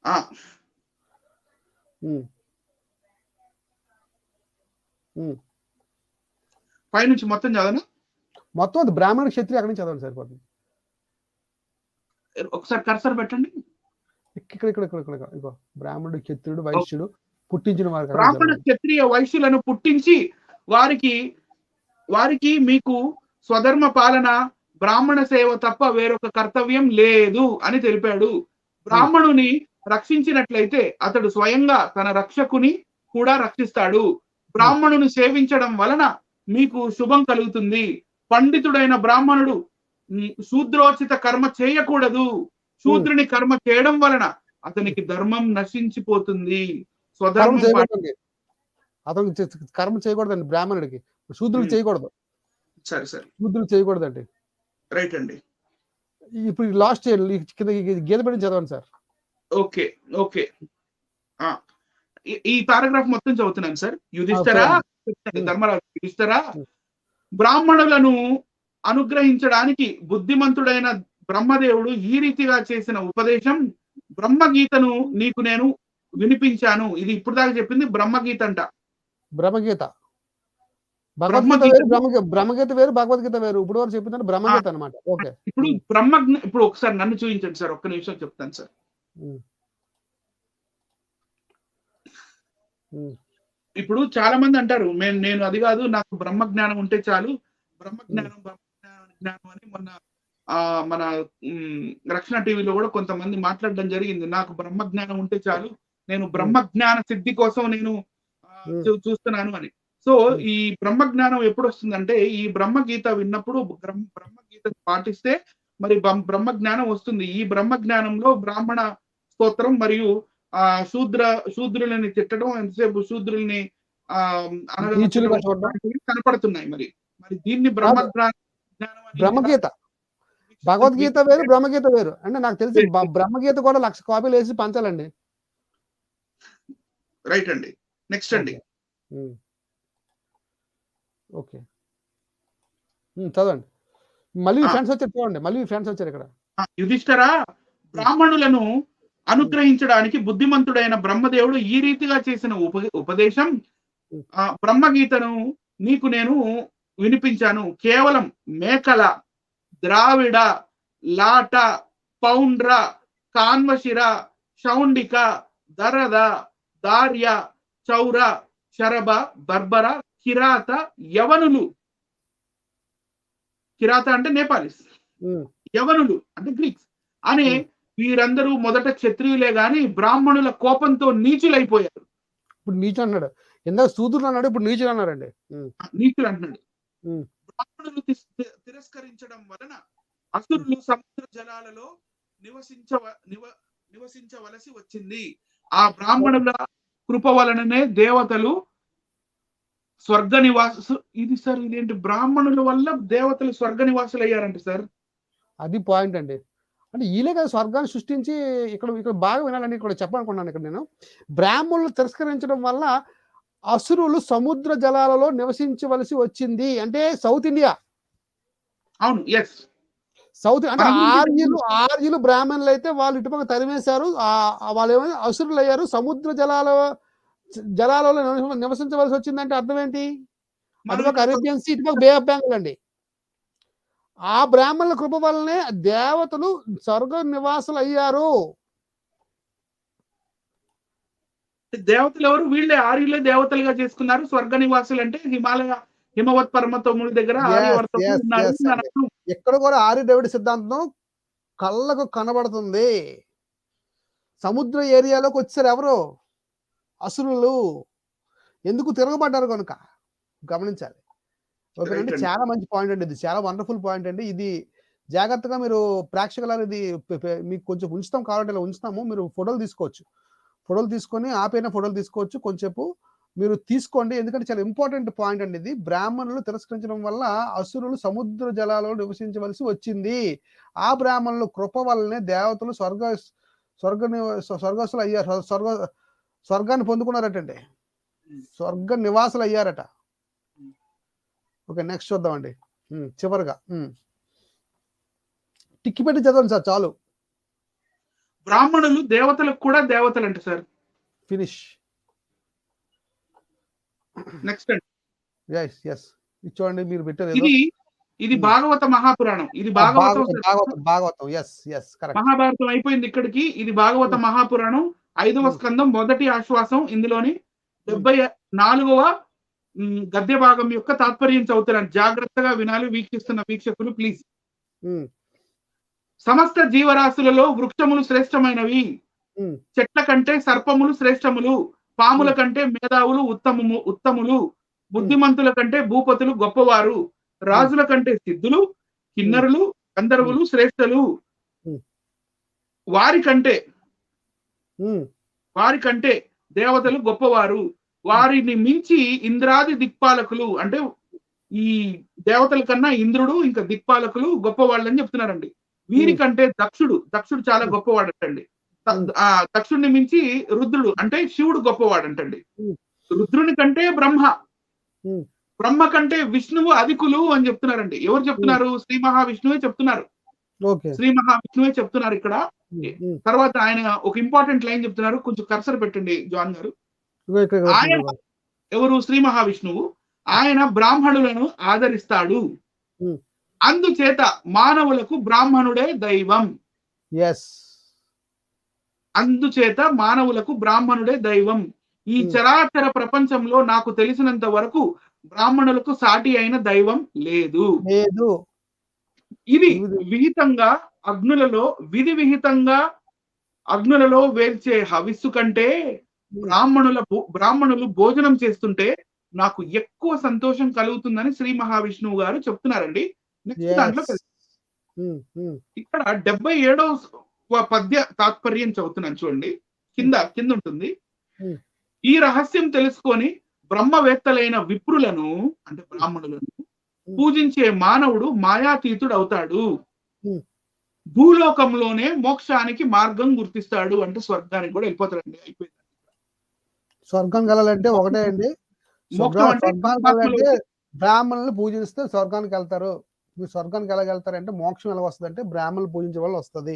ఆ! హ్మ్. హ్మ్. పైనుంచి మొత్తం చదవనా? మొత్తం అది బ్రాహ్మణుడు, క్షత్రియ అక్కడి నుంచి చదవండి సరిపోతుంది. ఒకసారి కర్సర్ పెట్టండి. ఇక్కడ ఇగో బ్రాహ్మణుడు, క్షత్రియుడు, వైశ్యుడు పుట్టించిన వారికి అక్కడి నుంచి బ్రాహ్మణ, చదవండి. క్షత్రియ, వైశ్యులను పుట్టించి వారికి మీకు స్వధర్మ పాలన, బ్రాహ్మణ సేవ తప్ప వేరొక కర్తవ్యం లేదు అని తెలిపాడు. హ్మ్. బ్రాహ్మణుని రక్షించినట్లయితే అతడు స్వయంగా తన రక్షకుని కూడా రక్షిస్తాడు. హ్మ్. బ్రాహ్మణుని సేవించడం వలన మీకు శుభం కలుగుతుంది. పండితుడైన బ్రాహ్మణుడు శూద్రోచిత కర్మ చేయకూడదు. హ్మ్. శూద్రుని కర్మ చేయడం వలన అతనికి ధర్మం నశించిపోతుంది. కర్మ స్వధర్మం చేయకూడదండి. అతను కర్మ చేయకూడదండి బ్రాహ్మణుడికి. శూద్రుడికి చేయకూడదు. సరే. శూద్రుడికి చేయకూడదండి. రైట్ అండి. ఇప్పుడు లాస్ట్ కింద గీత పెట్టి చదవండి సార్. ఓకే. ఆ! ఈ పారాగ్రాఫ్ మొత్తం చదువుతున్నాను సార్. చదవండి. హ్మ్. ధర్మరాజు యుధిష్ఠిరా, హ్మ్. బ్రాహ్మణులను అనుగ్రహించడానికి బుద్ధిమంతుడైన బ్రహ్మదేవుడు ఈ రీతిగా చేసిన ఉపదేశం బ్రహ్మగీతను నీకు నేను వినిపించాను. ఇది ఇప్పుడు దాకా చెప్పింది బ్రహ్మగీత అంట. బ్రహ్మగీత. భగవద్గీత వేరు, బ్రహ్మగీతను బ్రహ్మగీత వేరు, భగవద్గీత వేరు. ఇప్పటి వరకు చెప్పిందంటే ఆ! బ్రహ్మగీత అన్నమాట. ఓకే. హ్మ్. ఇప్పుడు ఒకసారి నన్ను చూయించండి సార్. ఒక్క నిమిషం చెప్తాను సార్. హ్మ్. హ్మ్. ఇప్పుడు చాలా మంది అంటారు నేను అది కాదు, నాకు బ్రహ్మ జ్ఞానం ఉంటే చాలు, బ్రహ్మ జ్ఞానం జ్ఞానం అని మొన్న మన రక్షణ టీవీలో కూడా కొంతమంది మాట్లాడడం జరిగింది. నాకు బ్రహ్మ జ్ఞానం ఉంటే చాలు, నేను బ్రహ్మ జ్ఞాన సిద్ధి కోసం నేను చూస్తున్నాను అని. సో ఈ బ్రహ్మ జ్ఞానం ఎప్పుడు వస్తుందంటే ఈ బ్రహ్మ గీత విన్నప్పుడు బ్రహ్మ గీత పాటిస్తే మరి బ్రహ్మ జ్ఞానం వస్తుంది. ఈ బ్రహ్మ జ్ఞానంలో బ్రాహ్మణ స్తోత్రం మరియు శూద్రులని తిట్టడం, ఎంతసేపు శూద్రుల్ని కనపడుతున్నాయి. మరి మరి దీన్ని బ్రహ్మగీత, భగవద్గీత వేరు, బ్రహ్మగీత వేరు. అంటే నాకు తెలిసి బ్రహ్మగీత కూడా 1,00,000 కాపీలు వేసి పంచాలండి. రైట్ అండి. నెక్స్ట్ అండి. ఓకే, చదవండి. మళ్ళీ ఫ్రెండ్స్ వచ్చారు, చూడండి, మళ్ళీ ఫ్రెండ్స్ వచ్చారు ఇక్కడ. యుధిష్ఠిరా, బ్రాహ్మణులను అనుగ్రహించడానికి బుద్ధిమంతుడైన బ్రహ్మదేవుడు ఈ రీతిగా చేసిన ఉపదేశం బ్రహ్మగీతను నీకు నేను వినిపించాను. కేవలం మేకల, ద్రావిడ, లాట, పౌండ్ర, కాన్వశిర, శౌండిక, దరద, దార్య, చౌర, శరభ, బర్బర, కిరాత, యవనులు. కిరాత అంటే నేపాలీస్, యవనులు అంటే గ్రీక్స్ అనే వీరందరూ మొదట క్షత్రియులే గాని బ్రాహ్మణుల కోపంతో నీచులైపోయారు. ఇప్పుడు నీచు అన్నాడు, ఇందాక శూద్రులు అన్నాడు, ఇప్పుడు నీచులు అన్నారండి. నీచులు అంటున్నాడు. బ్రాహ్మణులు తిరస్కరించడం వలన అసురులు సముద్ర జలాలలో నివసించవలసి వచ్చింది. ఆ బ్రాహ్మణుల కృప వలననే దేవతలు స్వర్గ నివాసు. ఇది సార్, ఇదేంటి, బ్రాహ్మణుల వల్ల దేవతలు స్వర్గ నివాసులు అయ్యారంట సార్. అది పాయింట్ అండి. అంటే వీళ్ళే కదా స్వర్గాన్ని సృష్టించి, ఇక్కడ బాగా వినాలండి, ఇక్కడ చెప్పాలనుకున్నాను. ఇక్కడ నేను బ్రాహ్మణులు తిరస్కరించడం వల్ల అసురులు సముద్ర జలాలలో నివసించవలసి వచ్చింది. అంటే సౌత్ ఇండియా. అవును, ఎస్. సౌత్ అంటే ఆర్యులు బ్రాహ్మణులు అయితే వాళ్ళు ఇటుపక్క తరిమేశారు, వాళ్ళు ఏమైనా అసురులు అయ్యారు, సముద్ర జలాలలో నివసించవలసి వచ్చిందంటే అర్థం ఏంటి? అటుపక్క అరేబియన్ సీ, ఇటుపక్క బే ఆఫ్ బెంగాల్ అండి. ఆ బ్రాహ్మణుల కృప వల్లనే దేవతలు స్వర్గ నివాసులు అయ్యారు. దేవతలు ఎవరు? వీళ్ళే, ఆర్యులే దేవతలుగా చేసుకున్నారు. స్వర్గ నివాసులు అంటే హిమవత్ పర్వతముల దగ్గర ఎక్కడ కూడా ఆర్యద్రవిడ సిద్ధాంతం కళ్ళకు కనబడుతుంది. సముద్ర ఏరియాలోకి వచ్చారు ఎవరు? అసురులు. ఎందుకు? తిరగబడ్డారు కనుక. గమనించాలి. ఓకేనండి, చాలా మంచి పాయింట్ అండి, ఇది చాలా వండర్ఫుల్ పాయింట్ అండి. ఇది జాగ్రత్తగా మీరు ప్రేక్షకులారు, ఇది మీకు కొంచెం ఉంచుతాం, కావాలంటే ఇలా ఉంచుతాము. మీరు ఫోటోలు తీసుకోవచ్చు, ఫోటోలు తీసుకొని ఆపైన ఫోటోలు తీసుకోవచ్చు, కొంచెంసేపు మీరు తీసుకోండి. ఎందుకంటే చాలా ఇంపార్టెంట్ పాయింట్ అండి ఇది. బ్రాహ్మణులు తిరస్కరించడం వల్ల అసురులు సముద్ర జలాలలో నివసించవలసి వచ్చింది. ఆ బ్రాహ్మణులు కృప వల్లనే దేవతలు స్వర్గస్థులు అయ్యారు, స్వర్గాన్ని పొందుకున్నారటండి, స్వర్గ నివాసులు అయ్యారట. ఓకే, నెక్స్ట్ చూద్దామండి. చివరిగా టిక్కి పెట్టి చదవండి సార్, చాలు. బ్రాహ్మణులు దేవతలకు కూడా దేవతలు అంటే సార్. ఫినిష్. నెక్స్ట్ అండి. చూడండి, మీరు పెట్టారు. ఇది భాగవత మహాపురాణం. ఇది భాగవతం. కరెక్ట్. మహాభారతం అయిపోయింది ఇక్కడికి. ఇది భాగవత మహాపురాణం 5వ స్కందం మొదటి ఆశ్వాసం. ఇందులోని 74వ గద్య భాగం యొక్క తాత్పర్యం చదువుతున్నాను, జాగ్రత్తగా వినాలి వీక్షిస్తున్న వీక్షకులు ప్లీజ్. సమస్త జీవరాశులలో వృక్షములు శ్రేష్టమైనవి, చెట్ల కంటే సర్పములు శ్రేష్టములు, పాముల కంటే మేధావులు ఉత్తములు, బుద్ధిమంతుల కంటే భూపతులు గొప్పవారు, రాజుల కంటే సిద్ధులు, కిన్నరులు, గంధర్వులు శ్రేష్ఠులు, వారి కంటే దేవతలు గొప్పవారు, వారిని మించి ఇంద్రాది దిక్పాలకులు. అంటే ఈ దేవతల కన్నా ఇంద్రుడు ఇంకా దిక్పాలకులు గొప్పవాళ్ళు అని చెప్తున్నారండి. వీరికంటే దక్షుడు చాలా గొప్పవాడంటండి. దక్షుడిని మించి రుద్రుడు అంటే శివుడు గొప్పవాడంటండి. రుద్రుని కంటే బ్రహ్మ కంటే విష్ణువు అధికులు అని చెప్తున్నారండి. ఎవరు చెప్తున్నారు? శ్రీ మహావిష్ణువే చెప్తున్నారు. శ్రీ మహావిష్ణువే చెప్తున్నారు ఇక్కడ. తర్వాత ఆయన ఒక ఇంపార్టెంట్ లైన్ చెప్తున్నారు, కొంచెం కర్సర్ పెట్టండి జాన్ గారు. ఆయన ఎవరు? శ్రీ మహావిష్ణువు. ఆయన బ్రాహ్మణులను ఆదరిస్తాడు, అందుచేత మానవులకు బ్రాహ్మణుడే దైవం. అందుచేత మానవులకు బ్రాహ్మణుడే దైవం. ఈ చరాచర ప్రపంచంలో నాకు తెలిసినంత వరకు బ్రాహ్మణులకు సాటి అయిన దైవం లేదు. లేదు. ఇది విహితంగా విధి విహితంగా అగ్నులలో వేల్చే హవిస్సు కంటే బ్రాహ్మణులు భోజనం చేస్తుంటే నాకు ఎక్కువ సంతోషం కలుగుతుందని శ్రీ మహావిష్ణువు గారు చెప్తున్నారండి. నెక్స్ట్ దాంట్లో ఇక్కడ 77వ పద్య తాత్పర్యం చదువుతున్నాను చూడండి. కింద ఉంటుంది. ఈ రహస్యం తెలుసుకొని బ్రహ్మవేత్తలైన విప్రులను అంటే బ్రాహ్మణులను పూజించే మానవుడు మాయాతీతుడు అవుతాడు. భూలోకంలోనే మోక్షానికి మార్గం గుర్తిస్తాడు అంటే స్వర్గానికి కూడా వెళ్ళిపోతాడండి. అయిపోయింది. స్వర్గం కలాలంటే ఒకటే అండి. స్వర్గానికి బ్రాహ్మణులు పూజిస్తే స్వర్గానికి వెళ్తారు. మీరు స్వర్గానికి ఎలాగెళ్తారంటే మోక్షం ఎలా వస్తుంది అంటే బ్రాహ్మణులు పూజించే వాళ్ళు వస్తుంది.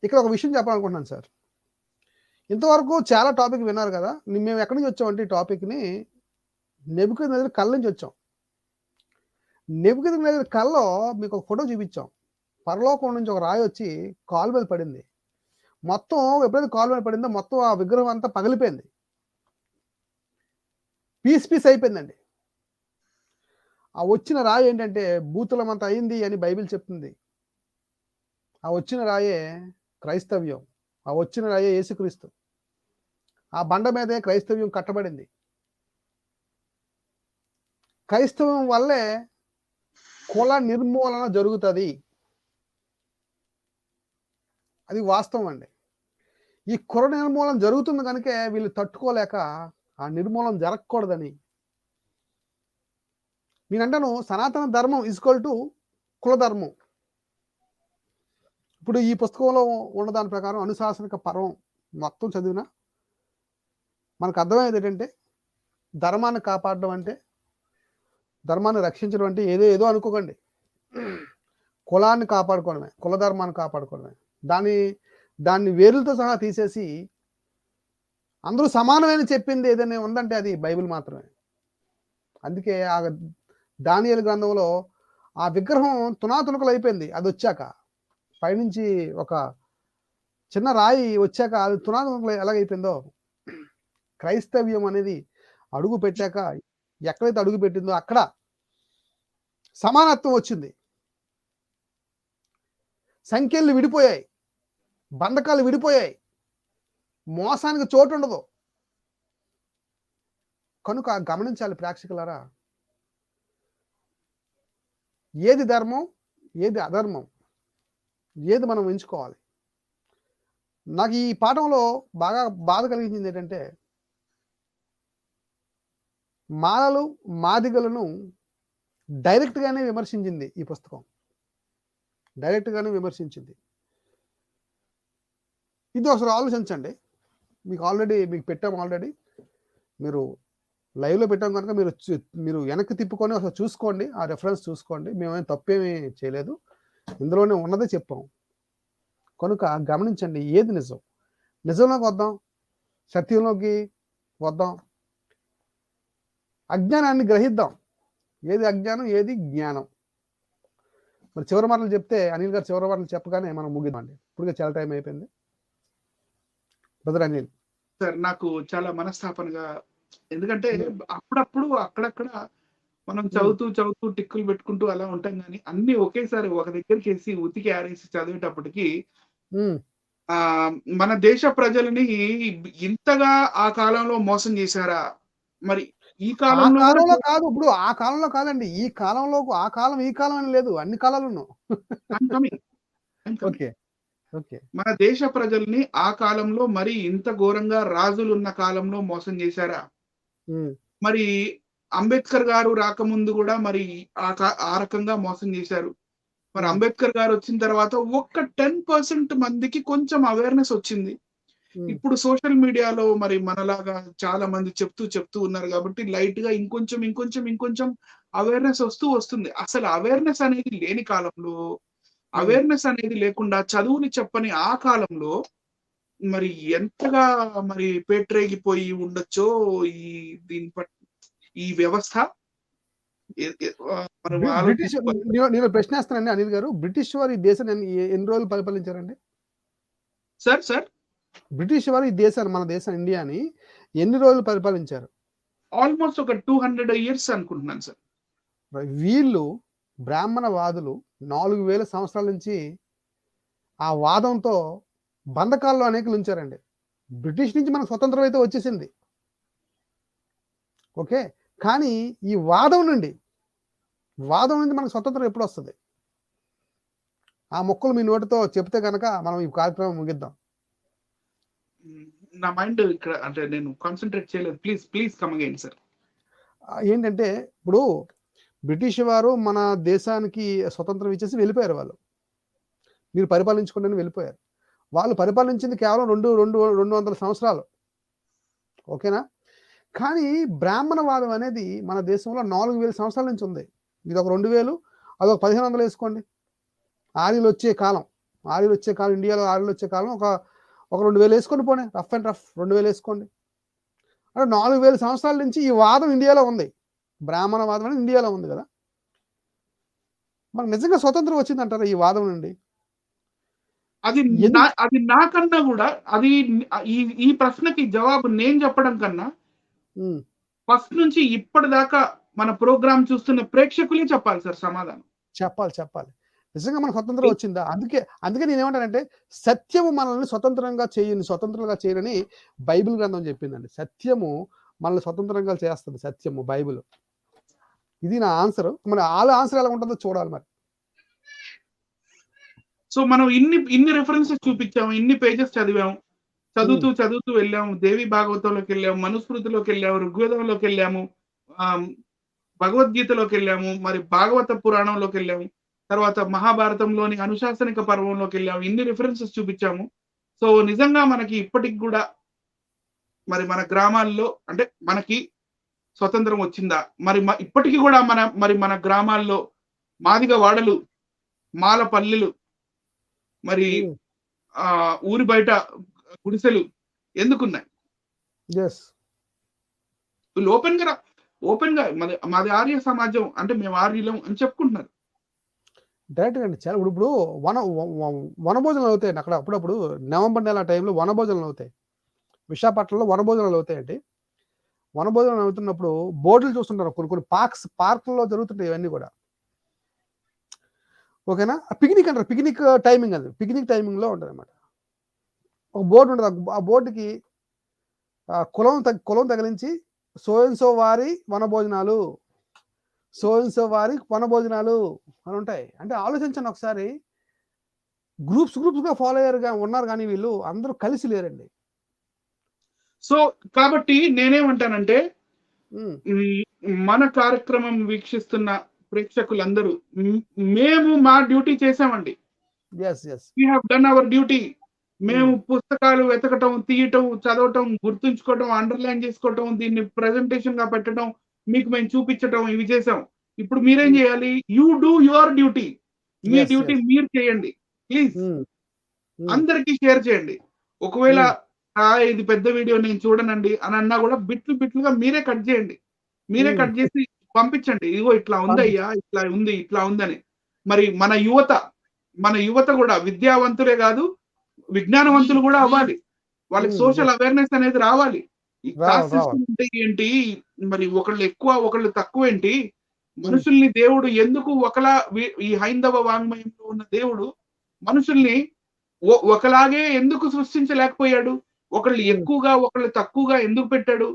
ఇక్కడ ఒక విషయం చెప్పాలనుకుంటున్నాను సార్. ఇంతవరకు చాలా టాపిక్ విన్నారు కదా. మేము ఎక్కడి నుంచి వచ్చామంటే ఈ టాపిక్ని నెబుకద్నెజర్ కళ్ళ నుంచి వచ్చాం. నెబుకద్నెజర్ కళ్ళలో మీకు ఒక ఫోటో చూపించాం. పరలోకం నుంచి ఒక రాయి వచ్చి కాలు మీద పడింది. మొత్తం ఎప్పుడైతే కాలు మీద పడిందో మొత్తం ఆ విగ్రహం అంతా పగిలిపోయింది. పీస్ అయిపోయిందండి. ఆ వచ్చిన రాయి ఏంటంటే భూతులం అంత అయింది అని బైబిల్ చెప్తుంది. ఆ వచ్చిన రాయే క్రైస్తవ్యం. ఆ వచ్చిన రాయే యేసుక్రీస్తు. ఆ బండ మీదే క్రైస్తవ్యం కట్టబడింది. క్రైస్తవం వల్లే కుల నిర్మూలన జరుగుతుంది. అది వాస్తవం అండి. ఈ కుల నిర్మూలన జరుగుతుంది కనుకే వీళ్ళు తట్టుకోలేక ఆ నిర్మూలన జరగకూడదని నేనంటాను. సనాతన ధర్మం ఈక్వల్ టు కుల ధర్మం. ఇప్పుడు ఈ పుస్తకంలో ఉన్న దాని ప్రకారం అనుశాసనిక పర్వం మొత్తం చదివినా మనకు అర్థమయ్యేది ఏంటంటే ధర్మాన్ని కాపాడడం అంటే, ధర్మాన్ని రక్షించడం అంటే ఏదో అనుకోకండి. కులాన్ని కాపాడుకోవడమే, కుల ధర్మాన్ని కాపాడుకోవడమే. దాన్ని వేరులతో సహా తీసేసి అందరూ సమానమైన చెప్పింది ఏదైనా ఉందంటే అది బైబిల్ మాత్రమే. అందుకే ఆ దానియేలు గ్రంథంలో ఆ విగ్రహం తునాతునకలు అయిపోయింది. అది వచ్చాక పైనుంచి ఒక చిన్న రాయి వచ్చాక అది తునాతునకలు ఎలాగైపోయిందో క్రైస్తవ్యం అనేది అడుగు పెట్టాక ఎక్కడైతే అడుగు పెట్టిందో అక్కడ సమానత్వం వచ్చింది. సంఖ్యలు విడిపోయాయి, బంధకాలు విడిపోయాయి, మోసానికి చోటు ఉండదు. కనుక గమనించాలి ప్రేక్షకులారా, ఏది ధర్మం, ఏది అధర్మం, ఏది మనం ఎంచుకోవాలి. నాకు ఈ పాఠంలో బాగా బాధ కలిగించింది ఏంటంటే మాలలు మాదిగలను డైరెక్ట్గానే విమర్శించింది ఈ పుస్తకం. డైరెక్ట్గానే విమర్శించింది. ఇది ఒకసారి ఆలోచించండి. మీకు పెట్టాము ఆల్రెడీ. మీరు లైవ్లో పెట్టాం కనుక మీరు వెనక్కి తిప్పుకొని ఒకసారి చూసుకోండి, ఆ రెఫరెన్స్ చూసుకోండి. మేమేం తప్పేమీ చేయలేదు, ఇందులోనే ఉన్నదే చెప్పాం. కనుక గమనించండి, ఏది నిజం. నిజంలోకి వద్దాం, సత్యంలోకి వద్దాం, అజ్ఞానాన్ని గ్రహిద్దాం. ఏది అజ్ఞానం, ఏది జ్ఞానం. మరి చివరి మాటలు చెప్తే అనిల్ గారు చివరి మాటలు చెప్పగానే మనం ముగిద్దామండి. ఇప్పటికే చాలా టైం అయిపోయింది. బ్రదర్ అనిల్ సార్, నాకు చాలా మనస్తాపనగా, ఎందుకంటే అప్పుడప్పుడు అక్కడక్కడ మనం చదువుతూ టిక్కులు పెట్టుకుంటూ అలా ఉంటాం, కానీ అన్ని ఒకేసారి ఒక దగ్గరికి వేసి ఉతికి ఆరేసి చదివేటప్పటికి మన దేశ ప్రజలని ఇంతగా ఆ కాలంలో మోసం చేశారా? మరి ఈ కాలంలో కాదు, ఇప్పుడు ఆ కాలంలో కాదండి, ఈ కాలంలో. ఆ కాలం ఈ కాలం అని లేదు, అన్ని కాలాలు. మన దేశ ప్రజల్ని ఆ కాలంలో మరి ఇంత ఘోరంగా రాజులు ఉన్న కాలంలో మోసం చేశారా? మరి అంబేద్కర్ గారు రాకముందు కూడా మరి ఆ రకంగా మోసం చేశారు. మరి అంబేద్కర్ గారు వచ్చిన తర్వాత ఒక్క 10% మందికి కొంచెం అవేర్నెస్ వచ్చింది. ఇప్పుడు సోషల్ మీడియాలో మరి మనలాగా చాలా మంది చెప్తూ ఉన్నారు కాబట్టి లైట్ గా ఇంకొంచెం అవేర్నెస్ వస్తుంది. అసలు అవేర్నెస్ అనేది లేని కాలంలో, అవేర్నెస్ అనేది లేకుండా చదువుని చెప్పని ఆ కాలంలో మరి ఎంతగా మరి పేట్రేగిపోయి ఉండొచ్చో ఈ వ్యవస్థ. మనం బ్రిటిష్ ఆలోచించుకోవాలి. నేను ప్రశ్న వేస్తానండి అనిల్ గారు. బ్రిటిష్ వారు ఈ దేశాన్ని ఎన్ని రోజులు పరిపాలించారండి? సార్ బ్రిటిష్ వారు ఈ దేశాన్ని, మన దేశం ఇండియాని ఎన్ని రోజులు పరిపాలించారు? ఆల్మోస్ట్ ఒక 200 ఇయర్స్ అనుకుంటున్నాను సార్. వీళ్ళు బ్రాహ్మణవాదులు 4000 సంవత్సరాల నుంచి ఆ వాదంతో బంధకాల్లో అనేకులు ఉంచారండి. బ్రిటిష్ నుంచి మనకు స్వతంత్రం అయితే వచ్చేసింది. ఓకే. కానీ ఈ వాదం నుండి మనకు స్వతంత్రం ఎప్పుడు వస్తుంది? ఆ మొక్కలు మీ నోటితో చెప్తే కనుక మనం ఈ కార్యక్రమం ముగిద్దాం. నా మైండ్ ఇక్కడ అంటే నేను కాన్సన్ట్రేట్ చేయలేదు. Please come again sir. ఏంటంటే ఇప్పుడు బ్రిటిష్ వారు మన దేశానికి స్వతంత్రం ఇచ్చేసి వెళ్ళిపోయారు. మీరు పరిపాలించుకోండి అని వెళ్ళిపోయారు. వాళ్ళు పరిపాలించింది కేవలం 200 సంవత్సరాలు. ఓకేనా? కానీ బ్రాహ్మణవాదం అనేది మన దేశంలో 4000 సంవత్సరాల నుంచి ఉంది. ఇది ఒక 2000, అదొక 1500 వేసుకోండి. ఆర్యులు వచ్చే కాలం, ఇండియాలో ఆర్యులు వచ్చే కాలం ఒక 2000 వేసుకొని పోనీ, రఫ్ అండ్ రఫ్ 2000 వేసుకోండి. అంటే 4000 సంవత్సరాల నుంచి ఈ వాదం ఇండియాలో ఉంది. బ్రాహ్మణవాదం అనేది ఇండియాలో ఉంది కదా. మనకు నిజంగా స్వతంత్రం వచ్చిందంటారా ఈ వాదం నుండి? అది నాకన్నా కూడా అది ఈ ప్రశ్నకి జవాబు నేను చెప్పడం కన్నా ఫస్ట్ నుంచి ఇప్పటిదాకా మన ప్రోగ్రామ్ చూస్తున్న ప్రేక్షకులే చెప్పాలి సార్ సమాధానం. చెప్పాలి. నిజంగా మనకు స్వతంత్రం వచ్చిందా? అందుకే నేనేమంటానంటే సత్యము మనల్ని స్వతంత్రంగా చేయని బైబిల్ గ్రంథం చెప్పిందండి. సత్యము మనల్ని స్వతంత్రంగా చేస్తుంది. సత్యము బైబిల్. ఇది నా ఆన్సర్. మరి వాళ్ళ ఆన్సర్ ఎలా ఉంటుందో చూడాలి మరి. సో మనం ఇన్ని రెఫరెన్సెస్ చూపించాము, ఇన్ని పేజెస్ చదివాము, చదువుతూ వెళ్ళాము, దేవి భాగవతంలోకి వెళ్ళాము, మనుస్మృతిలోకి వెళ్ళాము, ఋగ్వేదంలోకి వెళ్ళాము, భగవద్గీతలోకి వెళ్ళాము, మరి భాగవత పురాణంలోకి వెళ్ళాము, తర్వాత మహాభారతంలోని అనుశాసనిక పర్వంలోకి వెళ్ళాము. ఇన్ని రిఫరెన్సెస్ చూపించాము. సో నిజంగా మనకి ఇప్పటికి కూడా మరి మన గ్రామాల్లో అంటే మనకి స్వతంత్రం వచ్చిందా? మరి ఇప్పటికీ కూడా మన గ్రామాల్లో మాదిగ వాడలు, మాల పల్లెలు, మరి ఊరి బయట గుడిసెలు ఎందుకున్నాయి? వీళ్ళు ఓపెన్ గా మాది ఆర్య సమాజం అంటే మేము ఆర్యులం అని చెప్పుకుంటున్నారు డైరెక్ట్ అండి. చాలా ఇప్పుడు వనభోజనాలు అవుతాయండి అక్కడ. అప్పుడప్పుడు నవంబర్ నెల టైంలో వనభోజనాలు అవుతాయి. విశాఖపట్నంలో వనభోజనాలు అవుతాయండి. వనభోజనాలు అవుతున్నప్పుడు బోర్డులు చూస్తుంటారు. కొన్ని పార్కుల్లో జరుగుతుంటాయి ఇవన్నీ కూడా. ఓకేనా? పిక్నిక్ అంటారు. పిక్నిక్ టైమింగ్ అది. పిక్నిక్ టైమింగ్లో ఉంటుంది అనమాట. ఒక బోర్డు ఉంటుంది. ఆ బోర్డుకి కులం తగిలించి సో వారి వనభోజనాలు, వనభోజనాలు అని ఉంటాయి. అంటే ఆలోచించండి ఒకసారి. గ్రూప్స్గా ఫాలో ఉన్నారు కానీ వీళ్ళు అందరూ కలిసి లేరండి. సో కాబట్టి నేనేమంటానంటే మన కార్యక్రమం వీక్షిస్తున్న ప్రేక్షకులందరూ మేము మా డ్యూటీ చేసామండి. We have done our duty. మేము పుస్తకాలు వెతకటం, తీయటం, చదవటం, గుర్తుంచుకోవటం, అండర్లైన్ చేసుకోవటం, దీన్ని ప్రెజెంటేషన్ గా పెట్టడం, మీకు మేము చూపించటం, ఇవి చేసాం. ఇప్పుడు మీరేం చేయాలి? You do your duty. Me duty మీరు చేయండి ప్లీజ్. అందరికీ షేర్ చేయండి. ఒకవేళ ఇది పెద్ద వీడియో నేను చూడనండి అని అన్నా కూడా బిట్లుగా మీరే కట్ చేయండి. మీరే కట్ చేసి పంపించండి. ఇదిగో ఇట్లా ఉందయ్యా, ఇట్లా ఉందని. మరి మన యువత కూడా విద్యావంతులే కాదు, విజ్ఞానవంతులు కూడా అవ్వాలి. వాళ్ళకి సోషల్ అవేర్నెస్ అనేది రావాలి. ఈ కాస్ట్ సిస్టమ్ అంటే ఏంటి, మరి ఒకళ్ళు ఎక్కువ ఒకళ్ళు తక్కువ ఏంటి, మనుషుల్ని దేవుడు ఎందుకు ఒకలా ఈ హైందవ వాంగ్మయంలో ఉన్న దేవుడు మనుషుల్ని ఒకలాగే ఎందుకు సృష్టించలేకపోయాడు? ఒకళ్ళు ఎక్కువగా ఒకళ్ళు తక్కువగా ఎందుకు పెట్టాడు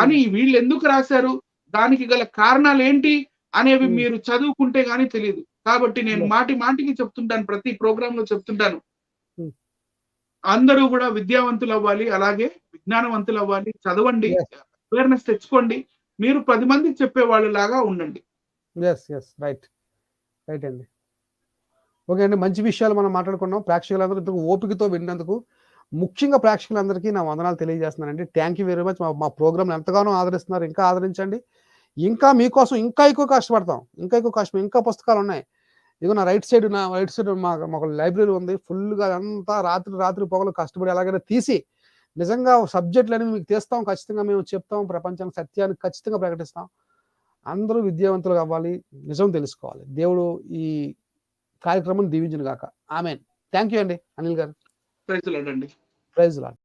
అని వీళ్ళు ఎందుకు రాశారు? దానికి గల కారణాలు ఏంటి అనేవి మీరు చదువుకుంటే గానీ తెలియదు. కాబట్టి నేను మాటికి చెప్తుంటాను, ప్రతి ప్రోగ్రామ్ లో చెప్తుంటాను, అందరూ కూడా విద్యావంతులు అవ్వాలి, అలాగే విజ్ఞానవంతులు అవ్వాలి. చదవండి, అవేర్నెస్ తెచ్చుకోండి, మీరు 10 మందికి చెప్పే వాళ్ళలాగా ఉండండి. రైట్ అండి. ఓకే అండి, మంచి విషయాలు మనం మాట్లాడుకున్నాం. ప్రేక్షకులందరూ ఓపికతో విన్నందుకు ముఖ్యంగా ప్రేక్షకులందరికీ నా వందనాలు తెలియజేస్తున్నానండి. Thank you very much. మా ప్రోగ్రామ్ ఎంతగానో ఆదరిస్తున్నారు. ఇంకా ఆదరించండి. ఇంకా మీకోసం ఇంకా ఎక్కువ కష్టపడతాం. ఇంకా పుస్తకాలు ఉన్నాయి. ఇదిగో నా రైట్ సైడ్ మాకు లైబ్రరీ ఉంది. ఫుల్గా అంతా రాత్రి పొగలు కష్టపడి ఎలాగైనా తీసి నిజంగా సబ్జెక్టులు అనేవి మీకు తీస్తాం. ఖచ్చితంగా మేము చెప్తాం. ప్రపంచానికి సత్యాన్ని ఖచ్చితంగా ప్రకటిస్తాం. అందరూ విద్యావంతులు అవ్వాలి, నిజం తెలుసుకోవాలి. దేవుడు ఈ కార్యక్రమం దీవించును గాక. ఆమేన్. థ్యాంక్ యూ అండి అనిల్ గారు. ప్రైజ్ లార్డ్ అండి. Praise lord.